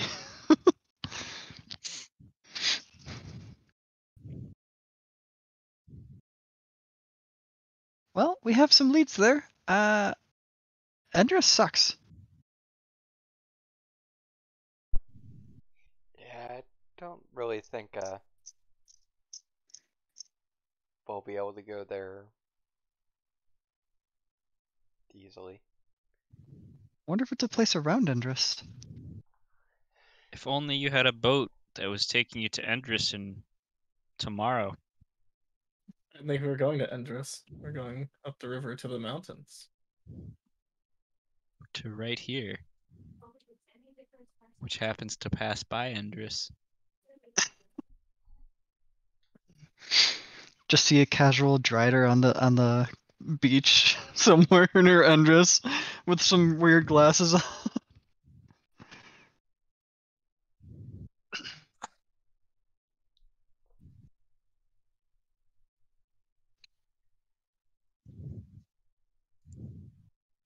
Well, we have some leads there. Endress sucks. Yeah, I don't really think we'll be able to go there easily. Wonder if it's a place around Endress. If only you had a boat that was taking you to Endress and tomorrow. I think we're going to Endress. We're going up the river to the mountains. To right here, which happens to pass by Endress. Just see a casual drider on the beach somewhere near Endress with some weird glasses on.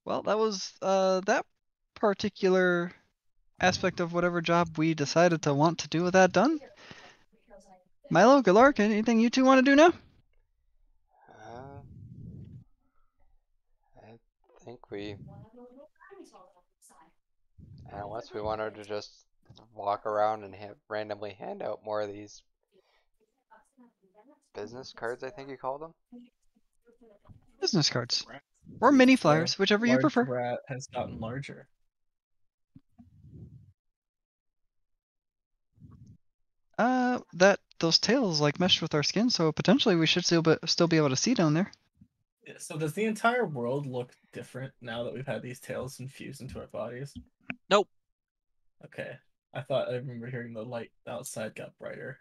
Well, that was that particular aspect of whatever job we decided to want to do with that done. Milo, Galark, anything you two want to do now? I think unless we wanted to just walk around and randomly hand out more of these business cards, I think you called them. Business cards. Or mini The flyers, whichever you large prefer. rat has gotten larger. Those tails like meshed with our skin, so potentially we should still be able to see down there. Yeah, so does the entire world look different now that we've had these tails infused into our bodies? Nope. Okay. I remember hearing the light outside got brighter.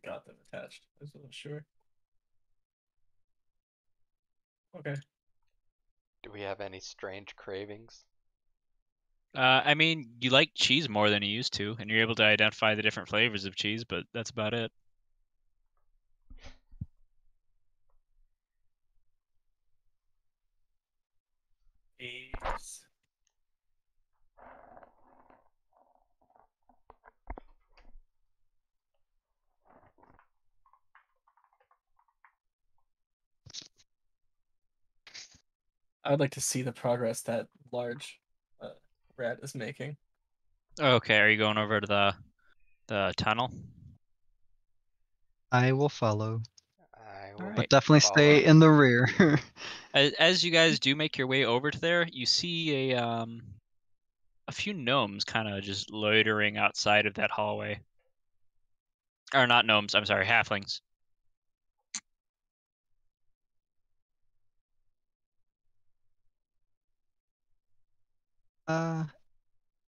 Got them attached. I wasn't sure. Okay. Do we have any strange cravings? I mean, you like cheese more than you used to, and you're able to identify the different flavors of cheese, but that's about it. I would like to see the progress that large rat is making. Okay, are you going over to the tunnel? I will follow, I will Alright. but definitely follow. stay in the rear. As you guys do make your way over to there, you see a few gnomes kind of just loitering outside of that hallway. Or not gnomes, I'm sorry, halflings.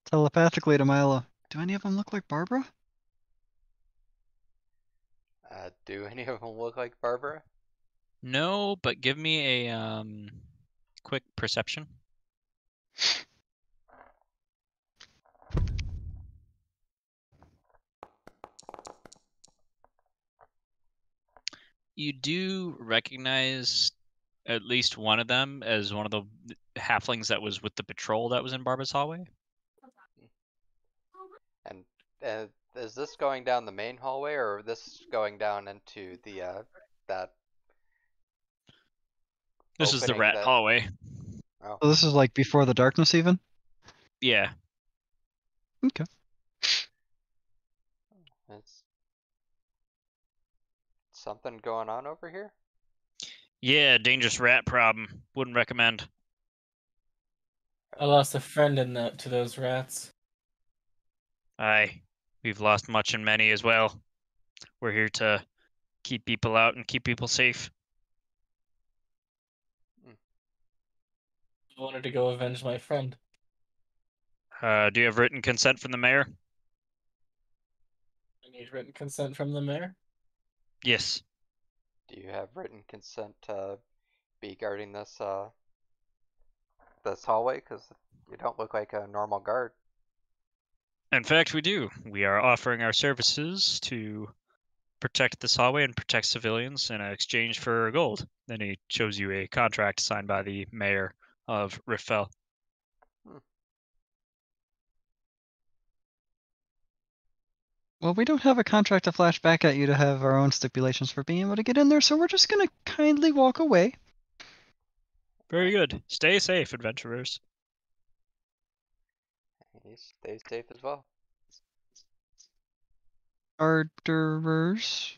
Telepathically to Milo. Do any of them look like Barbara? Do any of them look like Barbara? No, but give me a quick perception. You do recognize at least one of them as one of the halflings that was with the patrol that was in Barba's hallway. And is this going down the main hallway, or this going down into the that This is the opening rat that- hallway. Oh, So this is like before the darkness even? Yeah. Okay. it's something going on over here? Yeah, dangerous rat problem. Wouldn't recommend. I lost a friend in that to those rats. Aye. We've lost much and many as well. We're here to keep people out and keep people safe. I wanted to go avenge my friend. Do you have written consent from the mayor? I need written consent from the mayor. Yes. Do you have written consent to be guarding this hallway? Because you don't look like a normal guard. In fact, we do. We are offering our services to protect this hallway and protect civilians in exchange for gold. Then he shows you a contract signed by the mayor of Riffel. Well, we don't have a contract to flash back at you to have our own stipulations for being able to get in there, so we're just gonna kindly walk away. Very good. Stay safe, adventurers. He stays safe as well. Arderers.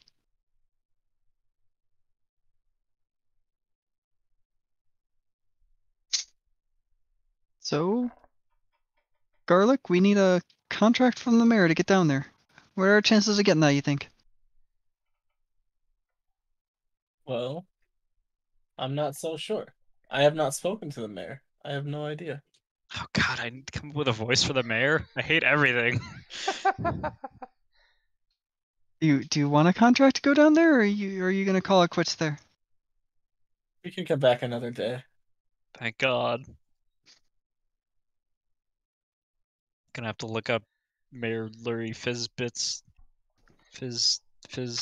So, Garlic, we need a contract from the mayor to get down there. What are our chances of getting that, you think? Well, I'm not so sure. I have not spoken to the mayor. I have no idea. Oh god, I need to come up with a voice for the mayor. I hate everything. Do you want a contract to go down there, or are you gonna call it quits there? We can come back another day. Thank God. Gonna have to look up Mayor Lurie Fizzbits. Fizz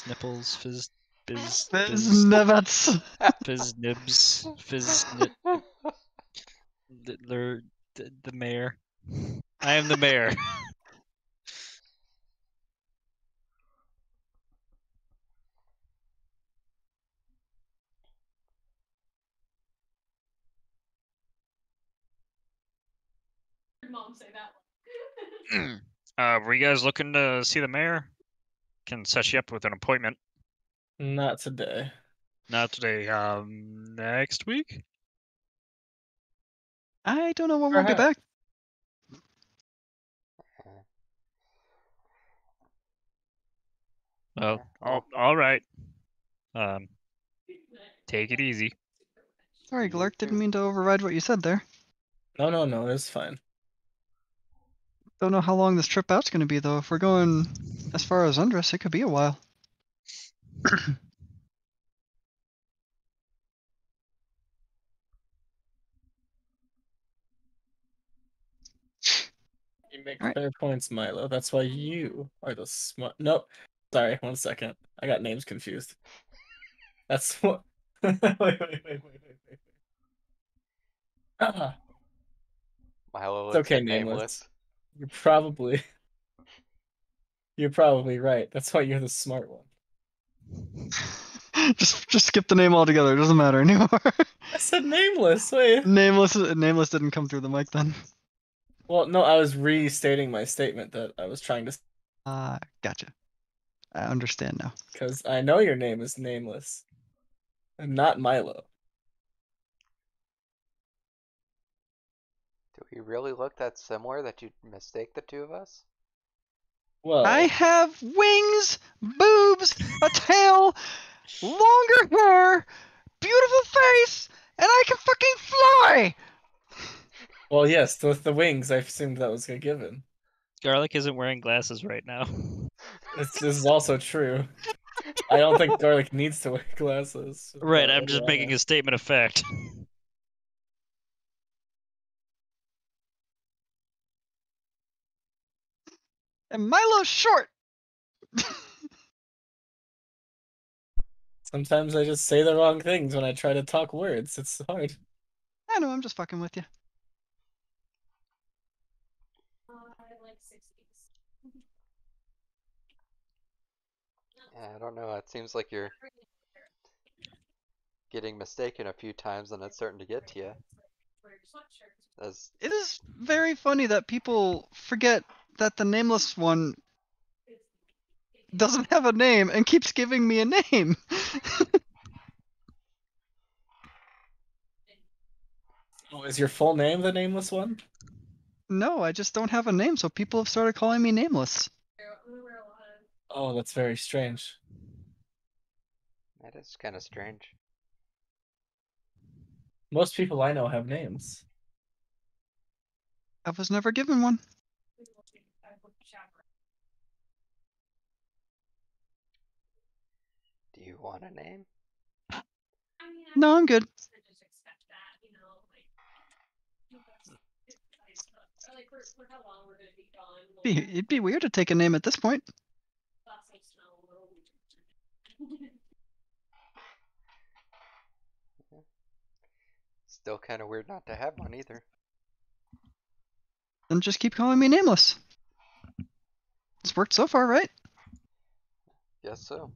nipples. Fizz biz biz Nuts. fizz nibs. Fizz the mayor. I am the mayor. Mom say that one. Were you guys looking to see the mayor? Can set you up with an appointment. Not today. Not today. Next week. I don't know when we'll get back. Well, all right. Take it easy. Sorry, Glark, didn't mean to override what you said there. No, it's fine. Don't know how long this trip out's gonna be, though. If we're going as far as Undress, it could be a while. You make Alright. fair points, Milo. That's why you are the smart. Nope. Sorry, 1 second. I got names confused. That's what. wait. Ah. Milo It's looks okay, at Nameless. You're probably right. That's why you're the smart one. Just skip the name altogether. It doesn't matter anymore. I said Nameless. Wait. Nameless didn't come through the mic then. Well, no, I was restating my statement that I was trying to, Gotcha. I understand now. because I know your name is Nameless, and not Milo. Do we really look that similar that you'd mistake the two of us? Well, I have wings, boobs, a tail, longer hair, beautiful face, and I can fucking fly! well, yes, with the wings, I assumed that was a given. Garlic isn't wearing glasses right now. This is also true. I don't think Garlic needs to wear glasses. Right, but I'm just making a statement of fact. And Milo's short! Sometimes I just say the wrong things when I try to talk words. It's hard. I know, I'm just fucking with you. Like 60s. Yeah, I don't know. It seems like you're getting mistaken a few times and it's starting to get to you. As It is very funny that people forget that the nameless one doesn't have a name and keeps giving me a name. Oh, is your full name the Nameless one? No, I just don't have a name, so people have started calling me nameless. Oh, that's very strange. that is kind of strange. Most people I know have names. I was never given one. Do you want a name? No, I'm good. It'd be weird to take a name at this point. Still kind of weird not to have one either. Then just keep calling me nameless. It's worked so far, right? Guess so.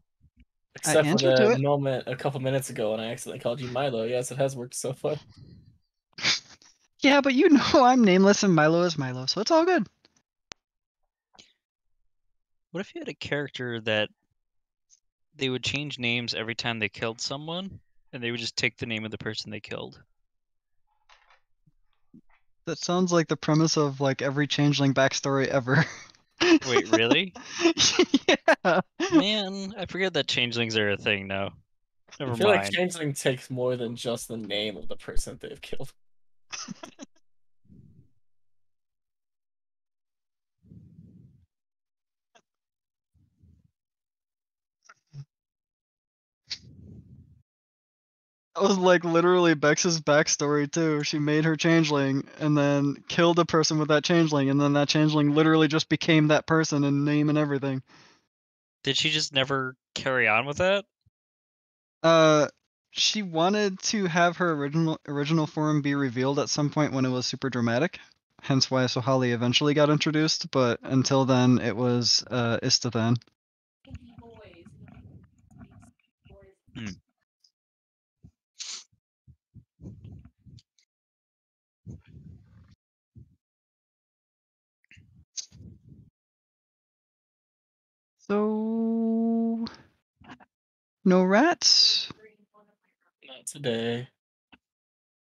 Except for answered to the it. moment a couple minutes ago when I accidentally called you Milo. Yes, it has worked so far. Yeah, but you know I'm nameless and Milo is Milo, so it's all good. What if you had a character that they would change names every time they killed someone, and they would just take the name of the person they killed? That sounds like the premise of like every changeling backstory ever. Wait, really? Yeah. Man, I forget that changelings are a thing now. Never I feel like mind. Changeling takes more than just the name of the person they've killed. That was like literally Bex's backstory too. She made her changeling and then killed a person with that changeling, and then that changeling literally just became that person in name and everything. Did she just never carry on with that? She wanted to have her original form be revealed at some point when it was super dramatic. Hence why Sohali eventually got introduced, but until then it was Istathan. So no rats. Not today.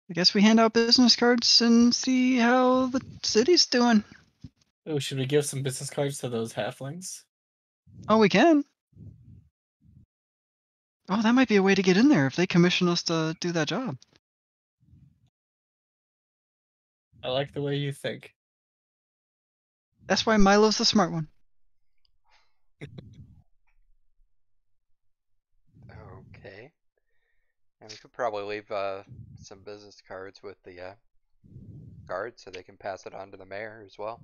I guess we hand out business cards and see how the city's doing. Oh, should we give some business cards to those halflings? Oh, we can. Oh, that might be a way to get in there if they commission us to do that job. I like the way you think. That's why Milo's the smart one. Okay. And we could probably leave some business cards with the guards so they can pass it on to the mayor as well.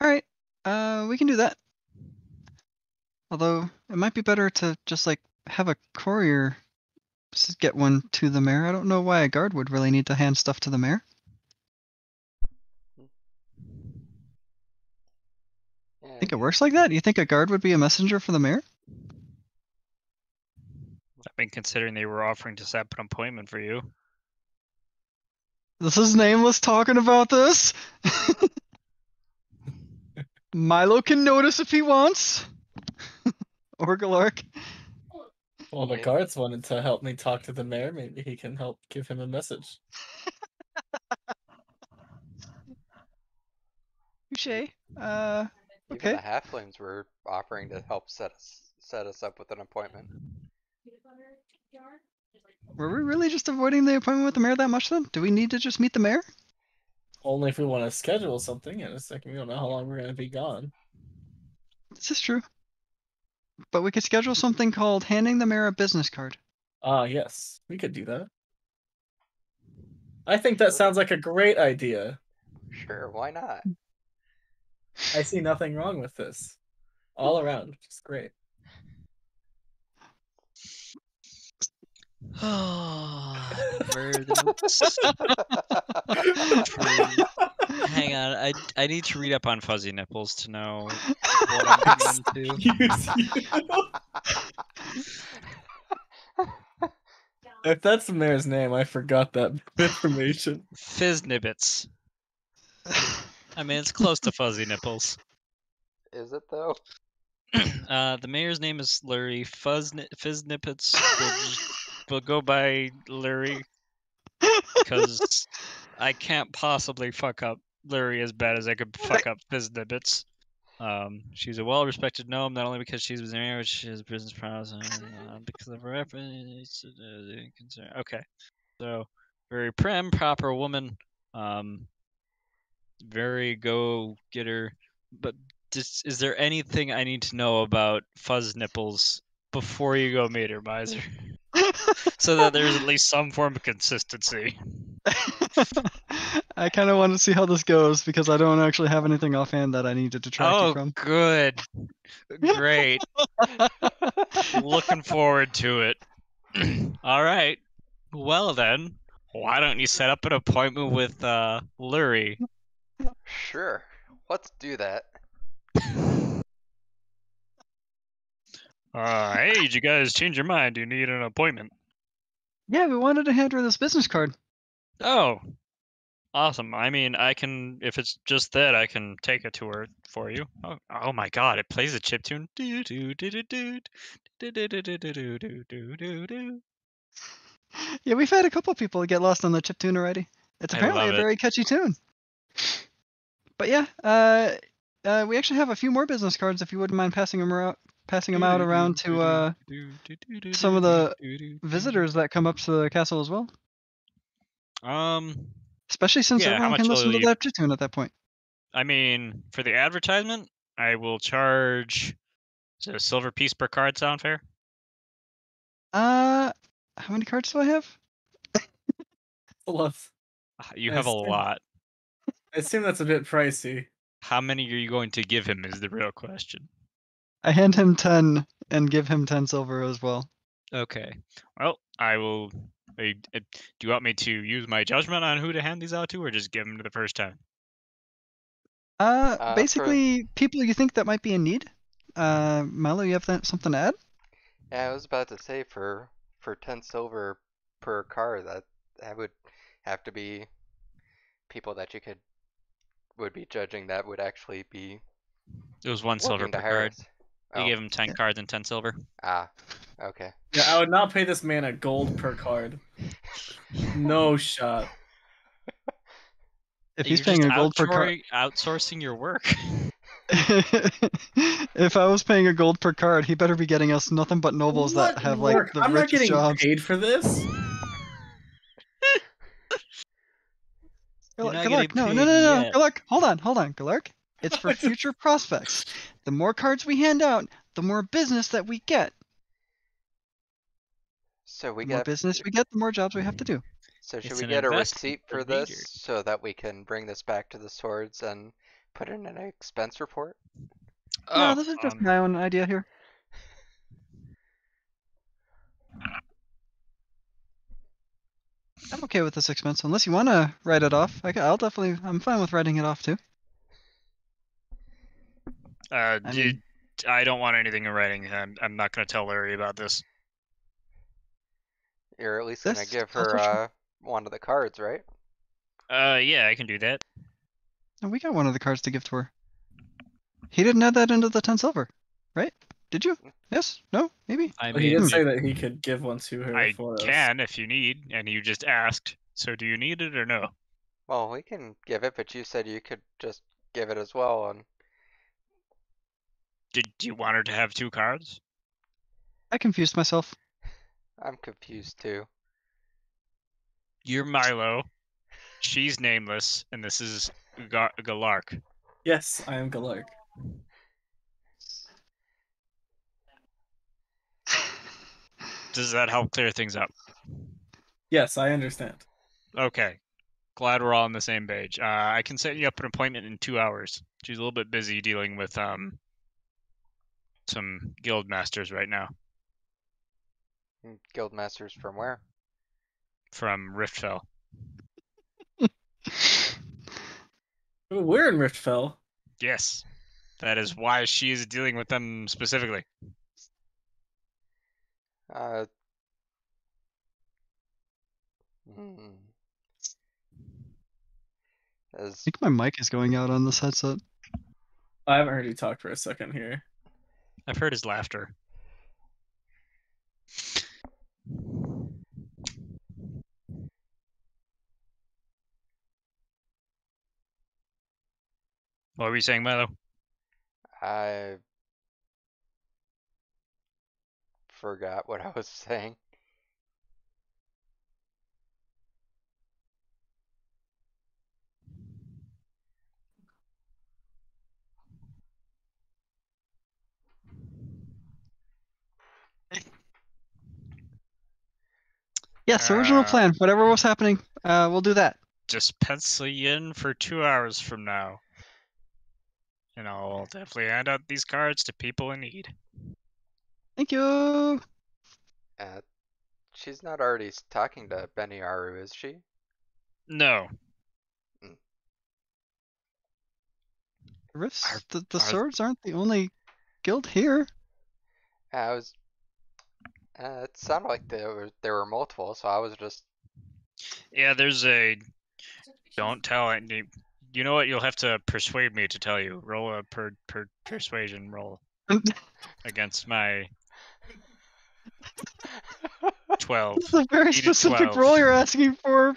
Alright, we can do that. Although, it might be better to just, like, have a courier just get one to the mayor. I don't know why a guard would really need to hand stuff to the mayor. Yeah, Think it works like that? You think a guard would be a messenger for the mayor? I mean, considering they were offering to set up an appointment for you. This is Nameless talking about this. Milo can notice if he wants. Or Galark. Well, the Yeah. guards wanted to help me talk to the mayor. Maybe he can help give him a message. Touche. Even Okay. the halflings were offering to help set us up with an appointment. Were we really just avoiding the appointment with the mayor that much then? Do we need to just meet the mayor? Only if we want to schedule something in a second. We don't know how long we're going to be gone. This is true. But we could schedule something called handing the mayor a business card. Ah, yes. We could do that. I think that sounds like a great idea. Sure, why not? I see nothing wrong with this. All around. Just great. Where are the notes? Hang on, I need to read up on fuzzy nipples to know what I'm getting into. Excuse you. If that's the mayor's name, I forgot that information. Fizz nibbits. I mean, it's close to fuzzy nipples. Is it though? The mayor's name is Lurie. Fizz nippets will go by Lurie because I can't possibly fuck up Lurie as bad as I could fuck up Fizz nippets. She's a well-respected gnome, not only because she's married, she has business prowess, because of her efforts. Okay, so very prim, proper woman, very go-getter. But is there anything I need to know about fuzz nipples before you go meet her, Miser? So that there's at least some form of consistency. I kind of want to see how this goes because I don't actually have anything offhand that I need to detract you Oh, from. good. Great. Looking forward to it. All right. Well then, why don't you set up an appointment with Lurie? Sure, let's do that. Hey, did you guys change your mind? Do you need an appointment? Yeah, we wanted to hand her this business card. Oh, awesome. I mean, I can, if it's just that, I can take a tour for you. Oh my god, it plays a chiptune. Do do do do do do do do do do do do do do. Yeah, we've had a couple people get lost on the chiptune already. It's I apparently love a it. very catchy tune. But yeah, we actually have a few more business cards if you wouldn't mind passing them out around to some of the visitors that come up to the castle as well. Especially since Yeah, how everyone much can will listen to you- that chiptune at that point. I mean, for the advertisement, I will charge. Is it a silver piece per card sound fair? How many cards do I have? You have a lot. I assume that's a bit pricey. How many are you going to give him is the real question. I hand him 10 and give him 10 silver as well. Okay. Well, I will. Do you want me to use my judgment on who to hand these out to, or just give them to the first time? Basically, people you think that might be in need. Milo, you have something to add? Yeah, I was about to say for 10 silver per car, that would have to be people that you would be judging that would actually be It was 1 silver looking to per hire card. us. You Oh, gave him 10 Yeah. cards and 10 silver. ah, okay. Yeah, I would not pay this man a gold per card. No shot. If You're he's paying just a gold per card, outsourcing your work. if I was paying a gold per card, he better be getting us nothing but nobles What that have like work? the I'm not richest getting jobs. paid for this. You're not Galark, getting no, paid yet. Galark, hold on, Galark. It's for I just- future prospects. The more cards we hand out, the more business that we get. So we The more get business we get, the more jobs we have to do. So should It's we an get a investment receipt for for the this reader. so that we can bring this back to the swords and put in an expense report? No, this is just my own idea here. I'm okay with this expense, unless you want to write it off. I'm fine with writing it off too. I mean, I don't want anything in writing. I'm not going to tell Larry about this. You're at least gonna this give also her one of the cards, right? Yeah, I can do that. we got one of the cards to give to her. He didn't add that into the 10 silver, right? Did you? Yes? No? Maybe? I Well, he did mean, say that he could give one to her I for us. can if you need, and you just asked. So do you need it or no? Well, we can give it, but you said you could just give it as well, and Do you want her to have 2 cards? I confused myself. I'm confused too. You're Milo. She's nameless, and this is Galark. Yes, I am Galark. Does that help clear things up? Yes, I understand. Okay. Glad we're all on the same page. I can set you up an appointment in 2 hours. She's a little bit busy dealing with some guild masters right now Guild masters from where? from Riftfell. Ooh, we're in Riftfell. Yes. That is why she is dealing with them specifically. Uh. Hmm. I As think my mic is going out on this headset. I haven't heard you talk for a second here. I've heard his laughter. What were you saying, Milo? I forgot what I was saying. Yes, original plan. Whatever was happening, we'll do that. Just pencil you in for 2 hours from now. And I'll definitely hand out these cards to people in need. Thank you. She's not already talking to Beniaru, is she? No. Rifts, the swords aren't the only guild here. I was. It sounded like there were multiple, so I was just. Yeah, there's a... Don't tell any... You know what? You'll have to persuade me to tell you. Roll a persuasion roll against my 12. It's a very Beat a specific 12. role you're asking for.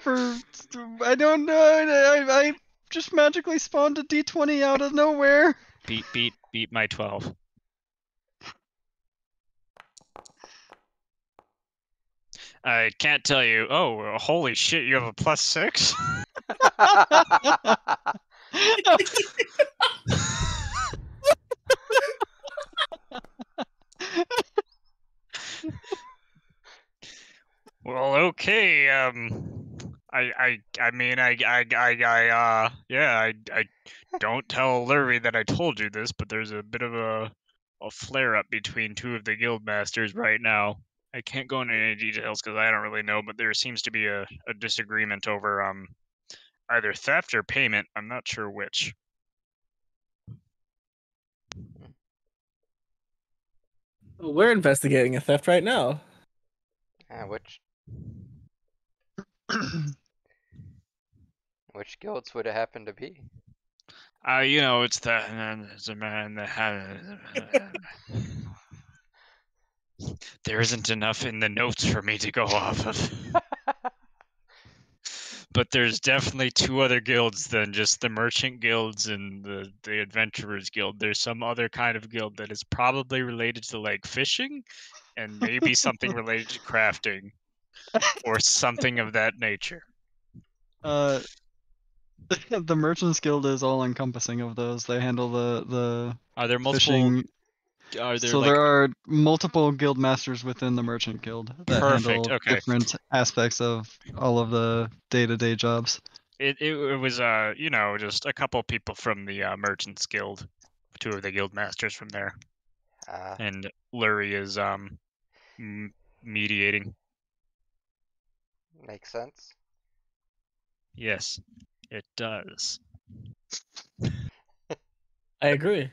I don't know. I just magically spawned a D20 out of nowhere. Beat my 12. I can't tell you. Oh, holy shit! You have a +6. Well, okay. I mean, yeah. I don't tell Lurvy that I told you this, but there's a bit of a flare up between 2 of the guild masters right now. I can't go into any details because I don't really know, but there seems to be a disagreement over either theft or payment. I'm not sure which. Well, we're investigating a theft right now. Which guilds would it happen to be? You know, it's a man that had. There isn't enough in the notes for me to go off of. But there's definitely 2 other guilds than just the merchant guilds and the adventurers guild. There's some other kind of guild that is probably related to like fishing and maybe something related to crafting or something of that nature. The Merchants Guild is all encompassing of those. They handle the Are there multiple fishing. Are there So like there are multiple guild masters within the Merchant Guild that Perfect, handle okay. different aspects of all of the day-to-day jobs. it was you know, just a couple people from the merchants guild, 2 of the guild masters from there, and Lurie is mediating. Makes sense. Yes, it does. I agree.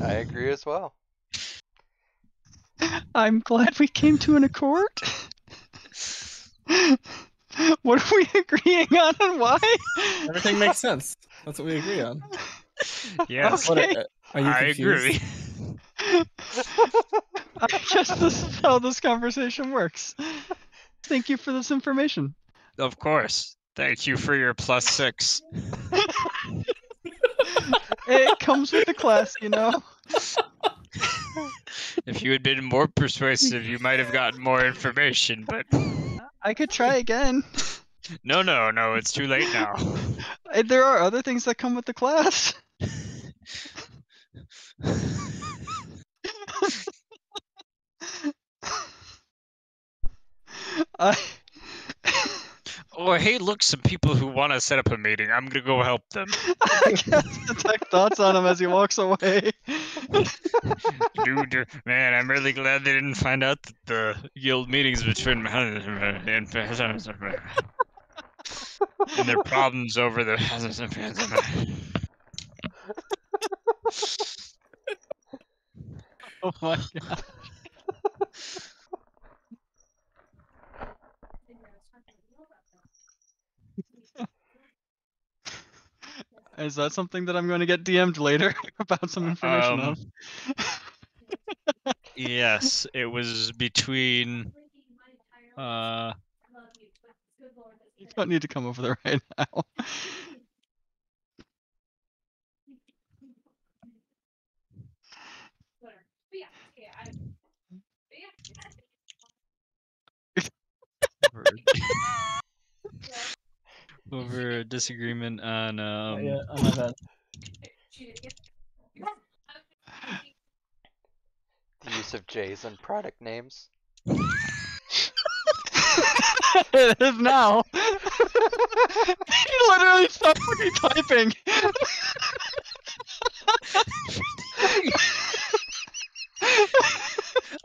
I agree as well. I'm glad we came to an accord. What are we agreeing on and why? Everything makes sense. That's what we agree on. Yes, What Okay. are you I confused? agree. I guess this is how this conversation works. Thank you for this information. Of course. Thank you for your +6. It comes with the class, you know. If you had been more persuasive, you might have gotten more information, but I could try again. no, it's too late now. There are other things that come with the class. I Oh, hey, look, some people who want to set up a meeting. I'm gonna go help them. cast detect thoughts on him as he walks away. Dude, man, I'm really glad they didn't find out that the guild meetings between and their problems over the Oh my god. Is that something that I'm going to get DM'd later about some information of? Yes, it was between You don't need to come over there right now. over a disagreement on Yeah, on my bad. The use of J's in product names. It is now. He literally stopped fucking typing.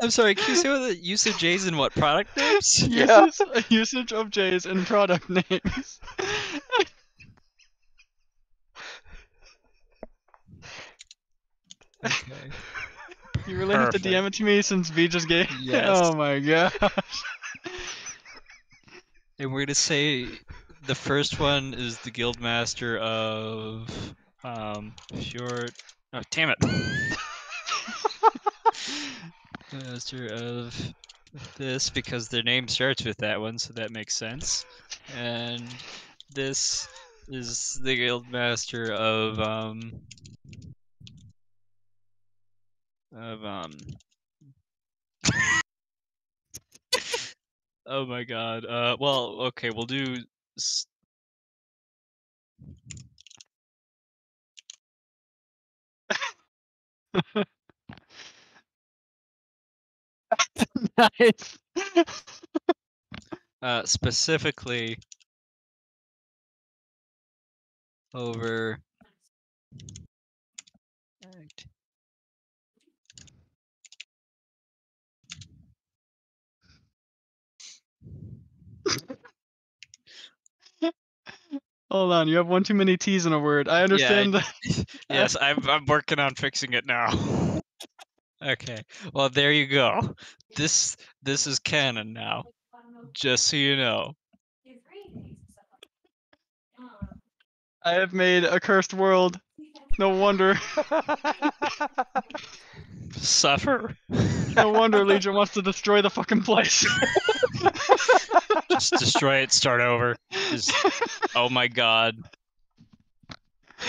I'm sorry, can you say what the use of J's in what product names? Yeah. Usage of J's in product names. Okay. You really have to DM it to me since V just gave. Yes. Oh my gosh. And we're gonna say the first one is the guildmaster of Fjord. Oh, damn it! Master of this because their name starts with that one, so that makes sense. And this is the guildmaster of oh my god. Well, okay, we'll do. Nice. Specifically over. Hold on, you have one too many T's in a word. I understand. Yes, I'm working on fixing it now. Okay. Well, there you go. This is canon now. Just so you know. I have made a cursed world. No wonder. Suffer. No wonder Legion wants to destroy the fucking place. Just destroy it, start over. Just oh my god.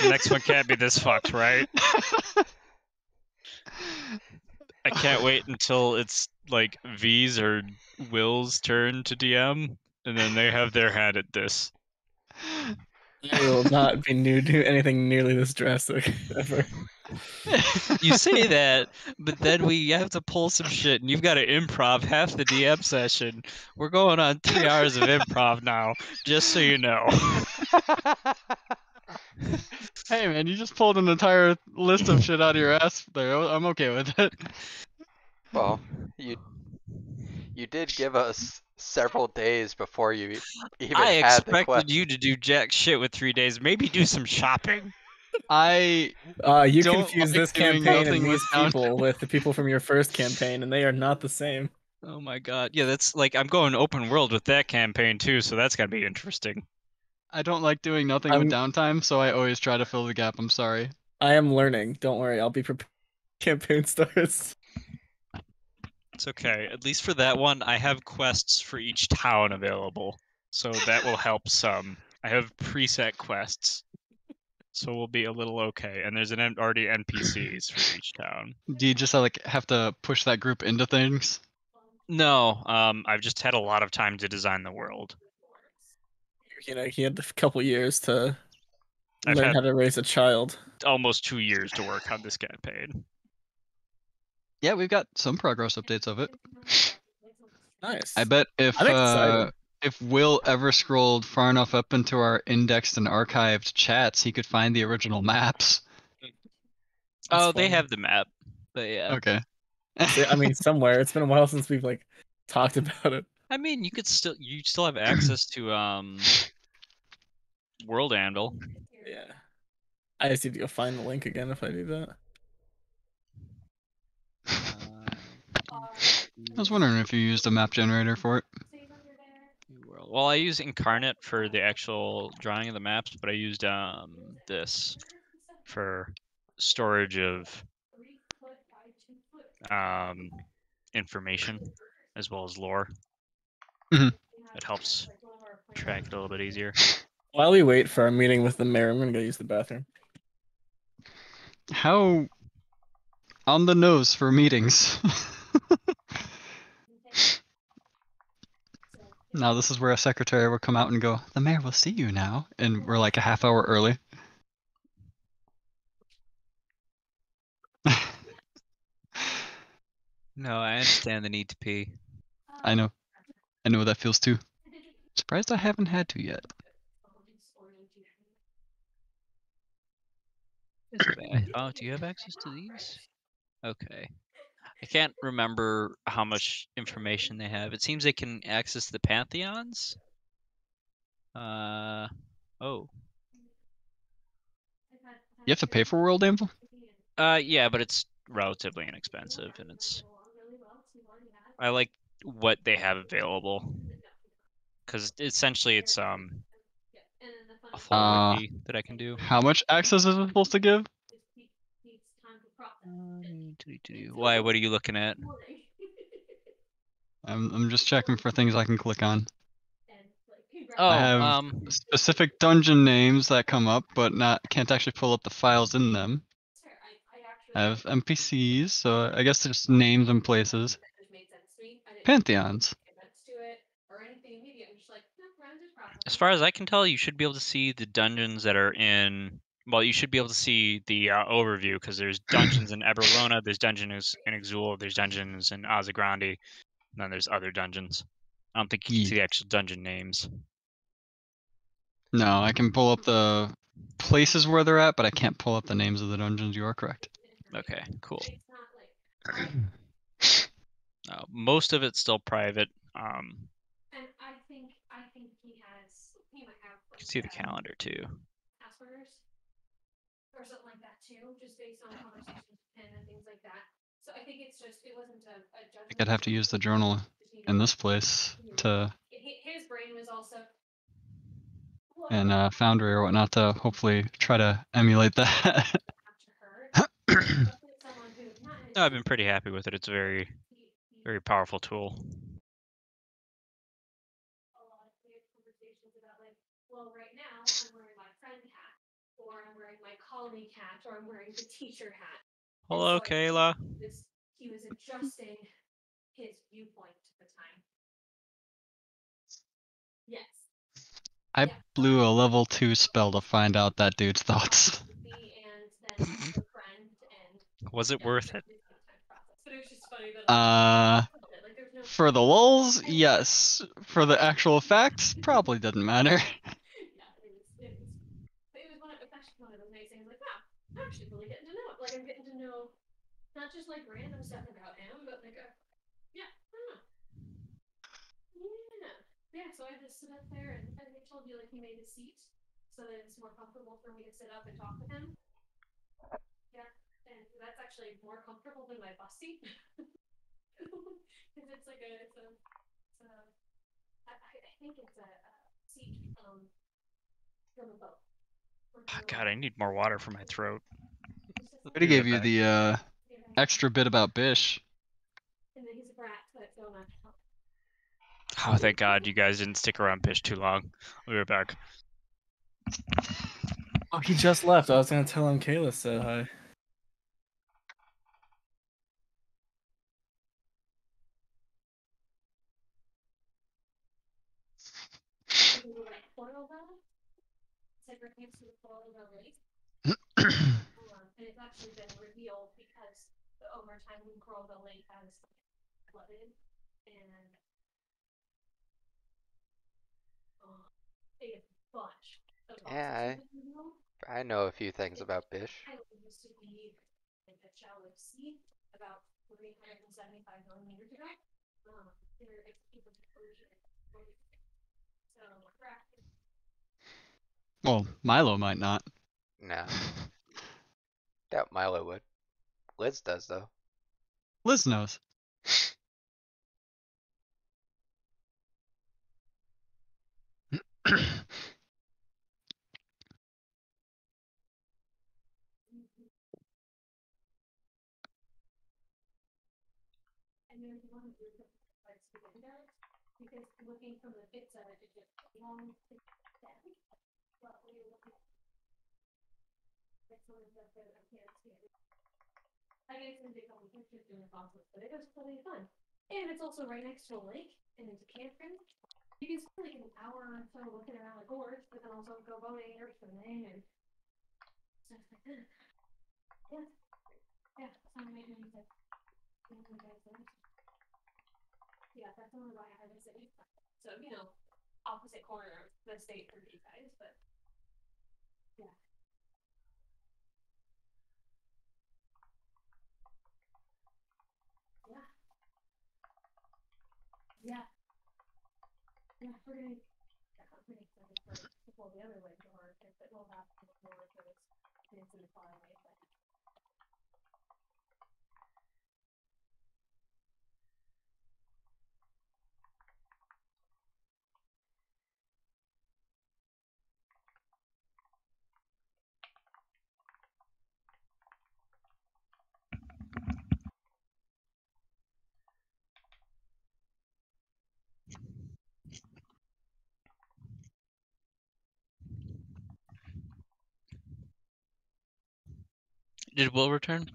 The next one can't be this fucked, right? I can't wait until it's like V's or Will's turn to DM, and then they have their hand at this. I will not be do anything nearly this drastic ever. You say that, but then we have to pull some shit, and you've got to improv half the DM session. We're going on 3 hours of improv now, just so you know. Hey man, you just pulled an entire list of shit out of your ass there. I'm okay with it. Well, you did give us several days before you even I had the expected quest. you to do jack shit with 3 days. Maybe do some shopping. I You don't confuse like this doing campaign nothing and with these people with the people from your first campaign, and they are not the same. Oh my god. Yeah, that's like I'm going open world with that campaign too, so that's gotta be interesting. I don't like doing nothing with downtime, so I always try to fill the gap. I'm sorry. I am learning. Don't worry, I'll be prepared. Campaign starts. It's okay. At least for that one, I have quests for each town available, so that will help some. I have preset quests, so we'll be a little okay. And there's already NPCs for each town. Do you just like have to push that group into things? No, I've just had a lot of time to design the world. You know, he had a couple years to I've learn had how to raise a child. almost 2 years to work on this campaign. Yeah, we've got some progress updates of it. Nice. I bet I'm excited. if Will ever scrolled far enough up into our indexed and archived chats, he could find the original maps. Oh, That's they fun. have the map, but yeah. Okay. I mean, somewhere. It's been a while since we've like talked about it. I mean, you still have access to World Anvil. Yeah. I just need to go find the link again if I do that. I was wondering if you used a map generator for it. Well, I use Incarnate for the actual drawing of the maps, but I used this for storage of information as well as lore. Mhm. It helps track it a little bit easier. While we wait for our meeting with the mayor, I'm gonna go use the bathroom. How on the nose for meetings. Now this is where a secretary will come out and go, the mayor will see you now, and we're like a half hour early. No, I understand the need to pee. I know what that feels too. Surprised I haven't had to yet. Oh, do you have access to these? Okay. I can't remember how much information they have. It seems they can access the pantheons. Oh. You have to pay for World Anvil? Yeah, but it's relatively inexpensive, and I like what they have available because essentially it's a full wiki that I can do. How much access is it supposed to give? Why? What are you looking at? I'm just checking for things I can click on. Oh, I have specific dungeon names that come up, but can't actually pull up the files in them. I have NPCs, so I guess there's names and places. Pantheons. as far as I can tell, you should be able to see the dungeons that are in. Well, you should be able to see the overview because there's dungeons in Eberlona, there's dungeons in Exul, there's dungeons in Azagrandi, and then there's other dungeons. I don't think you can see the actual dungeon names. No, I can pull up the places where they're at, but I can't pull up the names of the dungeons. You are correct. Okay, cool. Most of it's still private. And I think he might have. You can see the calendar too. Passwords or something like that too, just based on conversations with him and things like that. So I think it wasn't a judgment. I think I'd have to use the journal in this place to. His brain was also. And Foundry or whatnot to hopefully try to emulate that. No, I've been pretty happy with it. It's a very, very powerful tool. Well, right now I'm wearing my friend hat, or I'm wearing my colleague hat, or I'm wearing the teacher hat. Hello, Kayla. He was adjusting his viewpoint at the time. Yes. I blew a level 2 spell to find out that dude's thoughts. Was it worth it? For the lulz, yes. For the actual facts, probably doesn't matter. It was one of those nice things. Like, wow, I'm actually really getting to know it. Like, I'm getting to know not just like random stuff about him, but like, yeah, I don't know. Yeah. Yeah, so I just sit up there, and I told you, like, he made a seat so that it's more comfortable for me to sit up and talk to him. Yeah, and that's actually more comfortable than my bus seat. Because it's like I think it's a seat from a boat. God, I need more water for my throat. I already Be right gave you back. the extra bit about Bish. And then he's a brat, but so not help. Oh, thank God you guys didn't stick around Bish too long. I'll be right back. Oh, he just left. I was gonna tell him Kayla said hi. And we were like, Coral Valley? It's like right next to the Coral Valley. And it's actually been revealed because over time when Coralville Lake has flooded and a bunch of Yeah, I know a few things about Bish. I used to be like a shallow sea about 375 million years ago. There is people ocean. So Well, Milo might not. No. Doubt Milo would. Liz does though. Liz knows. and then you want to do like spaghetti because looking from the pizza it's just long static. But when you're looking at like some of the stuff that I can't see it. I guess it's a couple pictures doing boxes, but it was totally fun. And it's also right next to a lake and it's a campground. You can spend like an hour or so looking around the gorge, but then also go boating or swimming and stuff like that. Yeah. Yeah, so maybe we said yeah, that's only why I haven't said it. So, you know, opposite corner of the state for you guys, but yeah. Yeah. Yeah. Yeah, we're gonna I'm pretty excited for to pull the other way door if it will have more for this fancy far away, but Did Will return?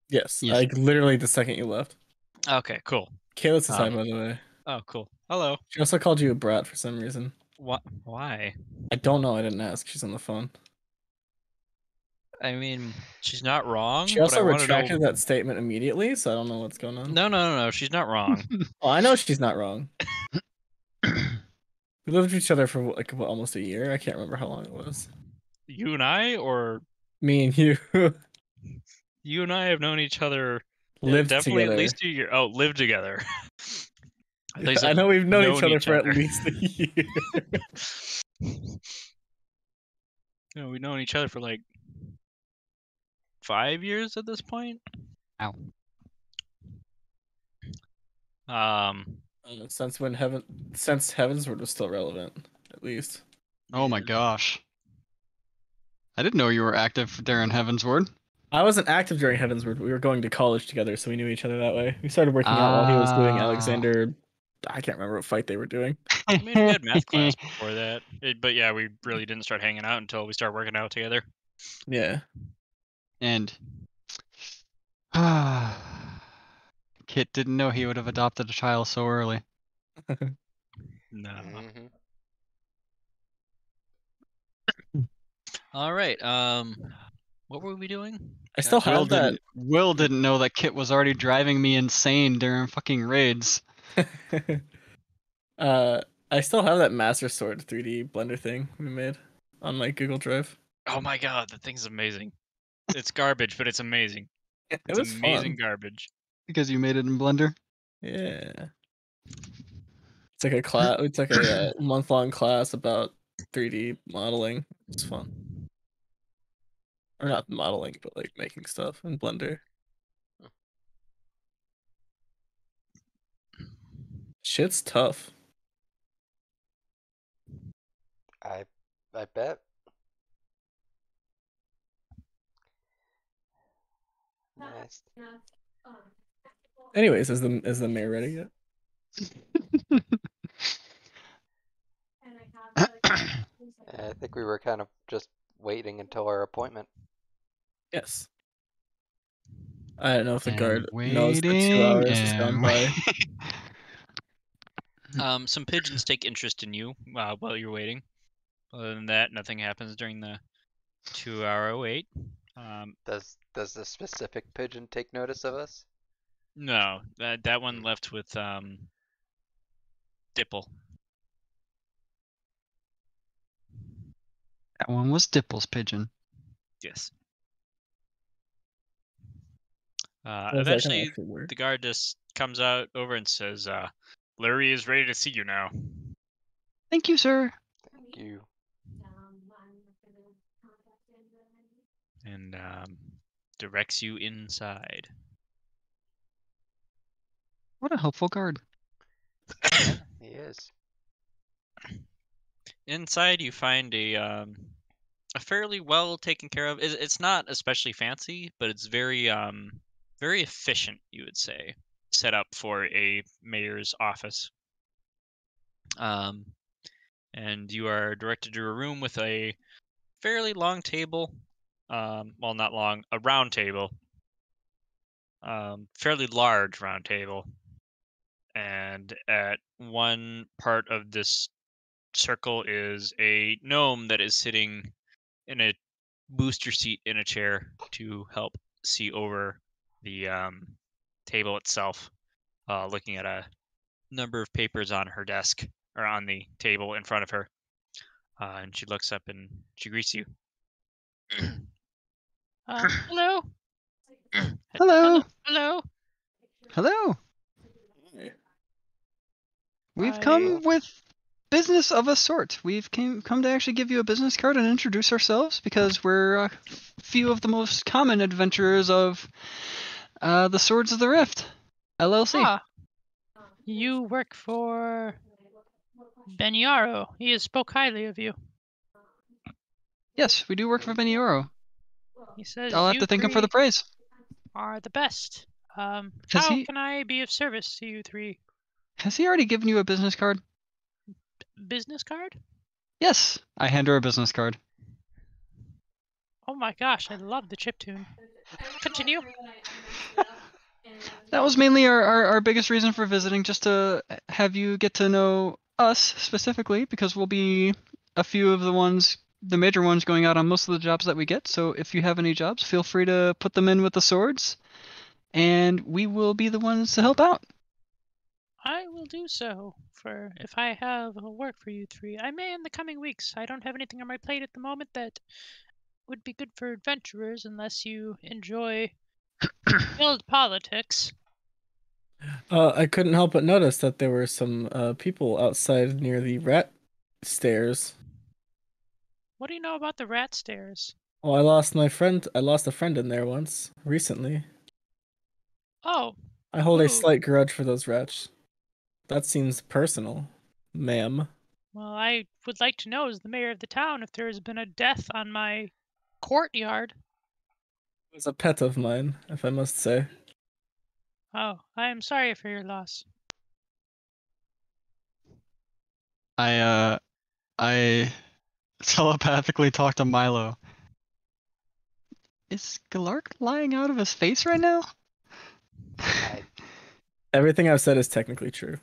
Yes, Yes. like literally the second you left. Okay, cool. Kayla says hi, by the way. Oh, cool. Hello. She also called you a brat for some reason. What? Why? I don't know. I didn't ask. She's on the phone. I mean, she's not wrong. She but also I wanna retracted know... that statement immediately, so I don't know what's going on. No. She's not wrong. Oh, I know she's not wrong. We lived with each other for like what, almost a year. I can't remember how long it was. You and I, or Me and you you and I have known each other lived definitely together. at least a year. Oh, lived together. At least I know we've known each known other each for other. at least a year. No, we've known each other for like 5 years at this point. Ow. Since Heavensward was still relevant, at least. Oh my gosh. I didn't know you were active there in Heavensward. I wasn't active during Heavensward, but we were going to college together, so we knew each other that way. We started working out while he was doing Alexander. I can't remember what fight they were doing. I mean, we had math class before that, but yeah, we really didn't start hanging out until we started working out together. Yeah. And Kit didn't know he would have adopted a child so early. No. Mm-hmm. All right. What were we doing? I still have that. Will didn't know that Kit was already driving me insane during fucking raids. I still have that Master Sword 3D Blender thing we made on my Google Drive. Oh my god, that thing's amazing. It's garbage, but it's amazing. It It's was amazing fun. garbage. Because you made it in Blender? Yeah. It's took a class. We took a month-long class about 3D modeling. It's fun. Or not modeling, but like making stuff in Blender. Shit's tough. I bet. Nice. Anyways, is the mayor ready yet? I think we were kind of just waiting until our appointment. Yes. I don't know if the And guard knows that 2 hours has gone by. Some pigeons take interest in you while you're waiting. Other than that, nothing happens during the 2-hour wait. Does the specific pigeon take notice of us? No, that one left with Dipple. That one was Dipple's pigeon. Yes. How's that gonna Eventually, actually work? the guard just comes out over and says, Larry is ready to see you now. Thank you, sir. Thank you. And directs you inside. What a helpful guard. Yeah, he is. Inside, you find a fairly well taken care of. It's not especially fancy, but it's very very efficient, you would say, set up for a mayor's office. And you are directed to a room with a fairly long table. Well, not long, a round table. Fairly large round table. And at one part of this circle is a gnome that is sitting in a booster seat in a chair to help see over the table itself, looking at a number of papers on her desk or on the table in front of her. And she looks up and she greets you. Hello. Hello. Hello. Hello. We've Hi. come with business of a sort. We've come to actually give you a business card and introduce ourselves because we're a few of the most common adventurers of the Swords of the Rift, LLC. Ah. You work for Beniaro. He has spoke highly of you. Yes, we do work for Benioro. He says I'll have you to thank him for the three praise. are the best. Has How he- can I be of service to you three? Has he already given you a business card? Business card? Yes. I hand her a business card. Oh my gosh, I love the chiptune. Continue. That was mainly our biggest reason for visiting, just to have you get to know us specifically, because we'll be a few of the major ones going out on most of the jobs that we get. So if you have any jobs, feel free to put them in with the swords, and we will be the ones to help out. I will do so. For if I have work for you three, I may in the coming weeks. I don't have anything on my plate at the moment that would be good for adventurers unless you enjoy guild politics. I couldn't help but notice that there were some people outside near the rat stairs. What do you know about the rat stairs? Well, I lost a friend in there once recently. Oh, I hold a Ooh. slight grudge for those rats. That seems personal, ma'am. well, I would like to know as the mayor of the town if there has been a death on my courtyard. It was a pet of mine, if I must say. Oh, I am sorry for your loss. I telepathically talk to Milo. Is Galark lying out of his face right now? Everything I've said is technically true.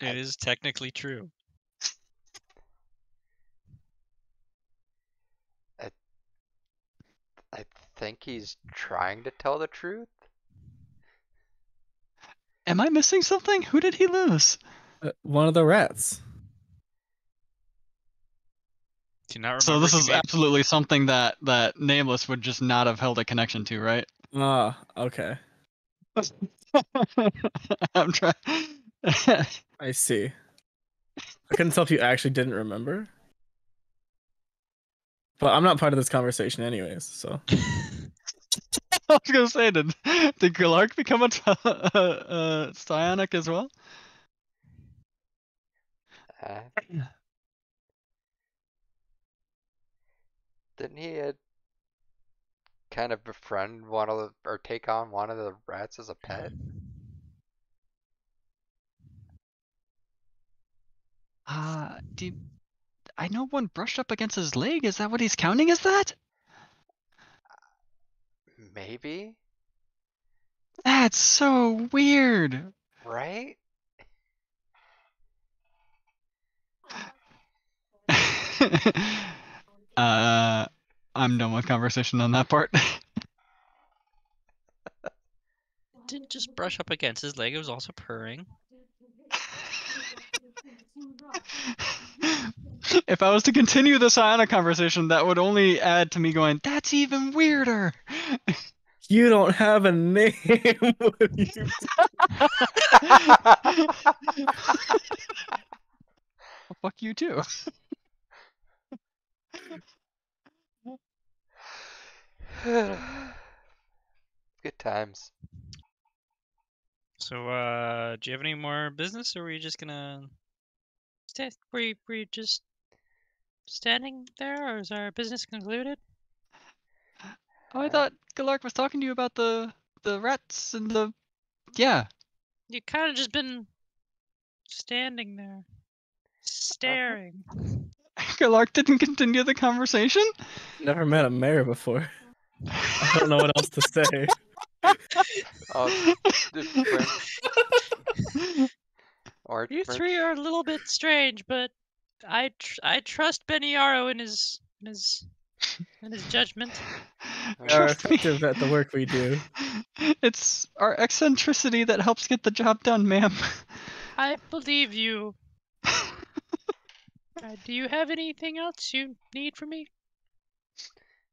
It is technically true. I think he's trying to tell the truth. Am I missing something? Who did he lose? One of the rats. Do you not remember? So this he is made- absolutely something that Nameless would just not have held a connection to, right? Ah, okay. I'm trying. I see. I couldn't tell if you actually didn't remember. But I'm not part of this conversation anyways, so. I was gonna say, did Galark become a psionic as well? Uh, didn't he kind of befriend one of the, or take on one of the rats as a pet? I know one brushed up against his leg. Is that what he's counting as that? Maybe? That's so weird. Right? I'm done with conversation on that part. Didn't just brush up against his leg, it was also purring. If I was to continue the psionic conversation, that would only add to me going, that's even weirder. You don't have a name. What are you Well, fuck you too. Good times. So, do you have any more business, or were you just gonna... Were you just standing there, or is our business concluded? Oh, I thought Galark was talking to you about the rats and the... Yeah. You kind of just been standing there, staring. Galark didn't continue the conversation? Never met a mayor before. I don't know what else to say. Oh, or You three are a little bit strange, but I trust Beniaro in his judgment. We are Trust me. effective at the work we do. It's our eccentricity that helps get the job done, ma'am. I believe you. Do you have anything else you need from me?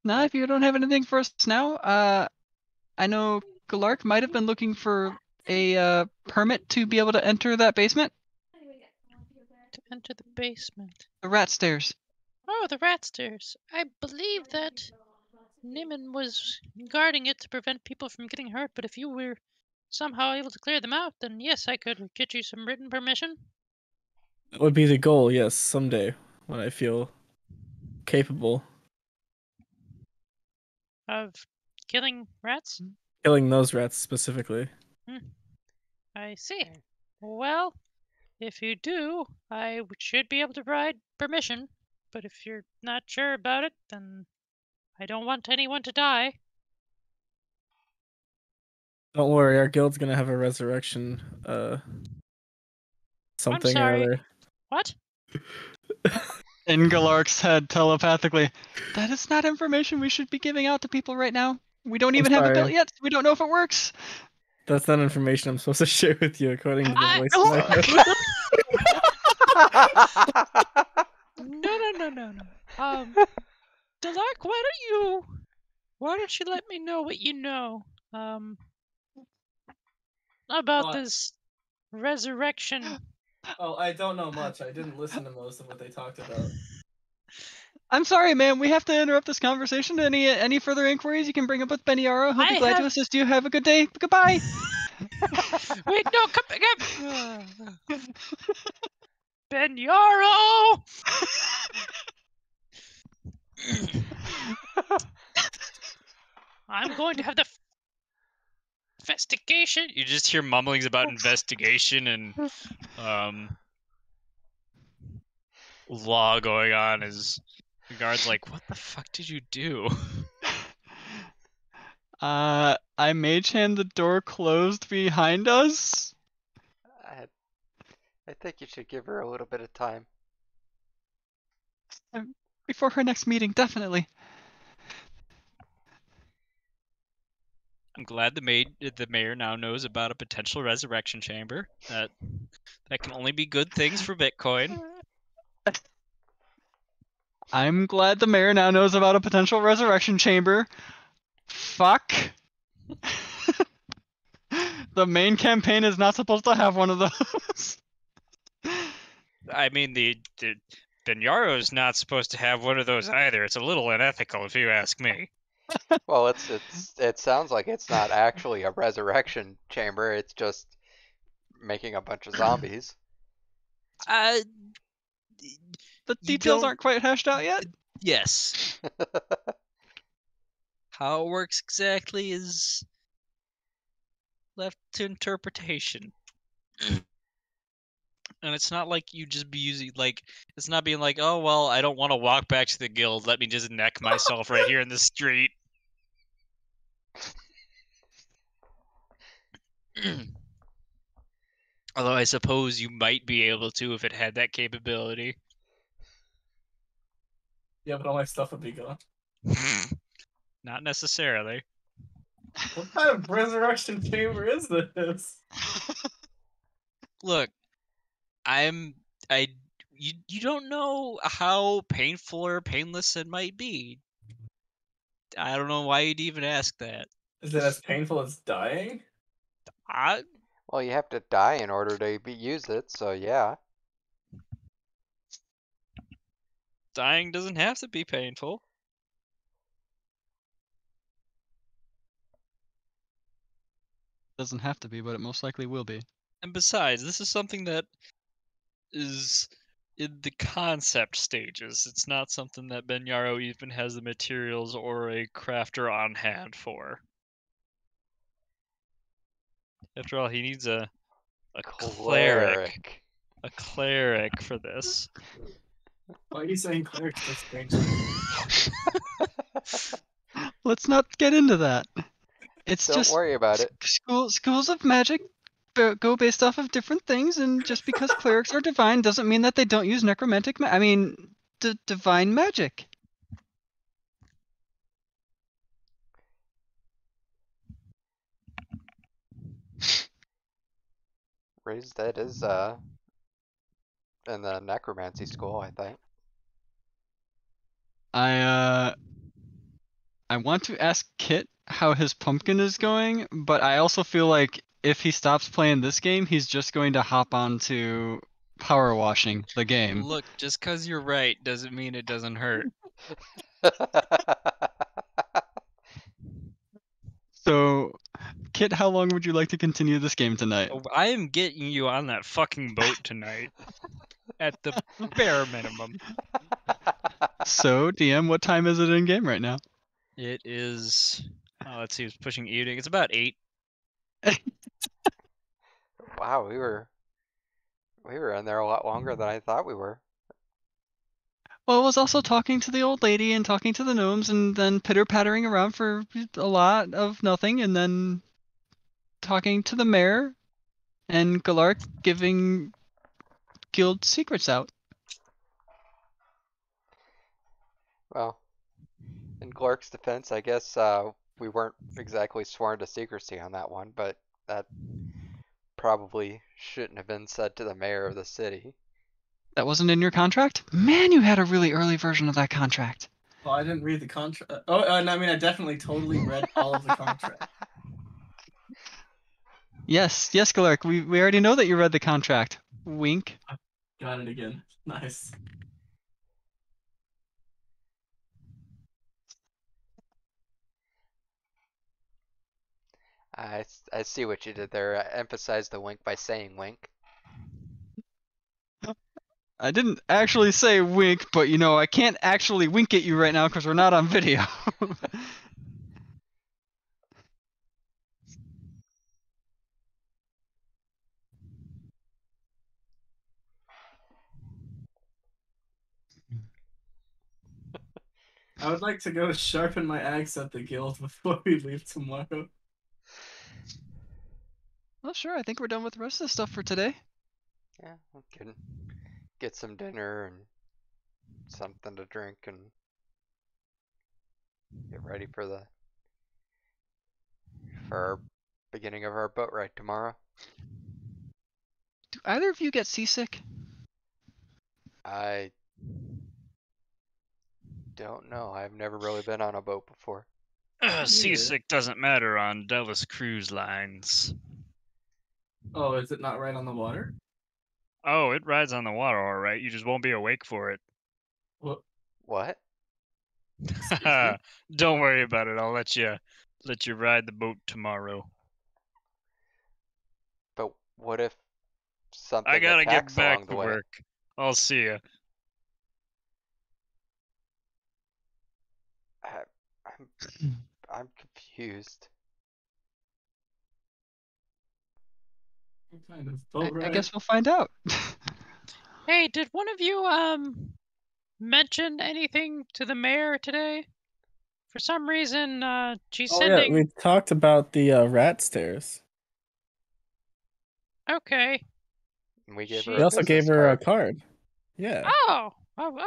Nah, if you don't have anything for us now, I know Galark might have been looking for a permit to be able to enter that basement. To enter the basement. The rat stairs. Oh, the rat stairs. I believe that Niman was guarding it to prevent people from getting hurt, but if you were somehow able to clear them out, then yes, I could get you some written permission. That would be the goal, yes, someday, when I feel capable. Of killing rats? Killing those rats specifically. I see. Well, if you do, I should be able to provide permission, but if you're not sure about it, then I don't want anyone to die. Don't worry, our guild's gonna have a resurrection, something or sorry. other. What? In Galark's head, telepathically, that is not information we should be giving out to people right now. We don't even have a belt yet. We don't know if it works. That's not information I'm supposed to share with you, according to the voice Oh! in my head. No. Delark, why don't you let me know what you know, about What? this resurrection? Oh, I don't know much. I didn't listen to most of what they talked about. I'm sorry, ma'am. We have to interrupt this conversation. Any further inquiries you can bring up with Beniaro. He'll be glad to assist you. Have a good day. Goodbye. Wait, no, come back up! Beniaro! I'm going to have the investigation. You just hear mumblings about investigation and law going on as the guard's like, what the fuck did you do? I mage hand the door closed behind us. I think you should give her a little bit of time. Before her next meeting, definitely. I'm glad the mayor now knows about a potential resurrection chamber. That can only be good things for Bitcoin. I'm glad the mayor now knows about a potential resurrection chamber. Fuck. The main campaign is not supposed to have one of those. I mean, the Benyaro's not supposed to have one of those either. It's a little unethical, if you ask me. Well, it sounds like it's not actually a resurrection chamber. It's just making a bunch of zombies. Uh, The You details don't- aren't quite hashed out yet. yes. How it works exactly is left to interpretation. And it's not like you just be using, like, it's not being like, oh, well, I don't want to walk back to the guild. Let me just neck myself right here in the street. Although I suppose you might be able to if it had that capability. Yeah, but all my stuff would be gone. Not necessarily. What kind of resurrection chamber is this? Look, you don't know how painful or painless it might be. I don't know why you'd even ask that. Is it as painful as dying? Well, you have to die in order to use it, so yeah. Dying doesn't have to be painful. Doesn't have to be, but it most likely will be. And besides, this is something that is in the concept stages. It's not something that Benyaro even has the materials or a crafter on hand for. After all, he needs a cleric. A cleric for this. Why are you saying clerics are strange things? Let's not get into that. It's Don't just worry about it. schools of magic go based off of different things, and just because clerics are divine doesn't mean that they don't use necromantic. Divine magic. Raised Dead is in the necromancy school, I think. I want to ask Kit how his pumpkin is going, but I also feel like if he stops playing this game, he's just going to hop onto power washing the game. Look, just because you're right doesn't mean it doesn't hurt. So, Kit, how long would you like to continue this game tonight? Oh, I am getting you on that fucking boat tonight. At the bare minimum. So, DM, what time is it in game right now? It is. Oh, let's see. It's pushing evening. It's about 8. Wow, we were in there a lot longer than I thought we were. Well, I was also talking to the old lady and talking to the gnomes, and then pitter-pattering around for a lot of nothing, and then talking to the mayor, and Galark giving guild secrets out. Well, in Glark's defense, I guess we weren't exactly sworn to secrecy on that one, but that probably shouldn't have been said to the mayor of the city. That wasn't in your contract? Man, you had a really early version of that contract. Oh, I didn't read the contract. Oh, and I mean, I definitely totally read all of the contract. Yes, Galark, we already know that you read the contract. Wink. Got it again. Nice. I see what you did there. Emphasize the wink by saying wink. I didn't actually say wink, but I can't actually wink at you right now because we're not on video. I would like to go sharpen my axe at the guild before we leave tomorrow. Well, sure, I think we're done with the rest of the stuff for today. Yeah, we can get some dinner and something to drink and get ready for our beginning of our boat ride tomorrow. Do either of you get seasick? I don't know. I've never really been on a boat before. Seasick doesn't matter on Dulles Cruise Lines. Oh, is it not right on the water? Oh, it rides on the water, all right. You just won't be awake for it. What? What? Excuse me? Don't worry about it. I'll let you ride the boat tomorrow. But what if I something gotta get attacks back along the to way? work. I'll see ya. I'm confused. What kind of boat I ride? guess we'll find out. Hey, did one of you mention anything to the mayor today? For some reason, she's Oh yeah, sending. we talked about the rat stairs. Okay. We gave her We a also gave business her a card. card. Yeah. Oh,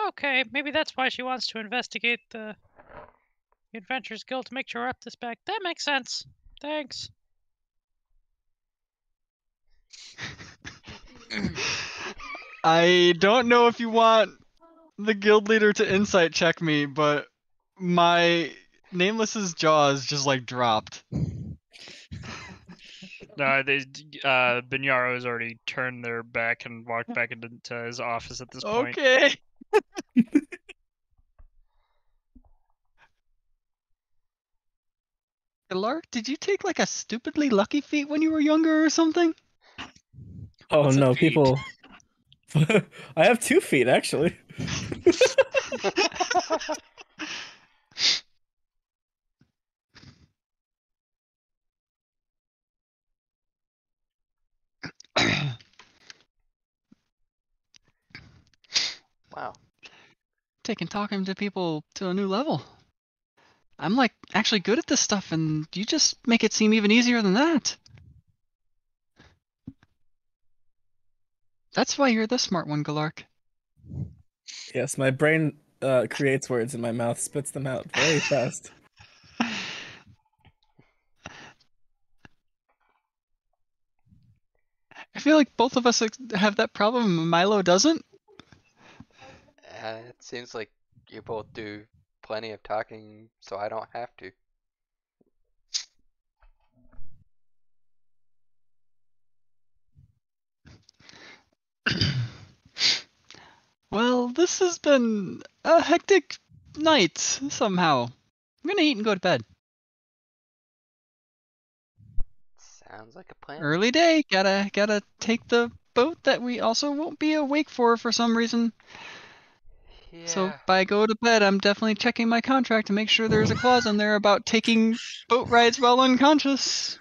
okay. Maybe that's why she wants to investigate the Adventurers Guild to make sure we're up this back. That makes sense. Thanks. I don't know if you want the guild leader to insight check me, but my Nameless's jaws just like dropped. No, Binyaro already turned their back and walked back into his office at this point. Okay. Lark, did you take like a stupidly lucky feat when you were younger or something? Oh What's a no, feat? people. I have 2 feet actually. Wow. Taking talking to people to a new level. I'm like actually good at this stuff, and you just make it seem even easier than that. That's why you're the smart one, Galark. Yes, my brain creates words and my mouth spits them out very fast. I feel like both of us have that problem, and Milo doesn't. It seems like you both do plenty of talking, so I don't have to. Well, this has been a hectic night somehow. I'm gonna eat and go to bed. Sounds like a plan. Early day. Gotta take the boat that we also won't be awake for some reason. So Yeah. by go to bed, I'm definitely checking my contract to make sure there's a clause in there about taking boat rides while unconscious.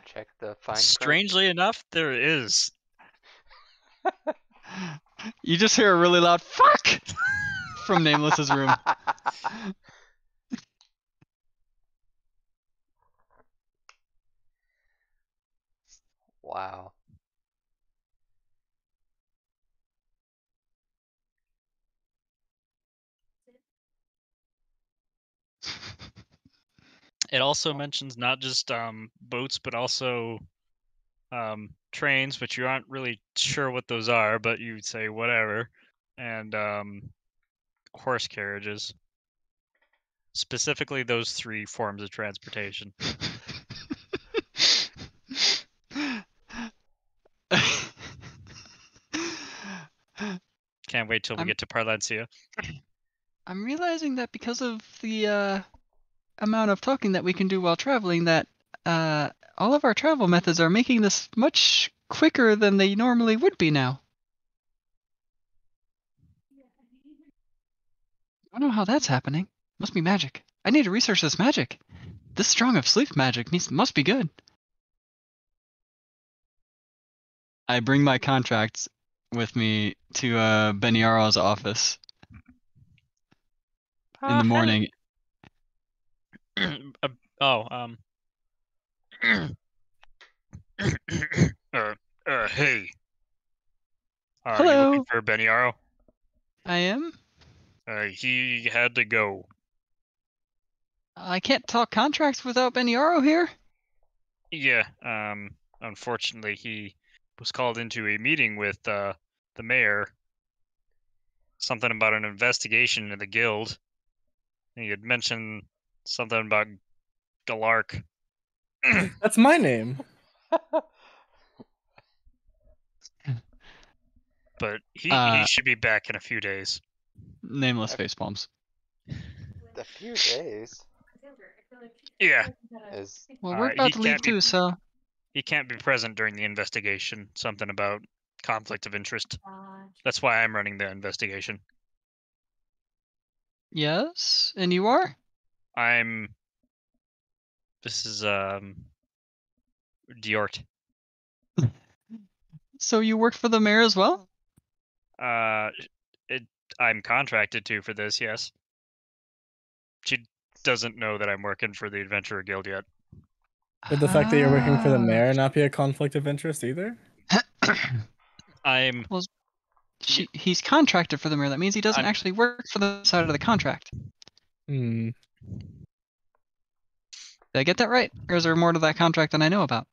Check the fine print. Strangely enough, there is. You just hear a really loud "fuck" from Nameless's room. Wow. It also mentions not just boats, but also trains, but you aren't really sure what those are, but you say whatever, and horse carriages. Specifically, those 3 forms of transportation. Can't wait till we I'm- get to Parlencia. I'm realizing that because of the amount of talking that we can do while traveling, that all of our travel methods are making this much quicker than they normally would be now. I don't know how that's happening. Must be magic. I need to research this magic. This strong of sleep magic must be good. I bring my contracts with me to Beniaro's office in the morning. Oh, hey. Are you Hello. looking for Beniaro? I am. He had to go. I can't talk contracts without Beniaro here. Yeah, unfortunately, he was called into a meeting with the mayor. Something about an investigation into the guild. And he had mentioned something about Galark. That's my name. But he Uh, should be back in a few days. Nameless facepalms. A few days Yeah. is Well, we're He about to leave can't be- too, so He can't be present during the investigation. Something about conflict of interest. That's why I'm running the investigation. yes. And you are? This is Jort. So you work for the mayor as well? I'm contracted to for this, yes. She doesn't know that I'm working for the Adventurer Guild yet. Would the fact that you're working for the Ah. mayor not be a conflict of interest either? I'm He's contracted for the mayor. That means he doesn't I'm- actually work for the side of the contract. Hmm. Did I get that right? Or is there more to that contract than I know about?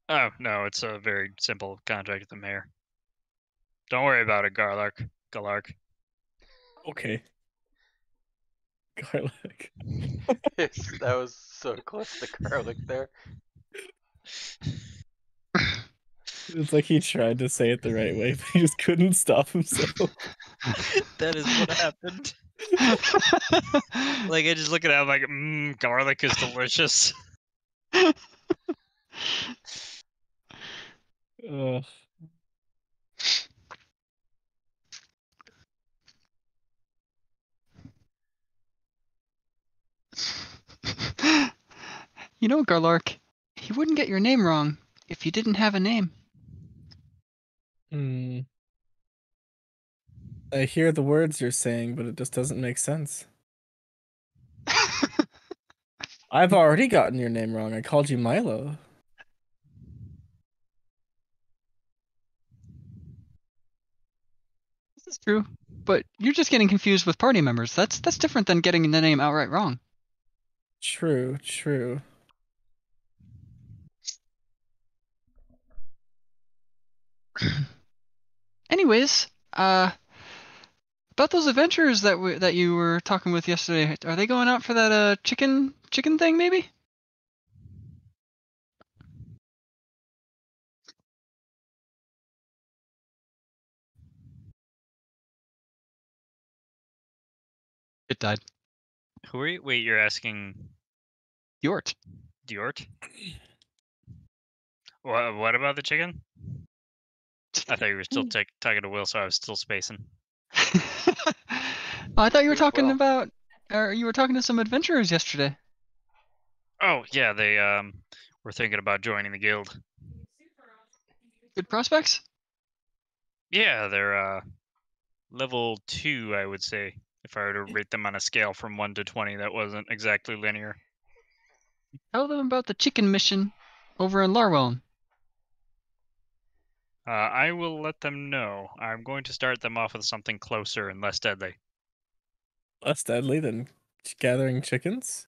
Oh, no, it's a very simple contract with the mayor. Don't worry about it, Galark. Okay. Garlic. that was so close to garlic there. It's like he tried to say it the right way, but he just couldn't stop himself. That is what happened. Like, I just look at it, I'm like, garlic is delicious. Ugh. You know, Garlark, he wouldn't get your name wrong if you didn't have a name. Hmm. I hear the words you're saying, but it just doesn't make sense. I've already gotten your name wrong. I called you Milo. This is true, but you're just getting confused with party members. That's different than getting the name outright wrong. True, true. Anyways, about those adventurers that you were talking with yesterday, are they going out for that chicken thing maybe? It died. Who are you? Wait, you're asking Jort. Jort? What about the chicken? I thought you were still talking to Will, so I was still spacing. Oh, I thought you were Who's talking Will? about, or you were talking to some adventurers yesterday. Oh, yeah, they were thinking about joining the guild. Good prospects? Yeah, they're level 2, I would say. If I were to rate them on a scale from 1 to 20, that wasn't exactly linear. Tell them about the chicken mission over in Larwell. I will let them know. I'm going to start them off with something closer and less deadly. Less deadly than gathering chickens?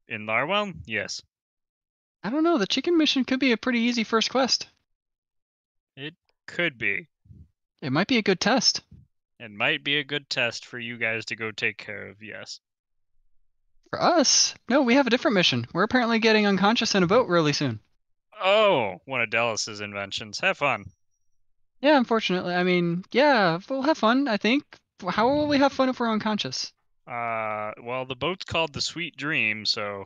In Larwell? Yes. I don't know, the chicken mission could be a pretty easy first quest. It could be. It might be a good test. It might be a good test for you guys to go take care of, yes. For us? No, we have a different mission. We're apparently getting unconscious in a boat really soon. Oh, one of Dallas's inventions. Have fun. Yeah, unfortunately. I mean, yeah, we'll have fun, I think. How will we have fun if we're unconscious? Well, the boat's called the Sweet Dream, so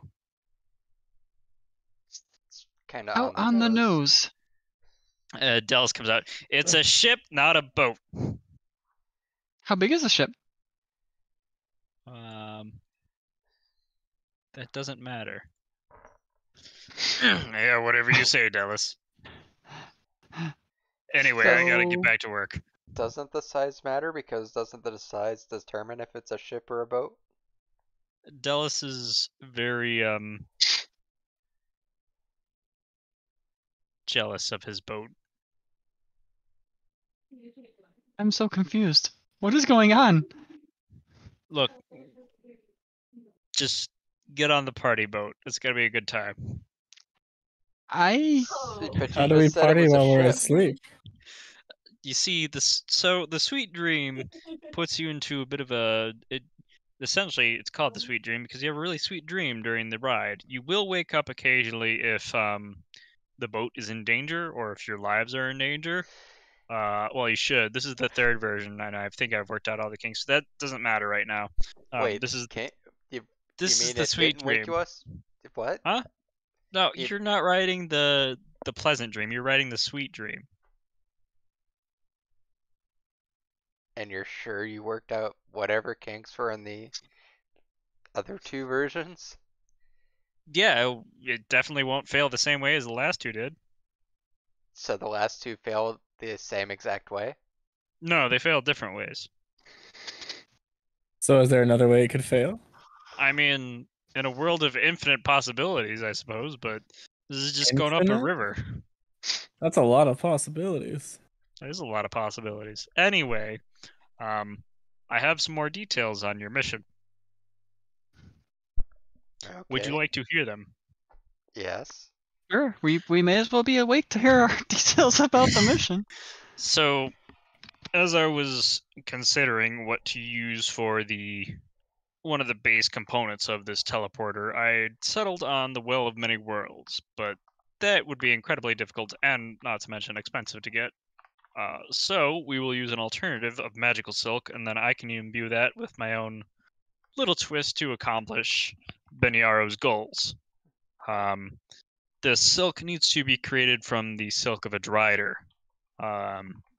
Kind of How on the nose? Dallas comes out. It's a ship, not a boat. How big is the ship? That doesn't matter. Yeah, whatever you say, Dallas. Anyway, I gotta get So- back to work. Doesn't the size matter? Because doesn't the size determine if it's a ship or a boat? Dallas is very jealous of his boat. I'm so confused. What is going on? Look, just get on the party boat. It's gonna be a good time. I But How you do we just said it party was a while we're ship. asleep? You see, so the Sweet Dream puts you into a bit of a essentially it's called the sweet dream because you have a really sweet dream during the ride. You will wake up occasionally if the boat is in danger or if your lives are in danger. Well, you should. This is the third version, and I think I've worked out all the kinks, so that doesn't matter right now. Wait, This is can't you this is mean the it sweet didn't wake dream. you us? What? Huh? No, You- you're not writing the pleasant dream. You're writing the sweet dream. And you're sure you worked out whatever kinks were in the other two versions? Yeah, it definitely won't fail the same way as the last two did. So the last two failed the same exact way? No, they failed different ways. So is there another way it could fail? I mean, in a world of infinite possibilities, I suppose, but this is just going up a Infinite? river. That's a lot of possibilities. There's a lot of possibilities. Anyway, I have some more details on your mission. Would you Okay. like to hear them? Yes. Sure, we may as well be awake to hear our details about the mission. So, as I was considering what to use for one of the base components of this teleporter, I settled on the Well of Many Worlds, but that would be incredibly difficult and, not to mention, expensive to get. So we will use an alternative of magical silk, and then I can imbue that with my own little twist to accomplish Beniaro's goals. The silk needs to be created from the silk of a drider,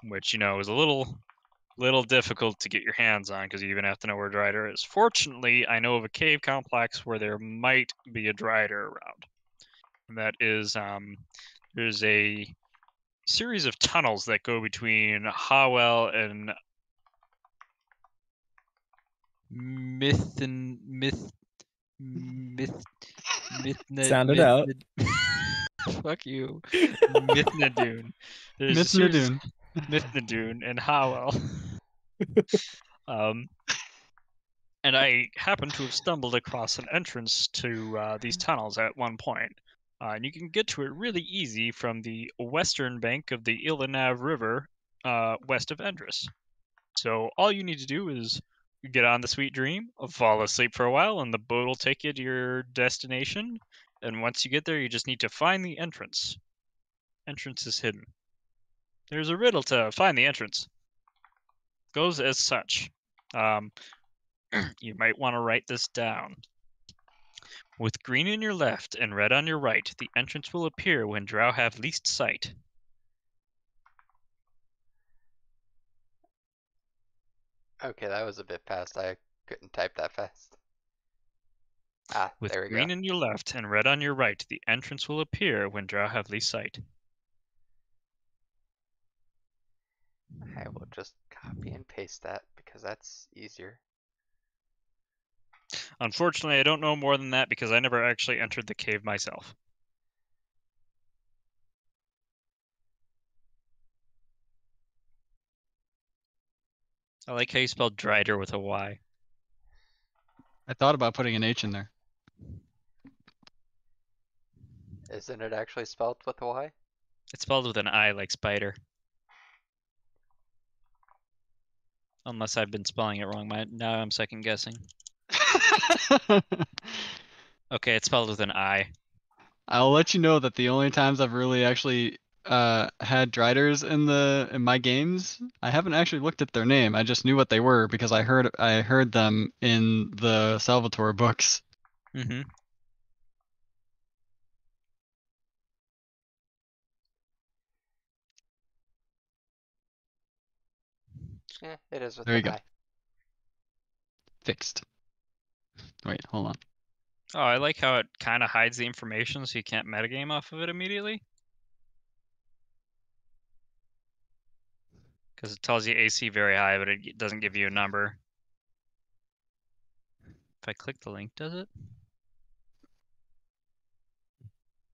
which is a little difficult to get your hands on because you even have to know where a drider is. Fortunately, I know of a cave complex where there might be a drider around. And that is there's a series of tunnels that go between Hawell and Sound it out. Fuck you. Mithnadoon. There's a series Mithnadoon. Mithnadoon and Howell. And I happen to have stumbled across an entrance to these tunnels at one point. And you can get to it really easy from the western bank of the Ilanav River, west of Endris. So all you need to do is get on the Sweet Dream, fall asleep for a while, and the boat will take you to your destination. And once you get there, you just need to find the entrance. Entrance is hidden. There's a riddle to find the entrance. Goes as such. You might want to write this down. With green on your left and red on your right, the entrance will appear when drow have least sight. Okay, that was a bit fast. I couldn't type that fast. Ah, With there we green go. on your left and red on your right, the entrance will appear when drow have least sight. I will just copy and paste that because that's easier. Unfortunately, I don't know more than that because I never actually entered the cave myself. I like how you spelled Drider with a Y. I thought about putting an H in there. Isn't it actually spelled with a Y? It's spelled with an I like spider. Unless I've been spelling it wrong. Now I'm second guessing. Okay, it's spelled with an I. I'll let you know that the only times I've really actually had driders in my games, I haven't actually looked at their name. I just knew what they were because I heard them in the Salvatore books. Mm-hmm. Yeah, it is with There you an go. I. Fixed. Wait, hold on. Oh, I like how it kind of hides the information so you can't metagame off of it immediately. Because it tells you AC very high, but it doesn't give you a number. If I click the link, does it?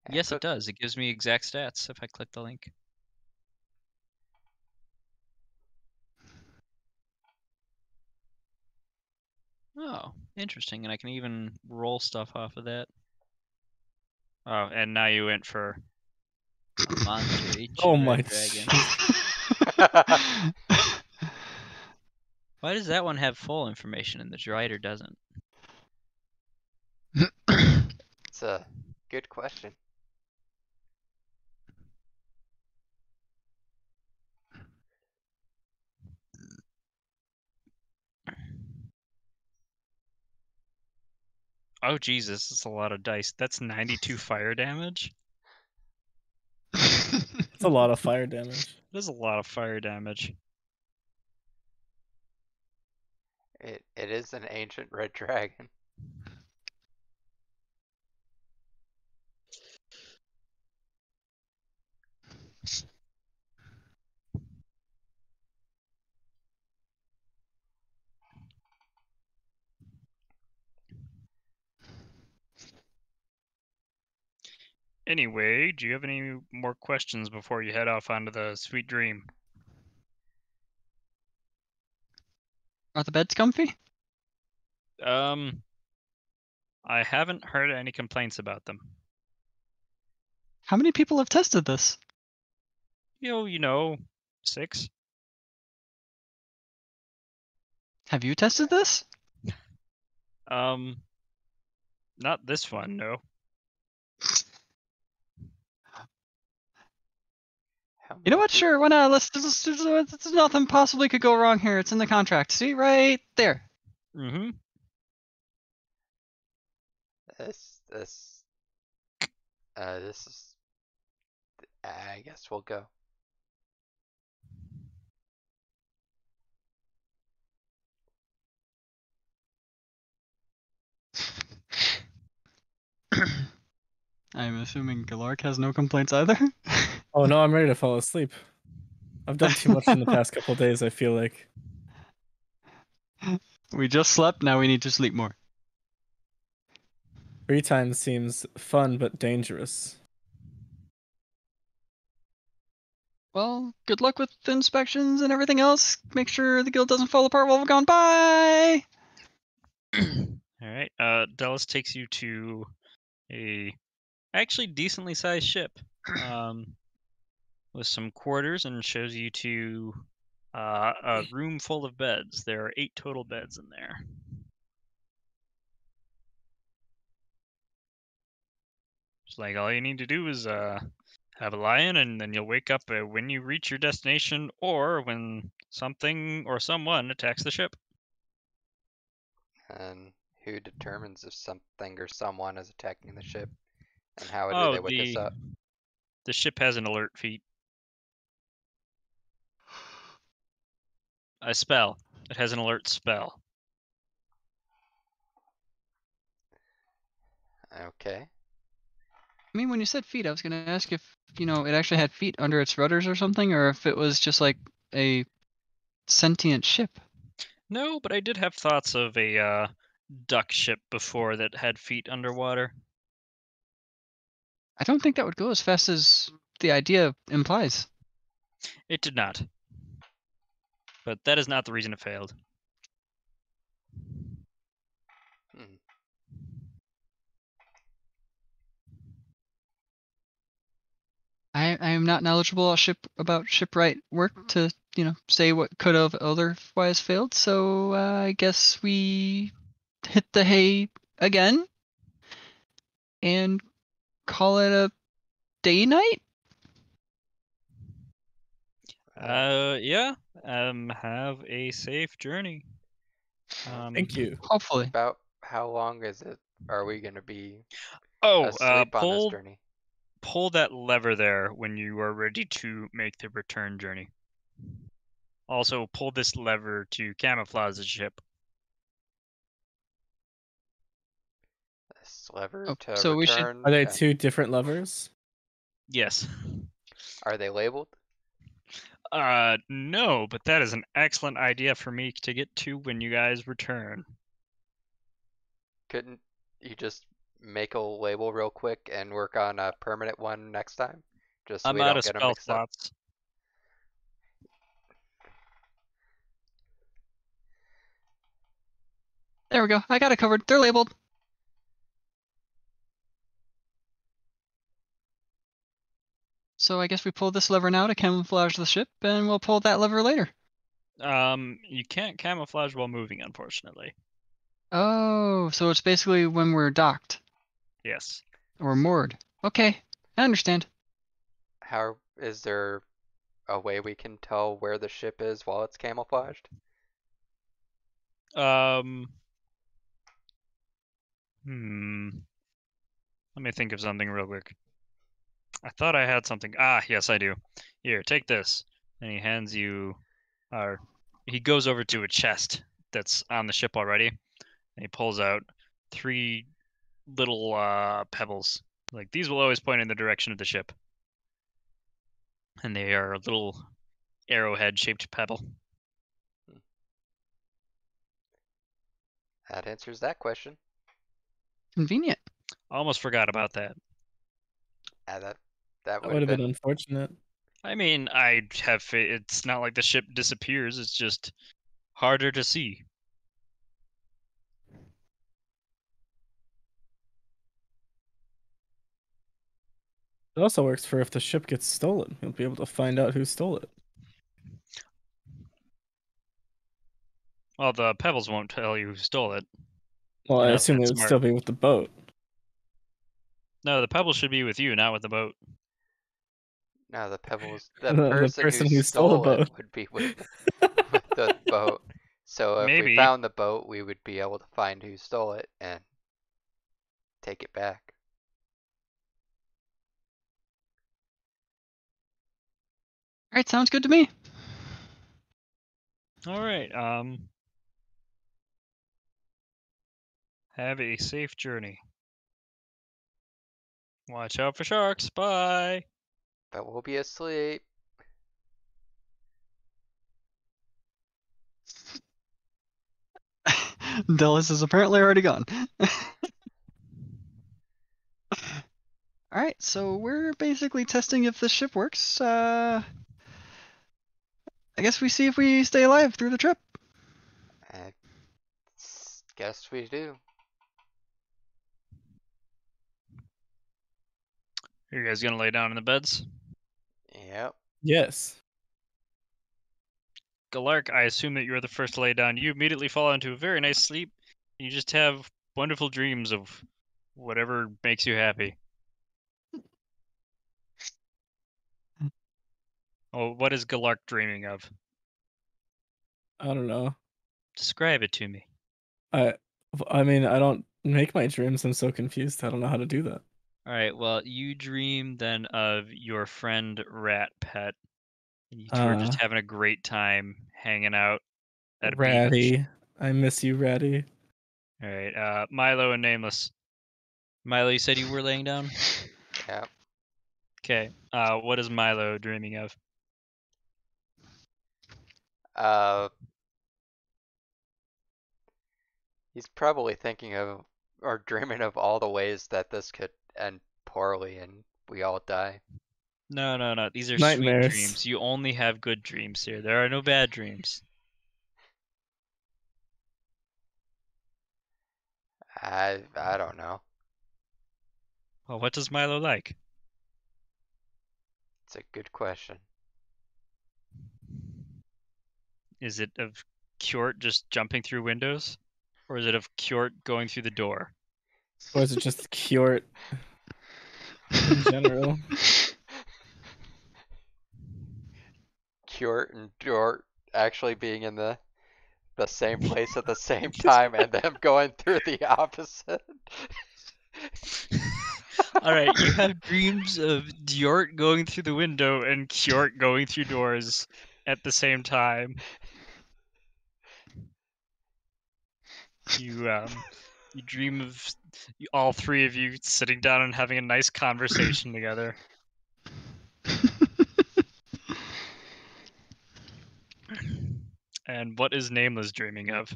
Yeah, Yes, click- it does. It gives me exact stats if I click the link. Oh, interesting. And I can even roll stuff off of that. Oh, and now you went for a monster, Oh my dragon. jeez. Why does that one have full information and the Drider doesn't? It's a good question. Oh Jesus, that's a lot of dice. That's 92 fire damage. It's a lot of fire damage. That is a lot of fire damage. It is an ancient red dragon. Anyway, do you have any more questions before you head off onto the sweet dream? Are the beds comfy? I haven't heard any complaints about them. How many people have tested this? You know, 6. Have you tested this? Not this one, no. How You know many what? peop- Sure, why not? There's nothing possibly could go wrong here. It's in the contract. See, right there. Mm-hmm. This is. I guess we'll go. I'm assuming Galark has no complaints either. Oh no, I'm ready to fall asleep. I've done too much in the past couple days, I feel like. We just slept, now we need to sleep more. Free time seems fun but dangerous. Well, good luck with the inspections and everything else. Make sure the guild doesn't fall apart while we're gone. Bye! Alright, Dallas takes you to a actually decently sized ship. With some quarters and shows you to a room full of beds. There are 8 total beds in there. It's like all you need to do is have a lie-in, and then you'll wake up when you reach your destination or when something or someone attacks the ship. And who determines if something or someone is attacking the ship? And how do Oh, they wake us up? the ship has an alert feat. A spell. It has an alert spell. Okay. I mean, when you said feet, I was going to ask if, it actually had feet under its rudders or something, or if it was just like a sentient ship. No, but I did have thoughts of a duck ship before that had feet underwater. I don't think that would go as fast as the idea implies. It did not. But that is not the reason it failed. Hmm. I am not knowledgeable about shipwright work to, say what could have otherwise failed, so I guess we hit the hay again and call it a day night? Yeah. Have a safe journey. Thank you. Hopefully. About how long is it? Are we gonna be Oh, asleep on this journey? pull that lever there when you are ready to make the return journey. Also, pull this lever to camouflage the ship. This lever Oh, to so we should- return. Are they and- 2 different levers? Yes. Are they labeled? No, but that is an excellent idea for me to get to when you guys return. Couldn't you just make a label real quick and work on a permanent one next time? Just so I'm we out don't of get them spell mixed up. slots. There we go. I got it covered. They're labeled. So I guess we pull this lever now to camouflage the ship, and we'll pull that lever later. You can't camouflage while moving, unfortunately. Oh, so it's basically when we're docked Yes. or moored. Okay, I understand. How is there a way we can tell where the ship is while it's camouflaged? Let me think of something real quick. I thought I had something. Ah, yes, I do. Here, take this. And he hands you, he goes over to a chest that's on the ship already, and he pulls out 3 little pebbles. Like, these will always point in the direction of the ship. And they are a little arrowhead-shaped pebble. That answers that question. Convenient. Almost forgot about that. That That would would have have been been. unfortunate. I mean, I have faith. It's not like the ship disappears. It's just harder to see. It also works for if the ship gets stolen. You'll be able to find out who stole it. Well, the pebbles won't tell you who stole it. Well, I Unless assume they it's would smart. still be with the boat. No, the pebbles should be with you, not with the boat. No, the pebbles. The The person who stole the stole it boat. would be with the boat. So if we Maybe. found the boat, we would be able to find who stole it and take it back. All right, sounds good to me. All right. Have a safe journey. Watch out for sharks. Bye. But we'll be asleep. Dallas is apparently already gone. Alright, so we're basically testing if this ship works. I guess we see if we stay alive through the trip. I guess we do. Are you guys gonna lay down in the beds? Yep. Yes. Galark, I assume that you're the first to lay down. You immediately fall into a very nice sleep. You just have wonderful dreams of whatever makes you happy. Oh, what is Galark dreaming of? I don't know. Describe it to me. I mean, I don't make my dreams. I'm so confused. I don't know how to do that. All right, well, you dream then of your friend Rat Pet. And you two are just having a great time hanging out at a beach. Ratty. I miss you, Ratty. All right, Milo and Nameless. Milo, you said you were laying down? Yep. Okay, what is Milo dreaming of? He's probably thinking of or dreaming of all the ways that this could end poorly and we all die. No. These are Nightmares. sweet dreams. You only have good dreams here. There are no bad dreams. I don't know. Well, what does Milo like? It's a good question. Is it of Kjort just jumping through windows? Or is it of Kjort going through the door? Or is it just Kjort in general? Kjort and Jort actually being in the same place at the same time and them going through the opposite. Alright, you have dreams of Djort going through the window and Kjort going through doors at the same time. You dream of all 3 of you sitting down and having a nice conversation together. And what is Nameless dreaming of?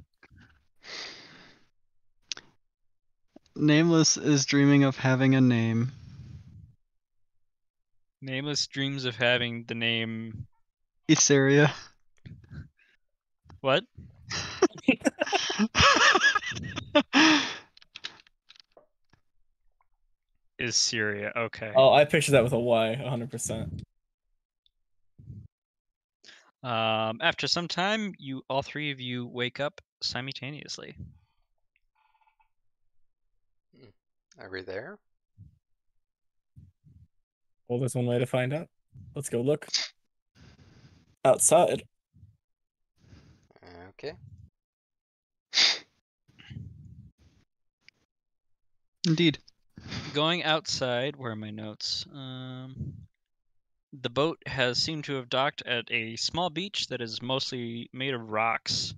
Nameless is dreaming of having a name. Nameless dreams of having the name... Etheria. What? Is Syria, okay. Oh, I picture that with a Y, 100%. After some time, all three of you wake up simultaneously. Are we there? Well, there's one way to find out. Let's go look outside. Okay. Indeed. Going outside, where are my notes? The boat has seemed to have docked at a small beach that is mostly made of rocks.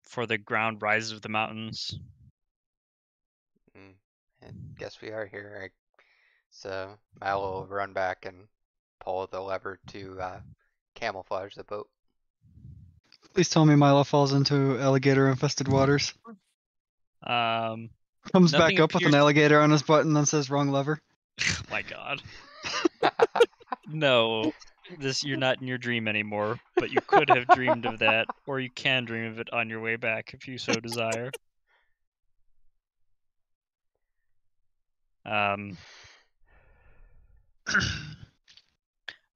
For the ground rises of the mountains. I guess we are here. So Mallow will run back and pull the lever to camouflage the boat. Please tell me Milo falls into alligator-infested waters. Um, Comes Nothing back up with an appears- alligator on his butt and then says wrong lever. my God. No, you're not in your dream anymore, but you could have dreamed of that, or you can dream of it on your way back if you so desire.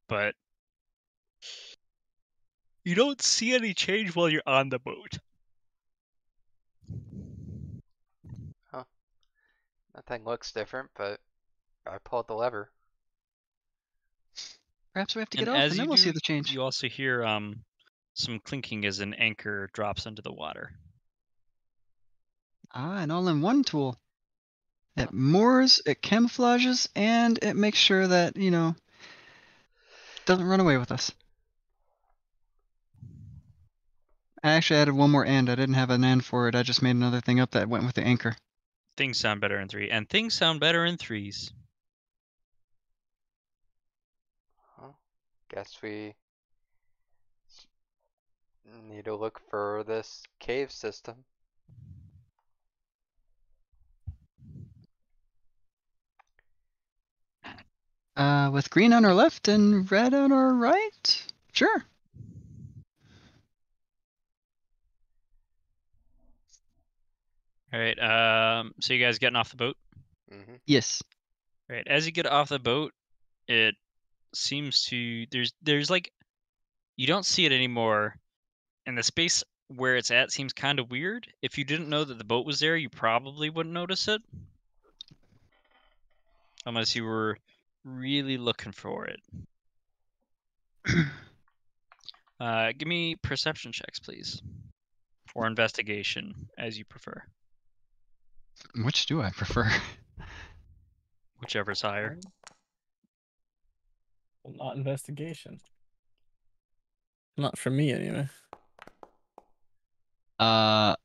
But you don't see any change while you're on the boat. Nothing looks different, but I pulled the lever. Perhaps we have to And get off as and then you we'll do, see the change. you also hear some clinking as an anchor drops into the water. An all-in-one tool. It moors, it camouflages, and it makes sure that, doesn't run away with us. I actually added one more and. I didn't have an and for it. I just made another thing up that went with the anchor. Things sound better in 3, and things sound better in 3s. Guess we need to look for this cave system. With green on our left and red on our right? Sure. All right. So you guys getting off the boat? Mm-hmm. Yes. All right. As you get off the boat, it seems to there's like you don't see it anymore, and the space where it's at seems kind of weird. If you didn't know that the boat was there, you probably wouldn't notice it, unless you were really looking for it. Give me perception checks, please, or investigation, as you prefer, Which do I prefer? whichever's higher. Well, not investigation. Not for me, anyway. No.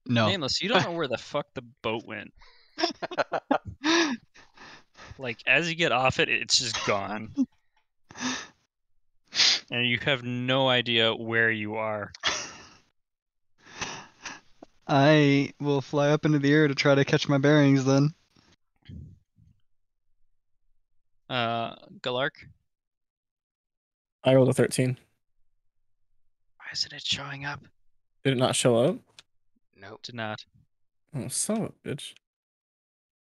Nameless, you don't know where the fuck the boat went. Like, as you get off it, it's just gone. And you have no idea where you are. I will fly up into the air to try to catch my bearings then. Galark? I rolled a 13. Why isn't it showing up? Did it not show up? Nope. Did not. Oh, son of a bitch.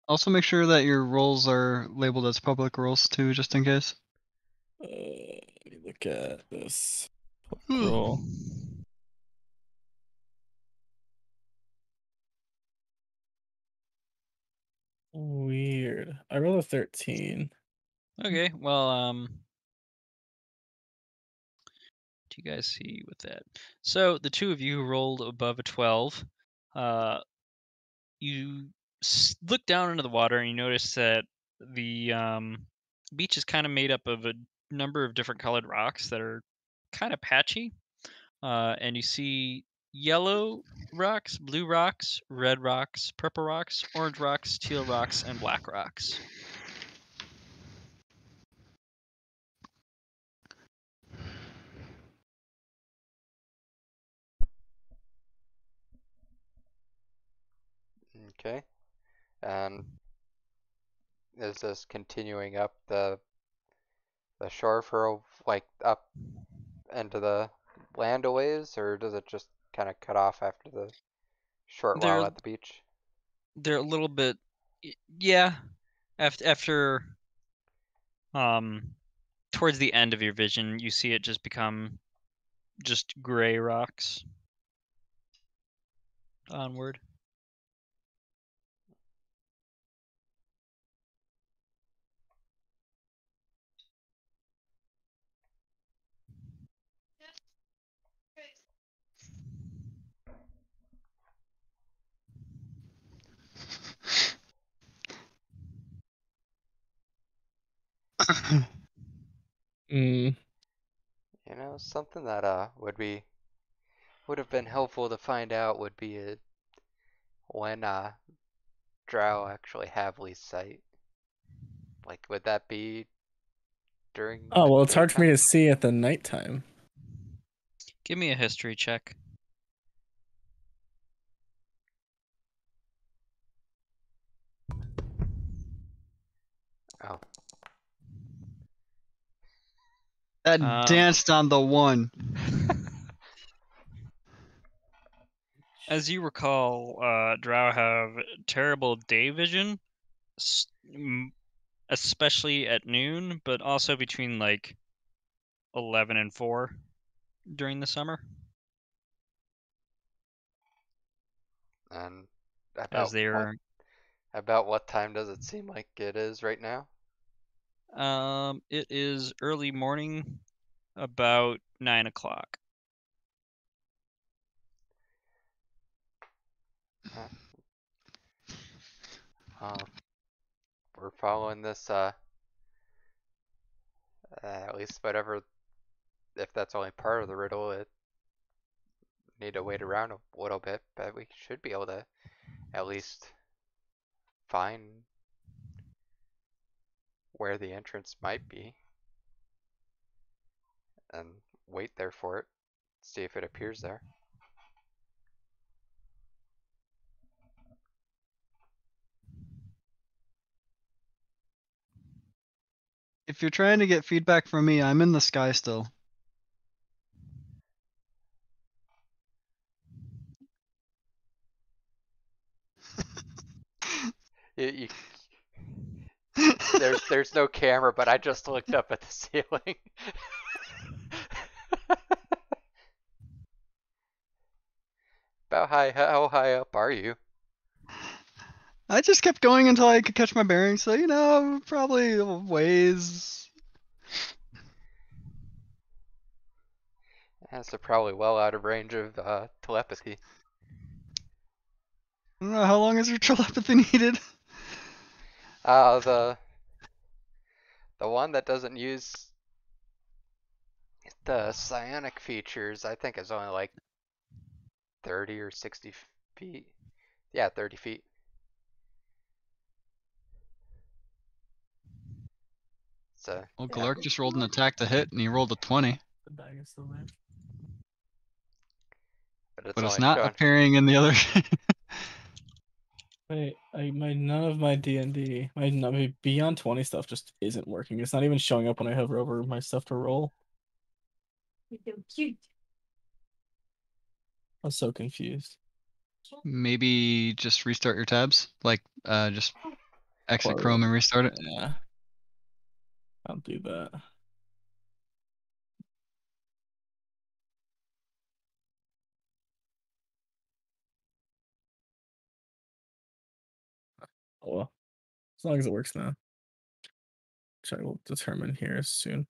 Also make sure that your rolls are labeled as public rolls too, just in case. Let me look at this roll. Weird. I rolled a 13. Okay, well, do you guys see with that? So the two of you who rolled above a 12, you look down into the water and you notice that the beach is kind of made up of a number of different colored rocks that are kind of patchy. And you see yellow rocks, blue rocks, red rocks, purple rocks, orange rocks, teal rocks, and black rocks. Okay. And is this continuing up the shore for like up into the land a ways, or does it just kind of cut off after the short while at the beach? They're a little bit, yeah. After towards the end of your vision, you see it just become just gray rocks. Onward. Mm. You know, something that would have been helpful to find out would be when drow actually have least sight. Like, would that be during Oh, the well, it's hard for me daytime? to see at the nighttime. Give me a history check. Oh, That Um, danced on the one. As you recall, drow have terrible day vision, especially at noon, but also between like 11 and 4 during the summer, and as they are. about what time does it seem like it is right now? It is early morning, about 9 o'clock. We're following this, at least whatever, if that's only part of the riddle, it need to wait around a little bit, but we should be able to at least find where the entrance might be and wait there for it, see if it appears there. If you're trying to get feedback from me, I'm in the sky still. You, there's no camera, but I just looked up at the ceiling. How high up are you? I just kept going until I could catch my bearings, so probably a ways. Yeah, so probably well out of range of telepathy. I don't know, how long is your telepathy needed? The one that doesn't use the psionic features, I think, is only like 30 or 60 feet. Yeah, 30 feet. So, Well, yeah. Galark just rolled an attack to hit, and he rolled a 20. The bag is still there. But it's But it's only not showing. appearing in the other. Wait, none of my D&D, my Beyond 20 stuff just isn't working. It's not even showing up when I hover over my stuff to roll. You're so cute. I was so confused. Maybe just restart your tabs. Like, just exit Close. Chrome and restart it. Yeah. I'll do that. Oh well. As long as it works now. Which I will determine here soon.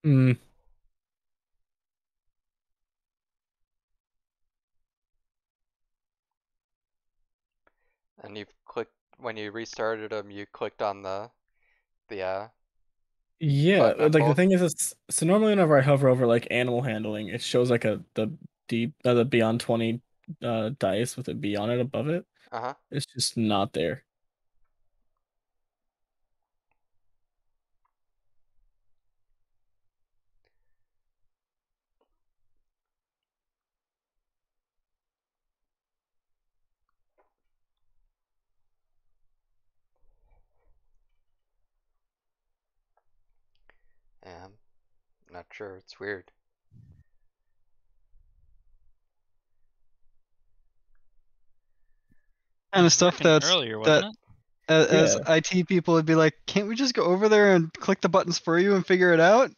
Hmm. And you've clicked, when you restarted them, you clicked on the Yeah, button on like the both. thing is, so normally whenever I hover over like animal handling, it shows like the Beyond 20 dice with a B on it above it. Uh-huh. It's just not there. Yeah, I'm not sure. It's weird. Kind It of was stuff working that's earlier, that wasn't as Yeah. IT people would be like, can't we just go over there and click the buttons for you and figure it out?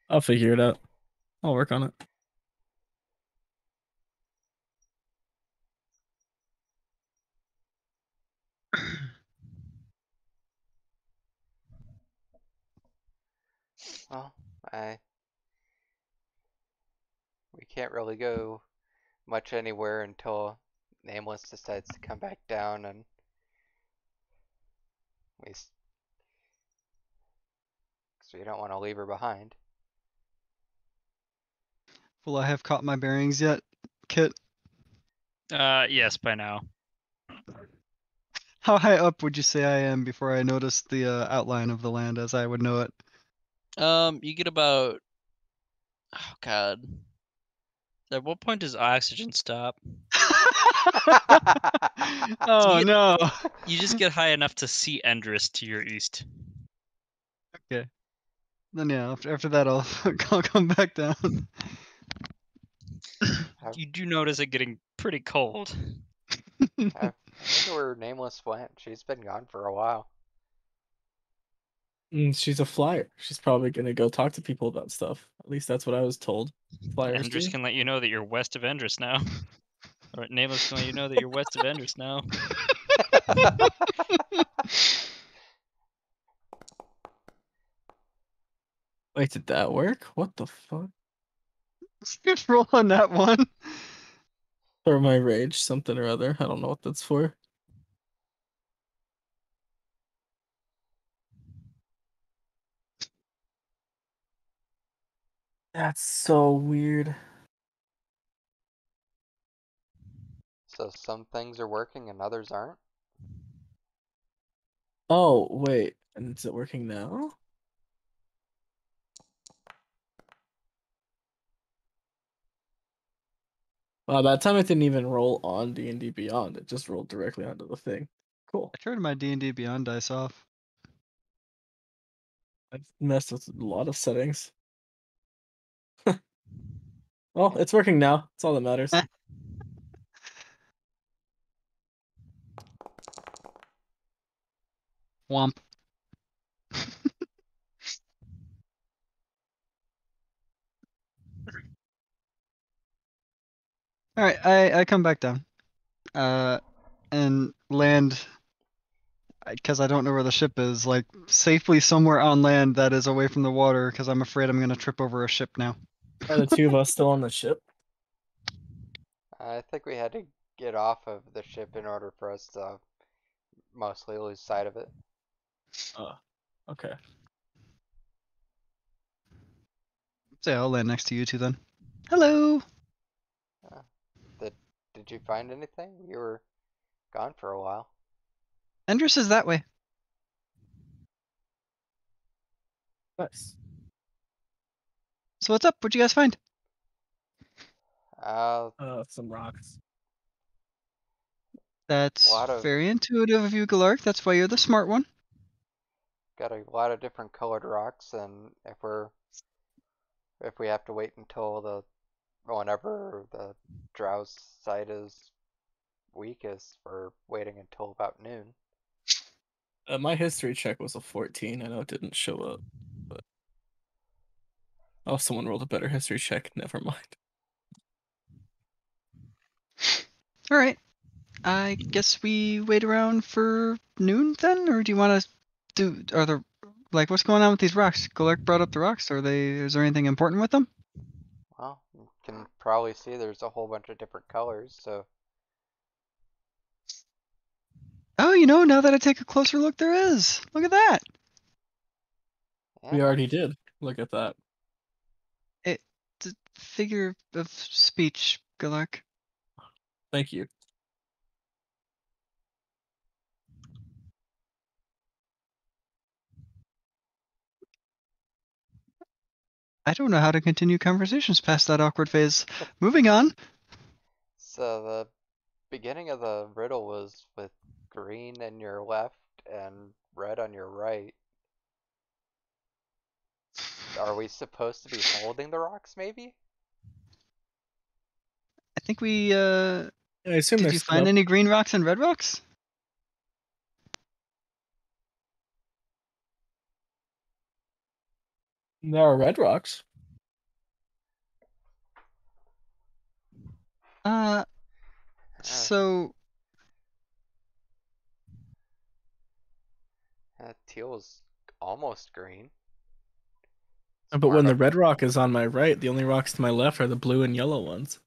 I'll figure it out. I'll work on it. Well, we can't really go much anywhere until Nameless decides to come back down, and because we don't want to leave her behind. Will I have caught my bearings yet, Kit? it? Yes, by now. How high up would you say I am before I notice the outline of the land as I would know it? You get about. Oh God. At what point does oxygen stop? Oh get- no. You just get high enough to see Endress to your east. Okay. Then yeah, after that I'll come back down. You do notice it getting pretty cold. I wonder where Nameless went. She's been gone for a while. She's a flyer. She's probably gonna go talk to people about stuff. At least that's what I was told. Flyers Endress do. can let you know that you're west of Endress now. Or Nameless can let you know that you're west of Endress now. Wait, did that work? What the fuck? Just roll on that one. Or my rage, something or other. I don't know what that's for. That's so weird. So some things are working and others aren't. Oh, wait. And is it working now? Wow, that time it didn't even roll on D&D Beyond. It just rolled directly onto the thing. Cool. I turned my D&D Beyond dice off. I've messed with a lot of settings. Well, it's working now. That's all that matters. Womp. Alright, I come back down. And land, because I don't know where the ship is, like safely somewhere on land that is away from the water, because I'm afraid I'm gonna trip over a ship now. Are the two of us still on the ship? I think we had to get off of the ship in order for us to mostly lose sight of it. Okay. So yeah, I'll land next to you two then. Hello. Did you find anything? You were gone for a while. Endress is that way. Nice. So what's up? What'd you guys find? Some rocks. That's Lot of- very intuitive of you, Galark. That's why you're the smart one. Got a lot of different colored rocks, and if we have to wait until whenever the drowse site is weakest, we're waiting until about noon. My history check was a 14. I know it didn't show up, but oh, someone rolled a better history check. Never mind. All right. I guess we wait around for noon then, or do you want to what's going on with these rocks? Galark brought up the rocks. Is there anything important with them? Well, you can probably see there's a whole bunch of different colors, so Oh, now that I take a closer look, there is. Look at that. We Yeah, already did. Look at that. It's a figure of speech, Galark. Thank you. I don't know how to continue conversations past that awkward phase. Moving on. So the beginning of the riddle was with green in your left and red on your right. Are we supposed to be holding the rocks, maybe? I think we, I assume did they're you set find up. any green rocks and red rocks? There are red rocks. So, Teal's almost green. But more when of the a- red rock is on my right, the only rocks to my left are the blue and yellow ones.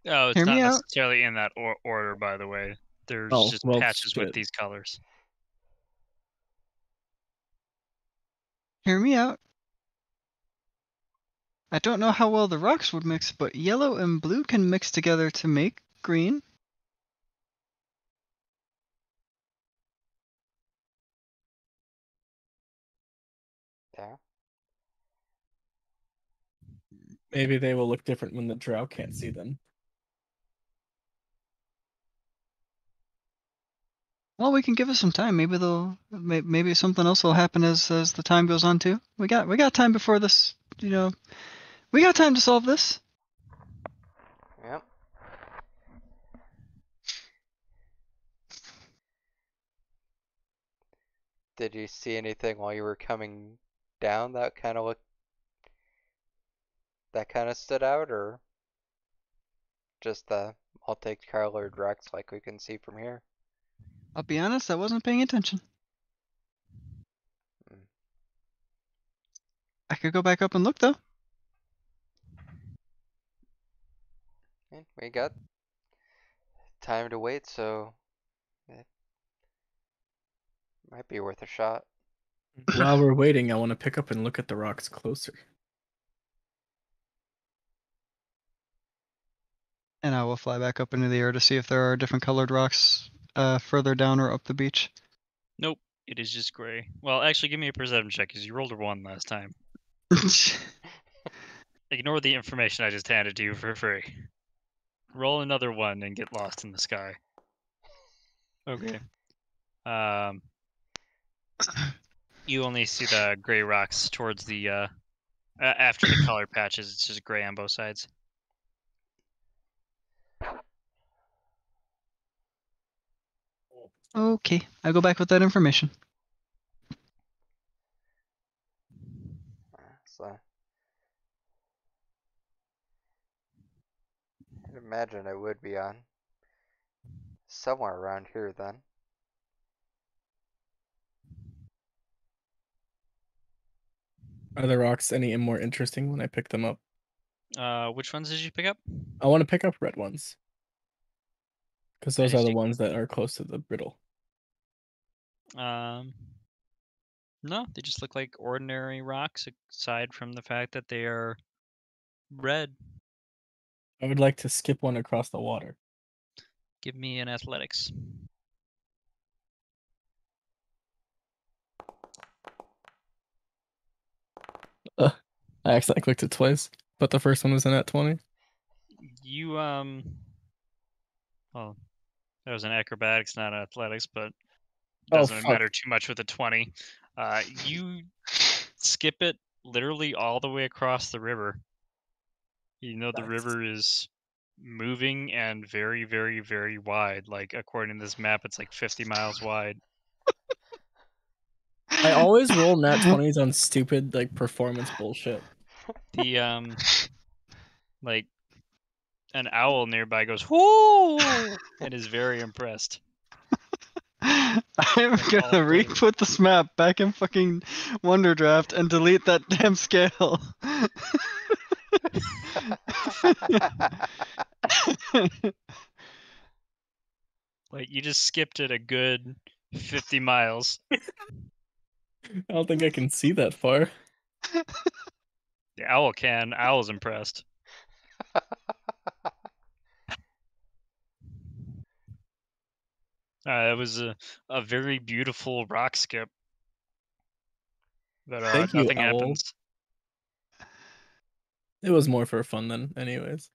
Oh, it's Hear me not out. necessarily in that order, by the way. There's Oh, just well, patches with shit. these colors. Hear me out. I don't know how well the rocks would mix, but yellow and blue can mix together to make green. Yeah. Maybe they will look different when the drow can't see them. Well, we can give it some time. Maybe maybe something else will happen as the time goes on too. We got time before this. We got time to solve this. Yep. Did you see anything while you were coming down that kind of stood out, or just the multicolored rocks like we can see from here? I'll be honest, I wasn't paying attention. Hmm. I could go back up and look though. We got time to wait, so it might be worth a shot. While we're waiting, I want to pick up and look at the rocks closer. And I will fly back up into the air to see if there are different colored rocks further down or up the beach. Nope, it is just gray. Well, actually, give me a perception check because you rolled a 1 last time. Ignore the information I just handed to you for free. Roll another 1 and get lost in the sky. Okay. You only see the gray rocks towards the after the color patches. It's just gray on both sides. Okay, I go back with that information. So I'd imagine it would be on somewhere around here then. Are the rocks any more interesting when I pick them up? Which ones did you pick up? I want to pick up red ones. Because those Any are the stick- ones that are close to the riddle. No, they just look like ordinary rocks, aside from the fact that they are red. I would like to skip one across the water. Give me an athletics. I accidentally clicked it twice, but the first one was in at 20. You well, that was an acrobatics, not athletics, but Oh, doesn't fuck. matter too much with a 20. You skip it literally all the way across the river. You know the Nice. river is moving and very, very, very wide. Like according to this map, it's like 50 miles wide. I always roll nat 20s on stupid like performance bullshit. The like an owl nearby goes whoo and is very impressed. I'm Like, all gonna over. re-put this map back in fucking Wonderdraft and delete that damn scale. Like you just skipped it a good 50 miles. I don't think I can see that far. The owl can. Owl's impressed. It was a very beautiful rock skip. But Thank you, nothing owl. happens. It was more for fun than anyways.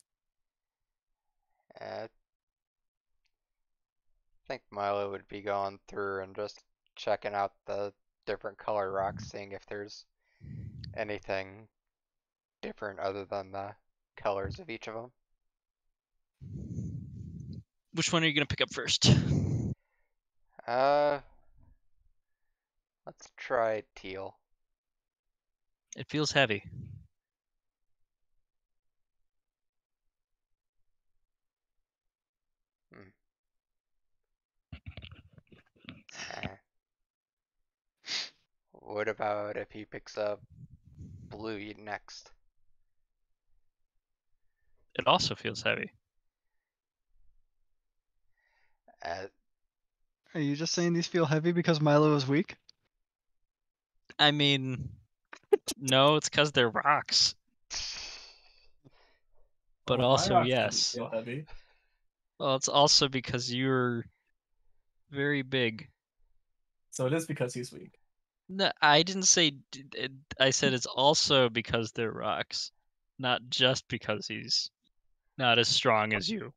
I think Milo would be going through and just checking out the different color rocks, seeing if there's anything different other than the colors of each of them. Which one are you gonna pick up first? Let's try teal. It feels heavy. Eh. What about if he picks up blue next? It also feels heavy. Are you just saying these feel heavy because Milo is weak? I mean, no, it's because they're rocks. But Well, my also, rocks didn't yes. feel heavy. Well, it's also because you're very big. So it is because he's weak. No, I didn't say. I said it's also because they're rocks, not just because he's not as strong as you.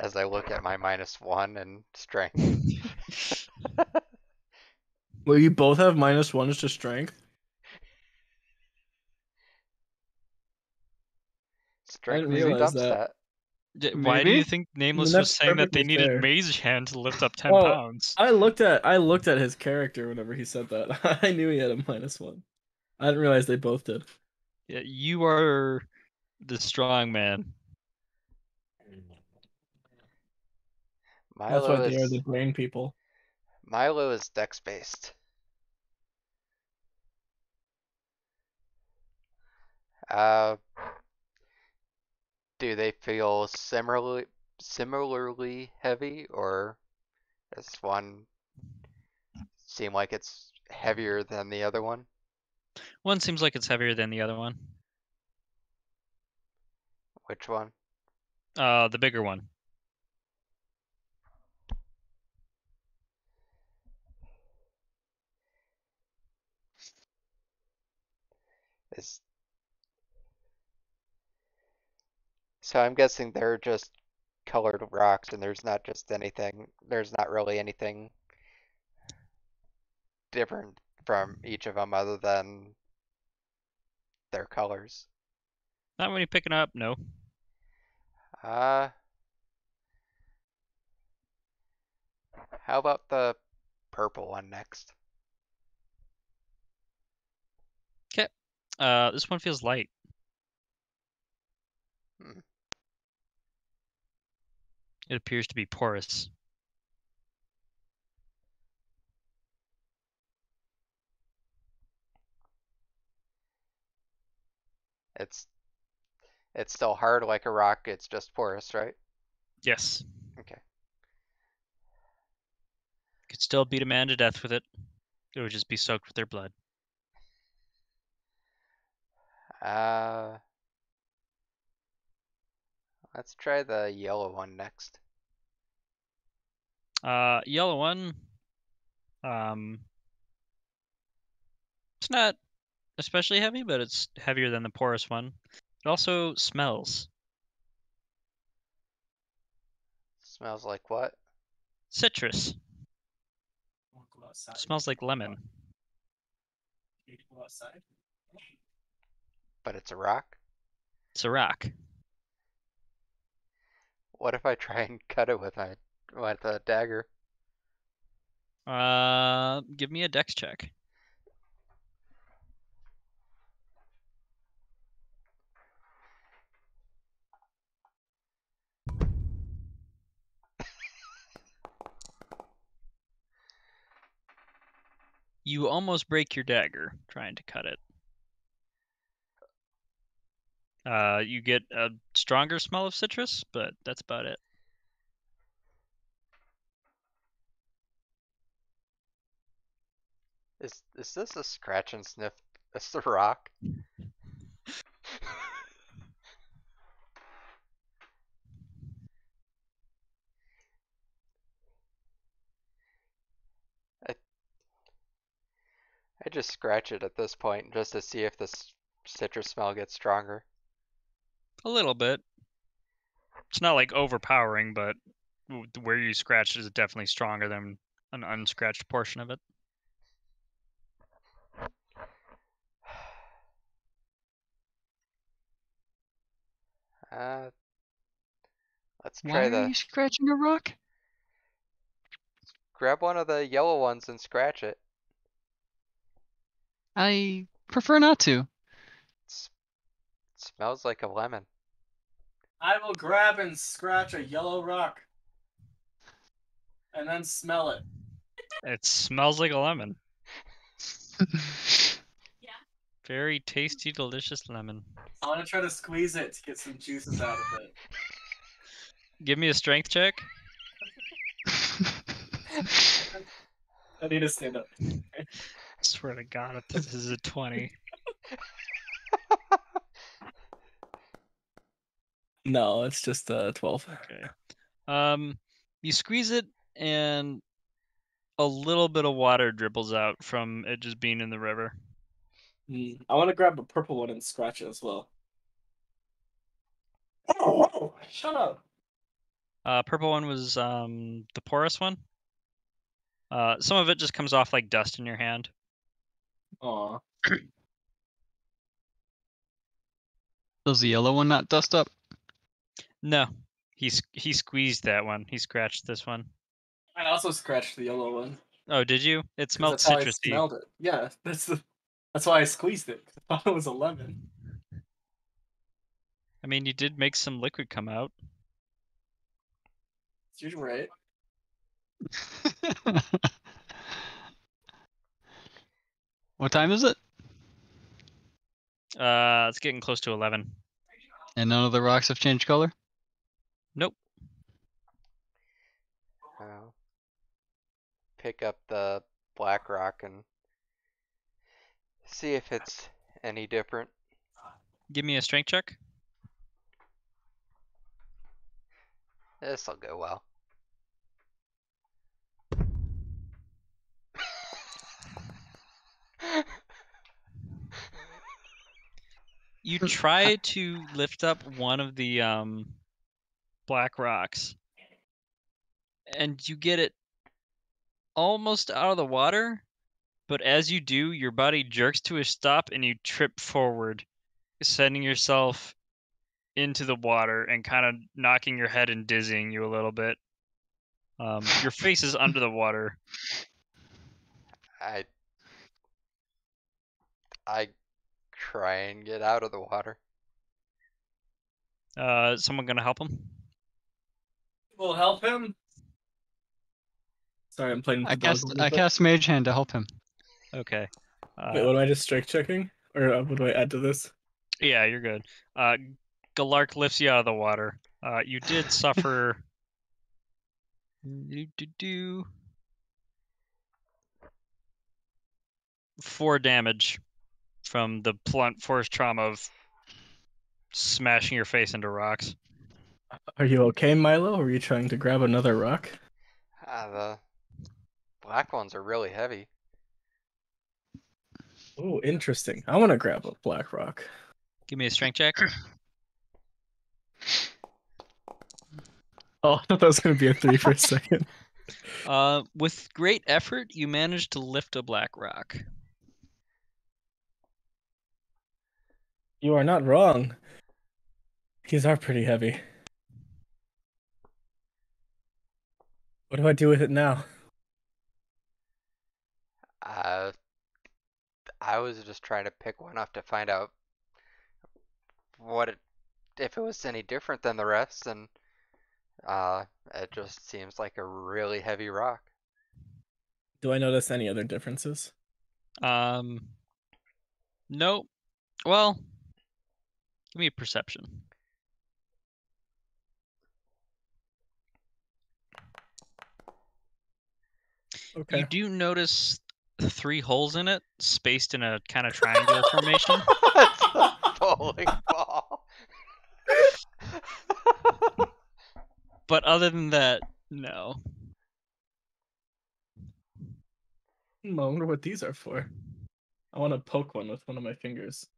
As I look at my -1 and strength. Well, you both have -1s to strength. Strength didn't is a realize dump that. stat. Why do you Maybe? think I Nameless mean, was that's saying that they perfectly needed fair. Mage Hand to lift up 10 Well, pounds? I looked at his character whenever he said that. I knew he had a -1. I didn't realize they both did. Yeah, you are the strong man. That's why Milo they are the is brain people. dex based. Uh, do they feel similarly heavy, or does one seem like it's heavier than the other one? One seems like it's heavier than the other one. Which one? The bigger one. Is So I'm guessing they're just colored rocks and there's not really anything different from each of them other than their colors. Not when you pick it up, no. Uh, how about the purple one next? Okay. This one feels light. Hmm. It appears to be porous. It's still hard like a rock, it's just porous, right? Yes. Okay. Could still beat a man to death with it. It would just be soaked with their blood. Uh, let's try the yellow one next. Yellow one. It's not especially heavy, but it's heavier than the porous one. It also smells. Smells like what? Citrus. Wanna go outside? Smells like lemon. You to go outside? But it's a rock? It's a rock. What if I try and cut it with a dagger? Give me a dex check. You almost break your dagger trying to cut it. You get a stronger smell of citrus, but that's about it. Is this a scratch and sniff? That's the rock. I just scratch it at this point just to see if this citrus smell gets stronger. A little bit. It's not like overpowering, but where you scratched is definitely stronger than an unscratched portion of it. Let's Why try are you scratching a rock? grab one of the yellow ones and scratch it. I prefer not to. Smells like a lemon. I will grab and scratch a yellow rock. And then smell it. It smells like a lemon. Yeah. Very tasty, delicious lemon. I want to try to squeeze it to get some juices out of it. Give me a strength check. I need to stand up. Swear to God, if this is a 20. No, it's just 12. Okay. You squeeze it, and a little bit of water dribbles out from it just being in the river. I want to grab a purple one and scratch it as well. Oh, shut up. Purple one was the porous one. Some of it just comes off like dust in your hand. Aw. Does the yellow one not dust up? No, he squeezed that one. He scratched this one. I also scratched the yellow one. Oh, did you? It 'cause smelled that's how I citrusy. smelled it. Yeah, that's why I squeezed it. I thought it was a lemon. I mean, you did make some liquid come out. You're right. What time is it? It's getting close to 11. And none of the rocks have changed color? Nope. Pick up the black rock and see if it's any different. Give me a strength check. This'll go well. You try to lift up one of the black rocks, and you get it almost out of the water, but as you do, your body jerks to a stop and you trip forward, sending yourself into the water and kind of knocking your head and dizzying you a little bit. Your face is under the water. I try and get out of the water. Someone gonna help him? Will help him. Sorry, I'm playing with I the dog. cast I cast Mage Hand to help him. Okay. Wait, what am I just strength checking? Or what do I add to this? Yeah, you're good. Galark lifts you out of the water. You did suffer 4 damage from the blunt force trauma of smashing your face into rocks. Are you okay, Milo? Or are you trying to grab another rock? The black ones are really heavy. Oh, interesting. I want to grab a black rock. Give me a strength check. Oh, I thought that was going to be a 3 for a second. With great effort, you managed to lift a black rock. You are not wrong. These are pretty heavy. What do I do with it now? I was just trying to pick one up to find out if it was any different than the rest, and it just seems like a really heavy rock. Do I notice any other differences? No. Well, give me a perception. Okay. You do notice 3 holes in it, spaced in a kind of triangular formation. It's a bowling ball. But other than that, no. I wonder what these are for. I want to poke one with one of my fingers.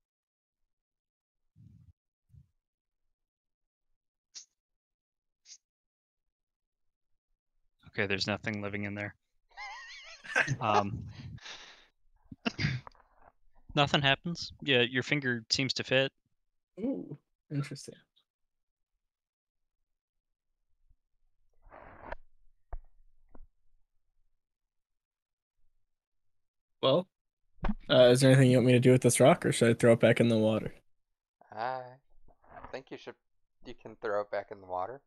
Okay, there's nothing living in there. Nothing happens. Yeah, your finger seems to fit. Ooh, interesting. Well, is there anything you want me to do with this rock, or should I throw it back in the water? I think you can throw it back in the water.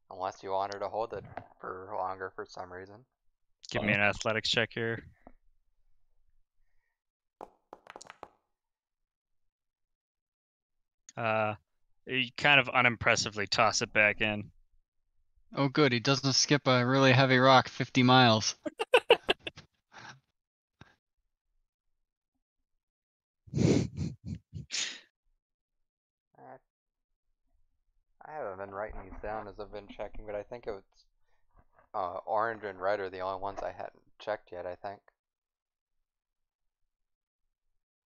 Unless you wanted to hold it for longer for some reason. Give me an athletics check here. You kind of unimpressively toss it back in. Oh, good. He doesn't skip a really heavy rock 50 miles. I haven't been writing these down as I've been checking, but I think it's orange and red are the only ones I hadn't checked yet, I think.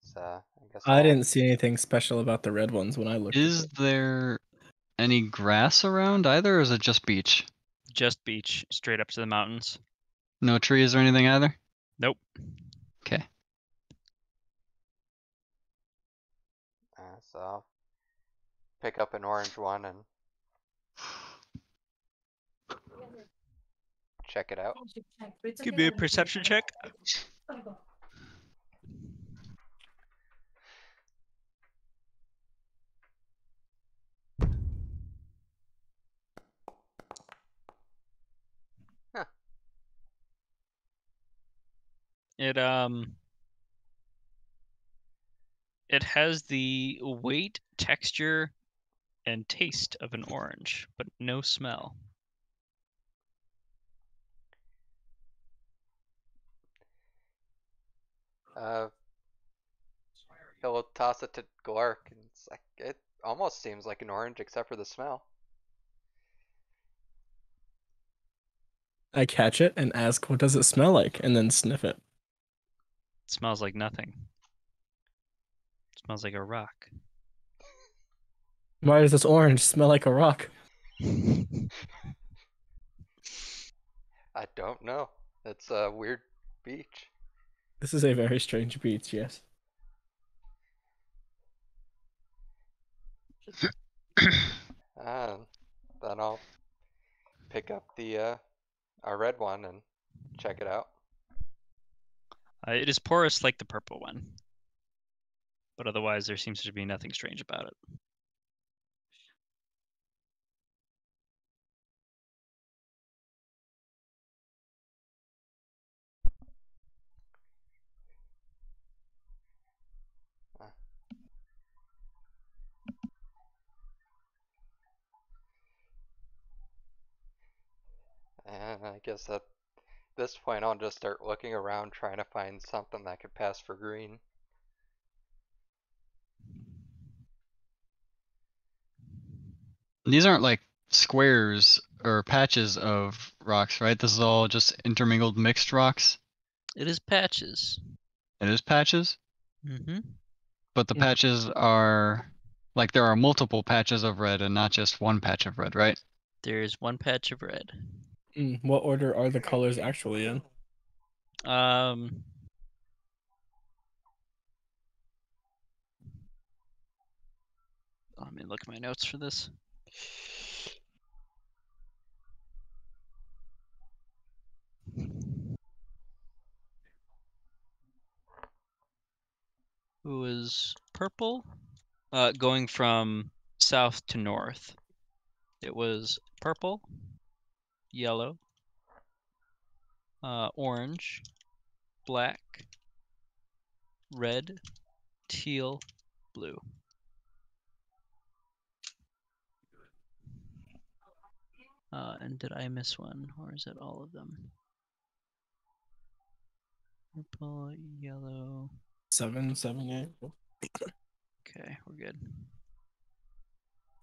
So, I guess I didn't see anything special about the red ones when I looked. Is there any grass around either, or is it just beach? Just beach, straight up to the mountains. No trees or anything either? Nope. Okay. So I'll pick up an orange one and check it out. Give me a perception check. Huh. It has the weight, texture, and taste of an orange, but no smell. He'll toss it to Glark, and it's like, it almost seems like an orange except for the smell. I catch it and ask, "What does it smell like?" and then sniff it. It smells like nothing. It smells like a rock. Why does this orange smell like a rock? I don't know. It's a weird beach. This is a very strange beach, yes. Then I'll pick up the a red one and check it out. It is porous like the purple one, but otherwise there seems to be nothing strange about it. And I guess at this point I'll just start looking around trying to find something that could pass for green. These aren't like squares or patches of rocks, right? This is all just intermingled mixed rocks. It is patches. It is patches, Mm-hmm. but the Mhm. patches are like there are multiple patches of red and not just one patch of red, right? There's one patch of red. What order are the colors actually in? Let me look at my notes for this. It was purple, going from south to north. It was purple, yellow, orange, black, red, teal, blue. And did I miss one, or is it all of them? Purple, yellow. 7, 7, 8. Okay, we're good.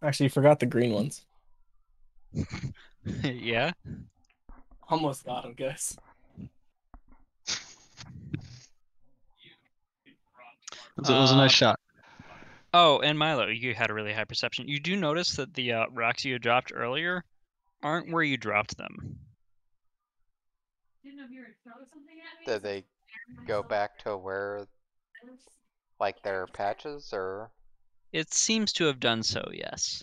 Actually, you forgot the green ones. Yeah? Almost got them, guys. It was a nice shot. Oh, and Milo, you had a really high perception. You do notice that the rocks you dropped earlier aren't where you dropped them. Didn't know if you were throwing something at me. Did they go back to where, like, their patches, or? It seems to have done so, yes.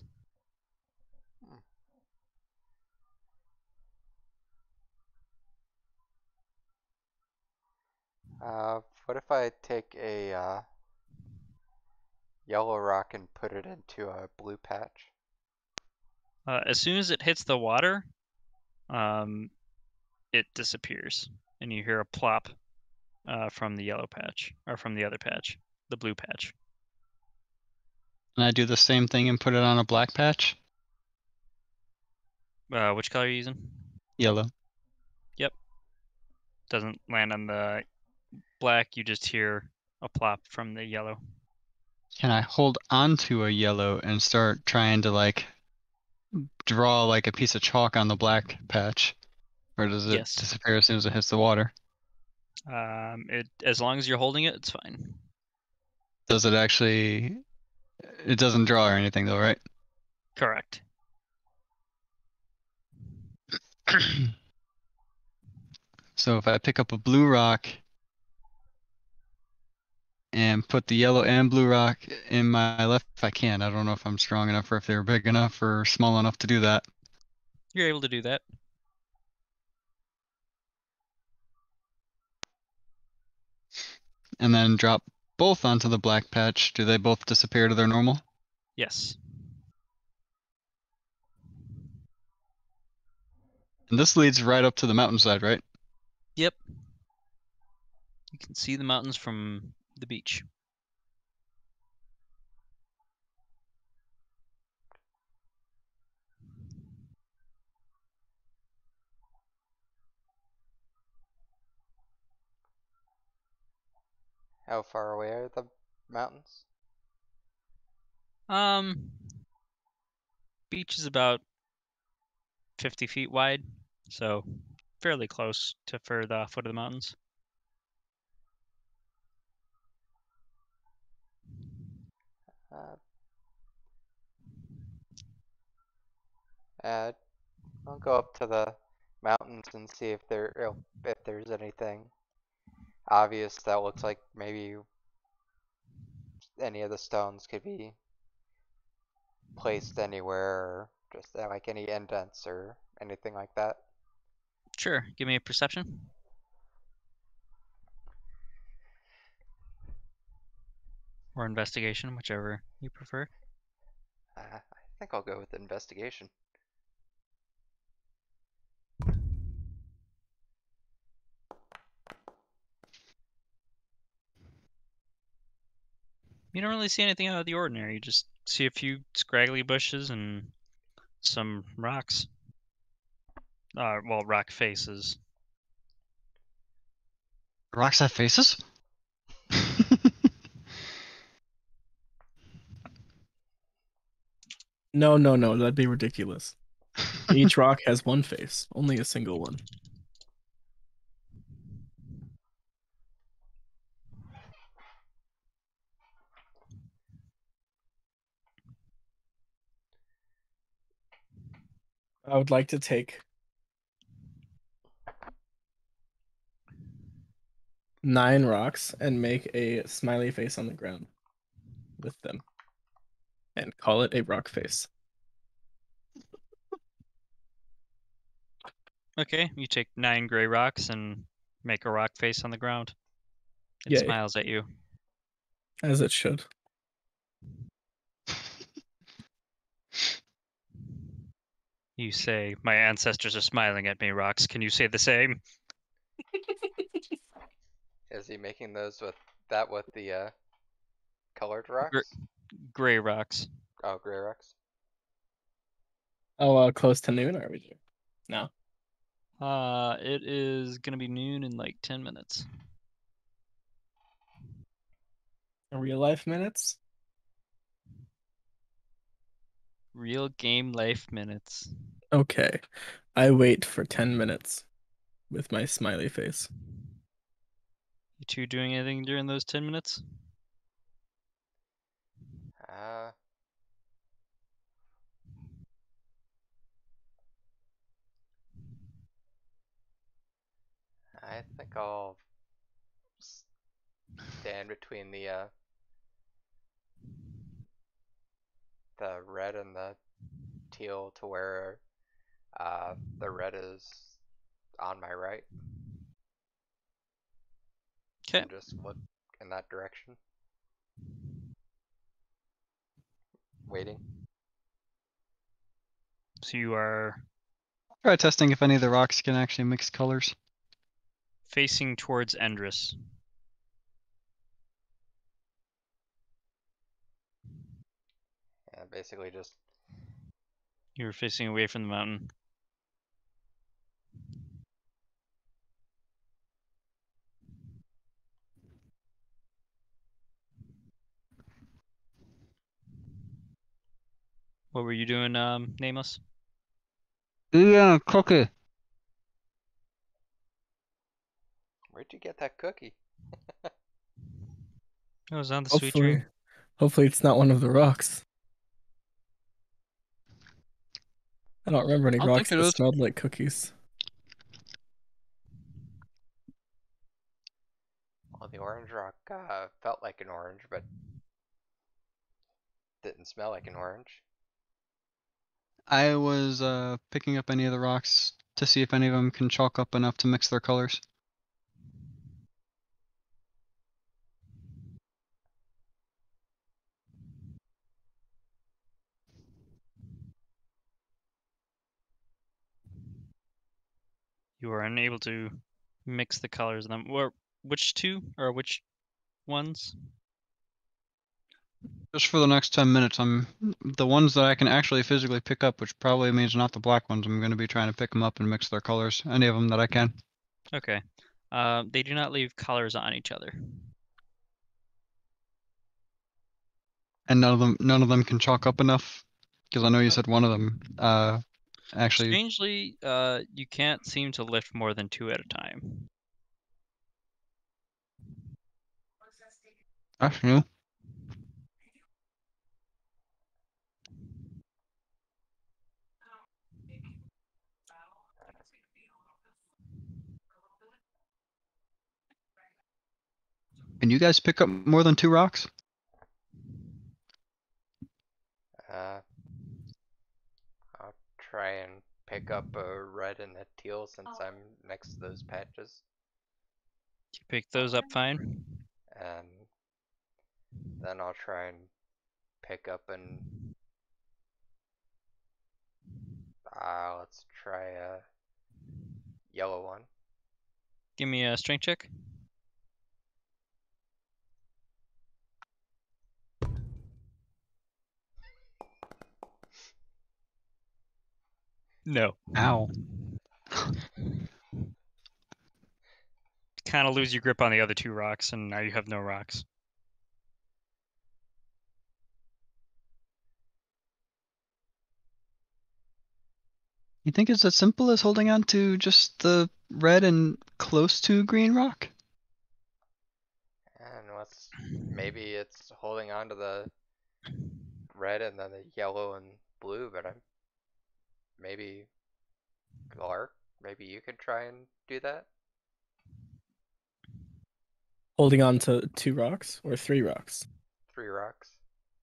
What if I take a yellow rock and put it into a blue patch? As soon as it hits the water, it disappears, and you hear a plop from the yellow patch, or from the other patch, the blue patch. And I do the same thing and put it on a black patch? Which color are you using? Yellow. Yep. Doesn't land on the black, you just hear a plop from the yellow. Can I hold onto a yellow and start trying to, like, draw, like, a piece of chalk on the black patch? Or does it Yes. disappear as soon as it hits the water? As long as you're holding it, it's fine. Does it actually... It doesn't draw or anything, though, right? Correct. So if I pick up a blue rock and put the yellow and blue rock in my left, if I can. I don't know if I'm strong enough or if they're big enough or small enough to do that. You're able to do that. And then drop both onto the black patch. Do they both disappear to their normal? Yes. And this leads right up to the mountainside, right? Yep. You can see the mountains from the beach. How far away are the mountains? Beach is about 50 feet wide, so fairly close to for the foot of the mountains. I'll go up to the mountains and see if there's anything obvious that looks like maybe any of the stones could be placed anywhere, or just like any indents or anything like that. Sure. Give me a perception. Or investigation, whichever you prefer. I think I'll go with investigation. You don't really see anything out of the ordinary. You just see a few scraggly bushes and some rocks. Well, rock faces. Rocks have faces? No, that'd be ridiculous. Each rock has one face, only a single one. I would like to take 9 rocks and make a smiley face on the ground with them and call it a rock face. Okay, you take 9 gray rocks and make a rock face on the ground. It Yay. smiles at you. As it should. You say, "My ancestors are smiling at me, rocks. Can you say the same?" Is he making those with that with the colored rocks? Gray rocks. Oh, gray rocks. Oh, close to noon, or are we doing? No. It is gonna be noon in like 10 minutes. Real life minutes? Real game life minutes. Okay. I wait for 10 minutes with my smiley face. You two doing anything during those 10 minutes? I think I'll stand between the red and the teal to where the red is on my right. Okay. And just look in that direction. Waiting. So you are Try testing if any of the rocks can actually mix colors. facing towards Endress. Yeah, basically just You're facing away from the mountain. What were you doing, Nameless? Yeah, cookie. where'd you get that cookie? It was on the sweet Hopefully, dream. hopefully it's not one of the rocks. I don't remember any I don't rocks think it that is. smelled like cookies. Well, the orange rock felt like an orange, but didn't smell like an orange. I was picking up any of the rocks to see if any of them can chalk up enough to mix their colors. You are unable to mix the colors of them. Or which two or which ones? Just for the next 10 minutes, I'm the ones that I can actually physically pick up, which probably means not the black ones. I'm going to be trying to pick them up and mix their colors. Any of them that I can. Okay. They do not leave colors on each other. And none of them can chalk up enough, because I know you said one of them. Actually, Strangely, you can't seem to lift more than 2 at a time. that's new. Can you guys pick up more than 2 rocks? I'll try and pick up a red and a teal since I'm next to those patches. You pick those up fine. And then I'll try and pick up an let's try a yellow one. Give me a strength check. No. Ow. Kind of lose your grip on the other 2 rocks, and now you have no rocks. You think it's as simple as holding on to just the red and close to green rock? And maybe it's holding on to the red and then the yellow and blue, but maybe Clark, maybe you could try and do that. Holding on to 2 rocks or 3 rocks? 3 rocks.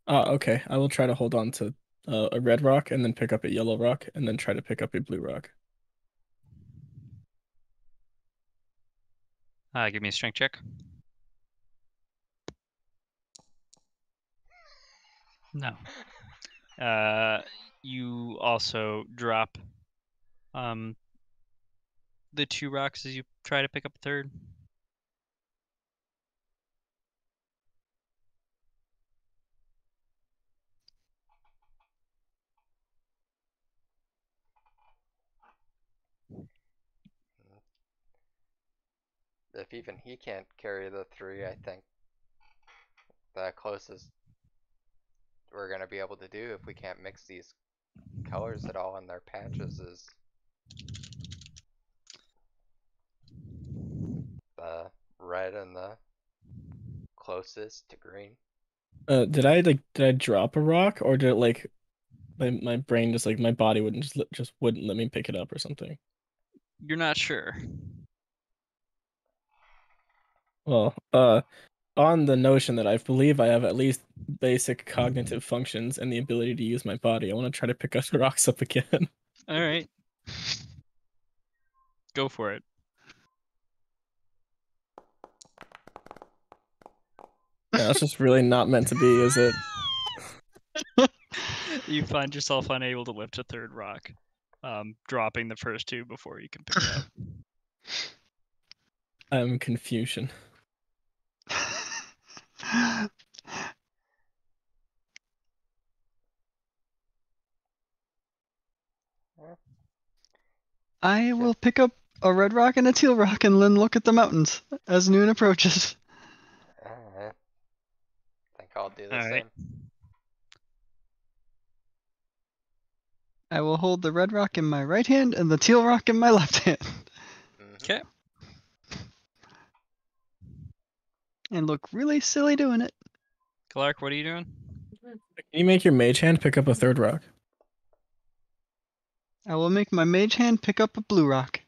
Okay. I will try to hold on to a red rock and then pick up a yellow rock and then try to pick up a blue rock. Give me a strength check. No. You also drop the 2 rocks as you try to pick up a third. if even he can't carry the 3, I think the closest we're gonna be able to do if we can't mix these colors at all in their patches is the red and the closest to green. Did I drop a rock, or did it like my brain just like my body wouldn't just wouldn't let me pick it up or something? You're not sure. Well, on the notion that I believe I have at least basic cognitive functions and the ability to use my body, I want to try to pick us rocks up again. All right. Go for it. Yeah, that's just really not meant to be, is it? You find yourself unable to lift a third rock, dropping the first 2 before you can pick it up. I'm confusion. I will pick up a red rock and a teal rock and then look at the mountains as noon approaches. Alright. Think I'll do the Alright. same. I will hold the red rock in my right hand and the teal rock in my left hand. Okay. And look really silly doing it. Clark, what are you doing? Can you make your mage hand pick up a third rock? I will make my mage hand pick up a blue rock.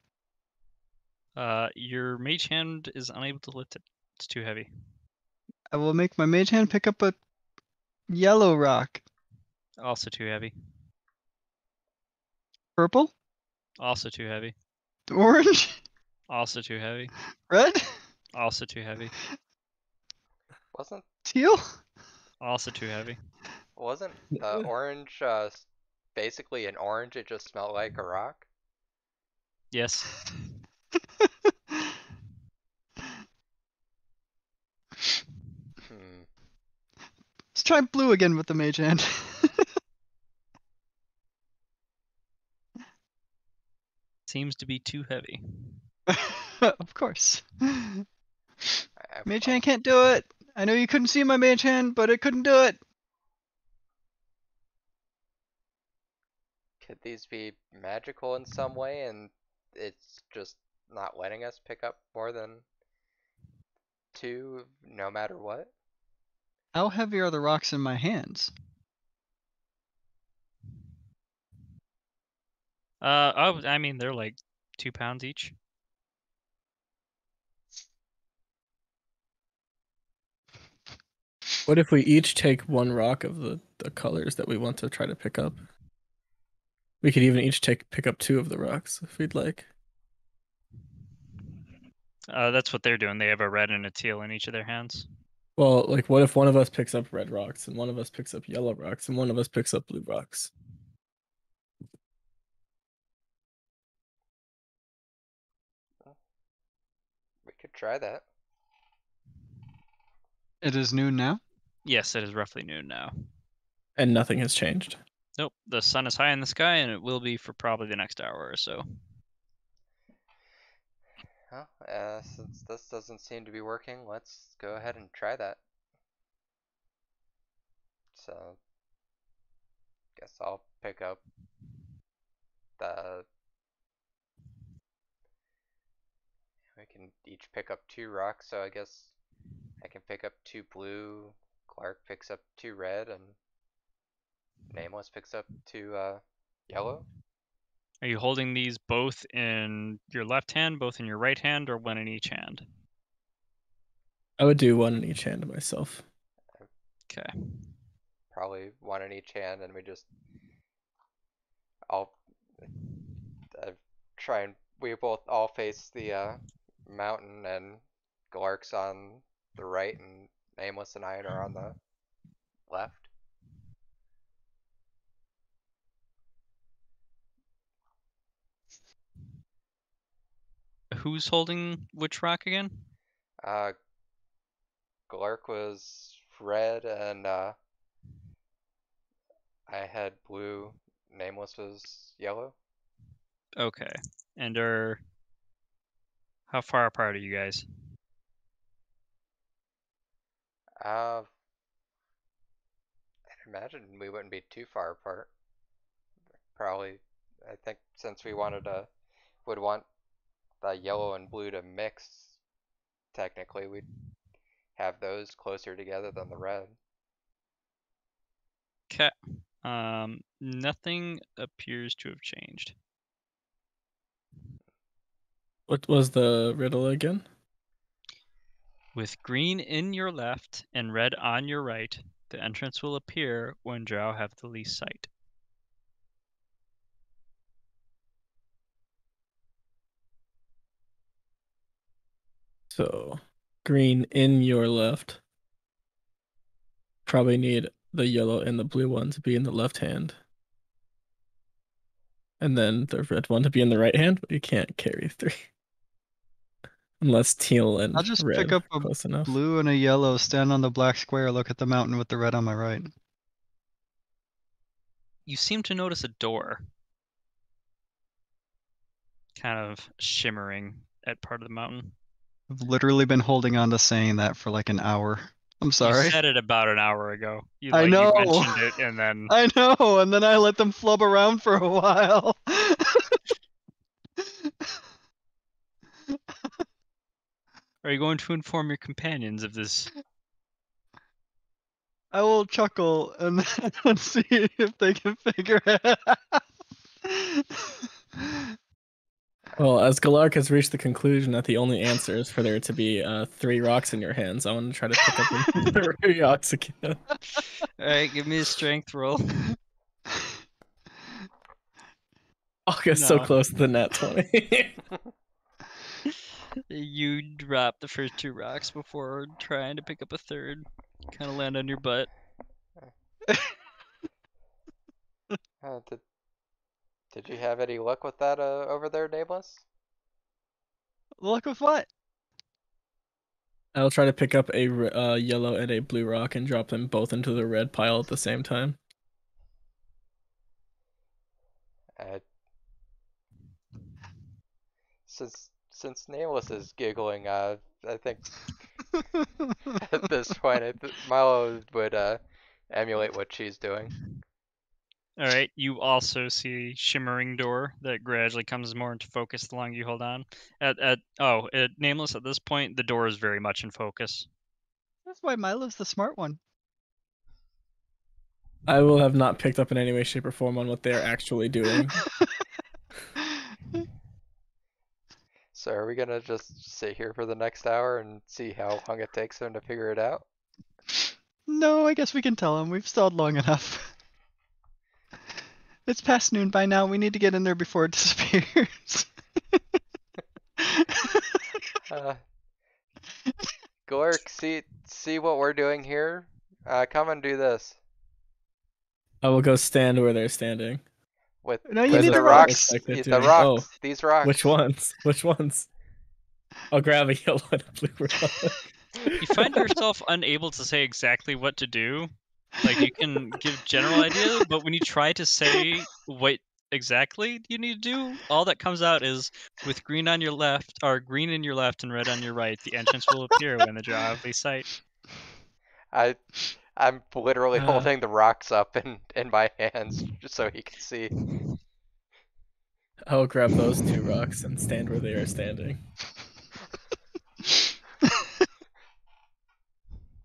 Your mage hand is unable to lift it. It's too heavy. I will make my mage hand pick up a yellow rock. Also too heavy. Purple? Also too heavy. Orange? Also too heavy. Red? Also too heavy. Wasn't Teal? Also too heavy. the orange basically an orange? It just smelled like a rock. Yes. Hmm. Let's try blue again with the mage hand. Seems to be too heavy. Of course. I- Mage I'll- hand can't do it. I know you couldn't see my mage hand, but it couldn't do it. Could these be magical in some way and it's just not letting us pick up more than 2 no matter what? How heavy are the rocks in my hands? I mean, they're like 2 pounds each. What if we each take 1 rock of the colors that we want to try to pick up? We could even each pick up 2 of the rocks if we'd like. That's what they're doing. They have a red and a teal in each of their hands. Well, like what if one of us picks up red rocks and one of us picks up yellow rocks and one of us picks up blue rocks? We could try that. It is noon now. Yes, it is roughly noon now. And nothing has changed. Nope, the sun is high in the sky, and it will be for probably the next hour or so. Well, since this doesn't seem to be working, let's go ahead and try that. So, guess I'll pick up the. We can each pick up 2 rocks, so I guess I can pick up 2 blue, Clark picks up 2 red, and Nameless picks up 2 yellow. Are you holding these both in your left hand, both in your right hand, or one in each hand? I would do 1 in each hand myself. Okay. Probably 1 in each hand, and I'll try and we both all face the mountain, and Glark's on the right, and Nameless and I are on the left. Who's holding which rock again? Glark was red, and I had blue. Nameless was yellow. Okay. And How far apart are you guys? I'd imagine we wouldn't be too far apart. Probably, I think since we would want the yellow and blue to mix, technically we'd have those closer together than the red. Okay. Nothing appears to have changed. What was the riddle again? With green in your left and red on your right, the entrance will appear when drow have the least sight. So, green in your left. Probably need the yellow and the blue one to be in the left hand. And then the red one to be in the right hand, but you can't carry 3. Unless teal and I'll just red pick up are a close enough. blue and a yellow, stand on the black square, look at the mountain with the red on my right. You seem to notice a door kind of shimmering at part of the mountain. I've literally been holding on to saying that for like an hour. I'm sorry. You said it about an hour ago. I You know. mentioned it and then I know, and then I let them flub around for a while. are you going to inform your companions of this? I will chuckle and then see if they can figure it out. Well, as Galark has reached the conclusion that the only answer is for there to be 3 rocks in your hands, I want to try to pick up the 3 rocks again. Alright, give me a strength roll. I'll get so No. close to the net 20. You drop the first 2 rocks before trying to pick up a third. Kind of land on your butt. Did you have any luck with that over there, Nameless? Luck with what? I'll try to pick up a yellow and a blue rock and drop them both into the red pile at the same time. Since Nameless is giggling, I think at this point Milo would emulate what she's doing. Alright, you also see a shimmering door that gradually comes more into focus the longer you hold on. Nameless, at this point, the door is very much in focus. That's why Milo's the smart one. I will have not picked up in any way, shape, or form on what they're actually doing. So are we gonna just sit here for the next hour and see how long it takes them to figure it out? No, I guess we can tell him. We've stalled long enough. It's past noon by now. We need to get in there before it disappears. Gork, see what we're doing here? Come and do this. I will go stand where they're standing. With No, you Where need the the rocks. rocks. The rocks. Oh, These rocks. which ones? Which ones? I'll grab a yellow and a blue rock. You find yourself unable to say exactly what to do. Like, you can give general idea, but when you try to say what exactly you need to do, all that comes out is with green on your left, or green in your left and red on your right, the entrance will appear when the drow have least sight. I'm literally holding the rocks up in my hands just so he can see. I'll grab those 2 rocks and stand where they are standing.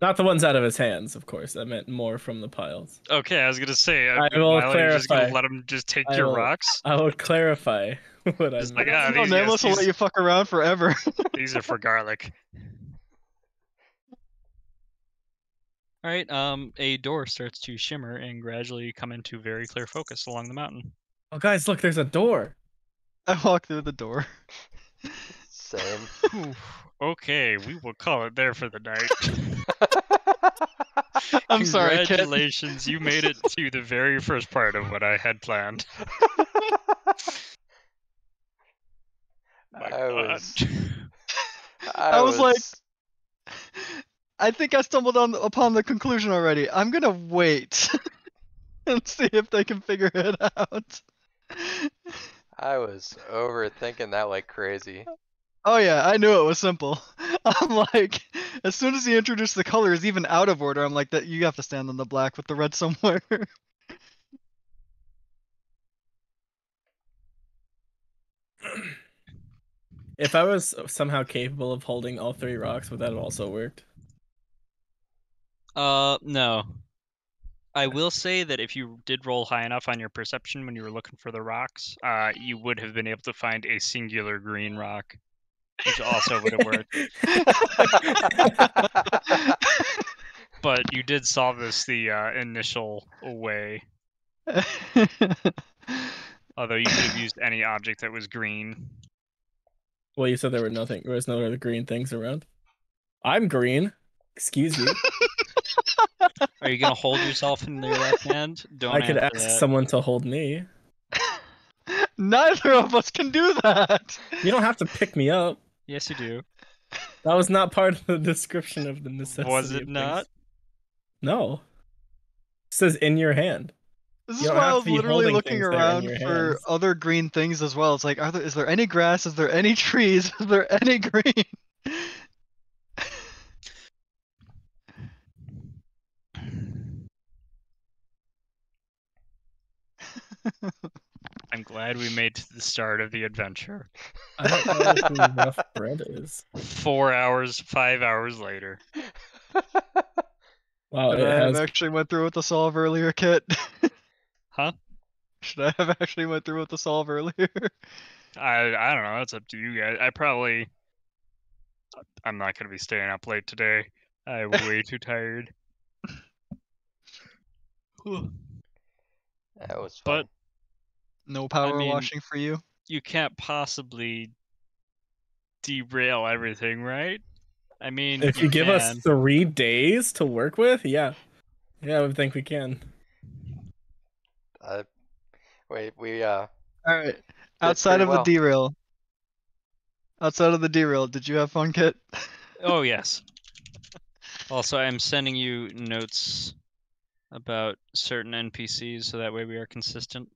Not the ones out of his hands, of course. I meant more from the piles. Okay, I was gonna say, I will Milo, you're just gonna clarify. let him just take your rocks? I will clarify what I Just like, meant. ah, No, Nameless will let you fuck around forever. these are for garlic. Alright, a door starts to shimmer and gradually come into very clear focus along the mountain. Oh, guys, look, there's a door. I walk through the door. Same. Whew. Okay, we will call it there for the night. I'm sorry, kid. Congratulations, you made it to the very first part of what I had planned. My God. I was like, I think I stumbled upon the conclusion already. I'm gonna wait and see if they can figure it out. I was overthinking that like crazy. Oh yeah, I knew it was simple. I'm like, as soon as he introduced the colors, even out of order, I'm like, that you have to stand on the black with the red somewhere. If I was somehow capable of holding all 3 rocks, would that have also worked? No. I will say that if you did roll high enough on your perception when you were looking for the rocks, you would have been able to find a singular green rock, which also would have worked. But you did solve this the initial way. Although you could have used any object that was green. Well, you said there was no other green things around. I'm green. Excuse you. Are you gonna hold yourself in your left hand? Don't I could answer ask that. someone to hold me. Neither of us can do that. You don't have to pick me up. Yes, you do. That was not part of the description of the necessity. Was it of not? things. No. It says in your hand. This You is don't why I have was to be literally holding looking things that are in around your for hands. other green things as well. It's like, is there any grass? Is there any trees? Is there any green? I'm glad we made to the start of the adventure. I don't know who rough bread is. 4 hours, 5 hours later. Wow, Should it I have has. actually went through with the solve earlier, Kit? Huh? Should I have actually went through with the solve earlier? I don't know. That's up to you guys. I'm not gonna be staying up late today. I'm way too tired. That was But fun. No power mean- washing for you? you can't possibly derail everything, right? I mean, If you give us can. 3 days to work with, yeah. Yeah, I would think we can. We Alright. Outside pretty of well. the derail. Outside of the derail, did you have fun, Kit? Oh yes. Also, I'm sending you notes about certain NPCs so that way we are consistent.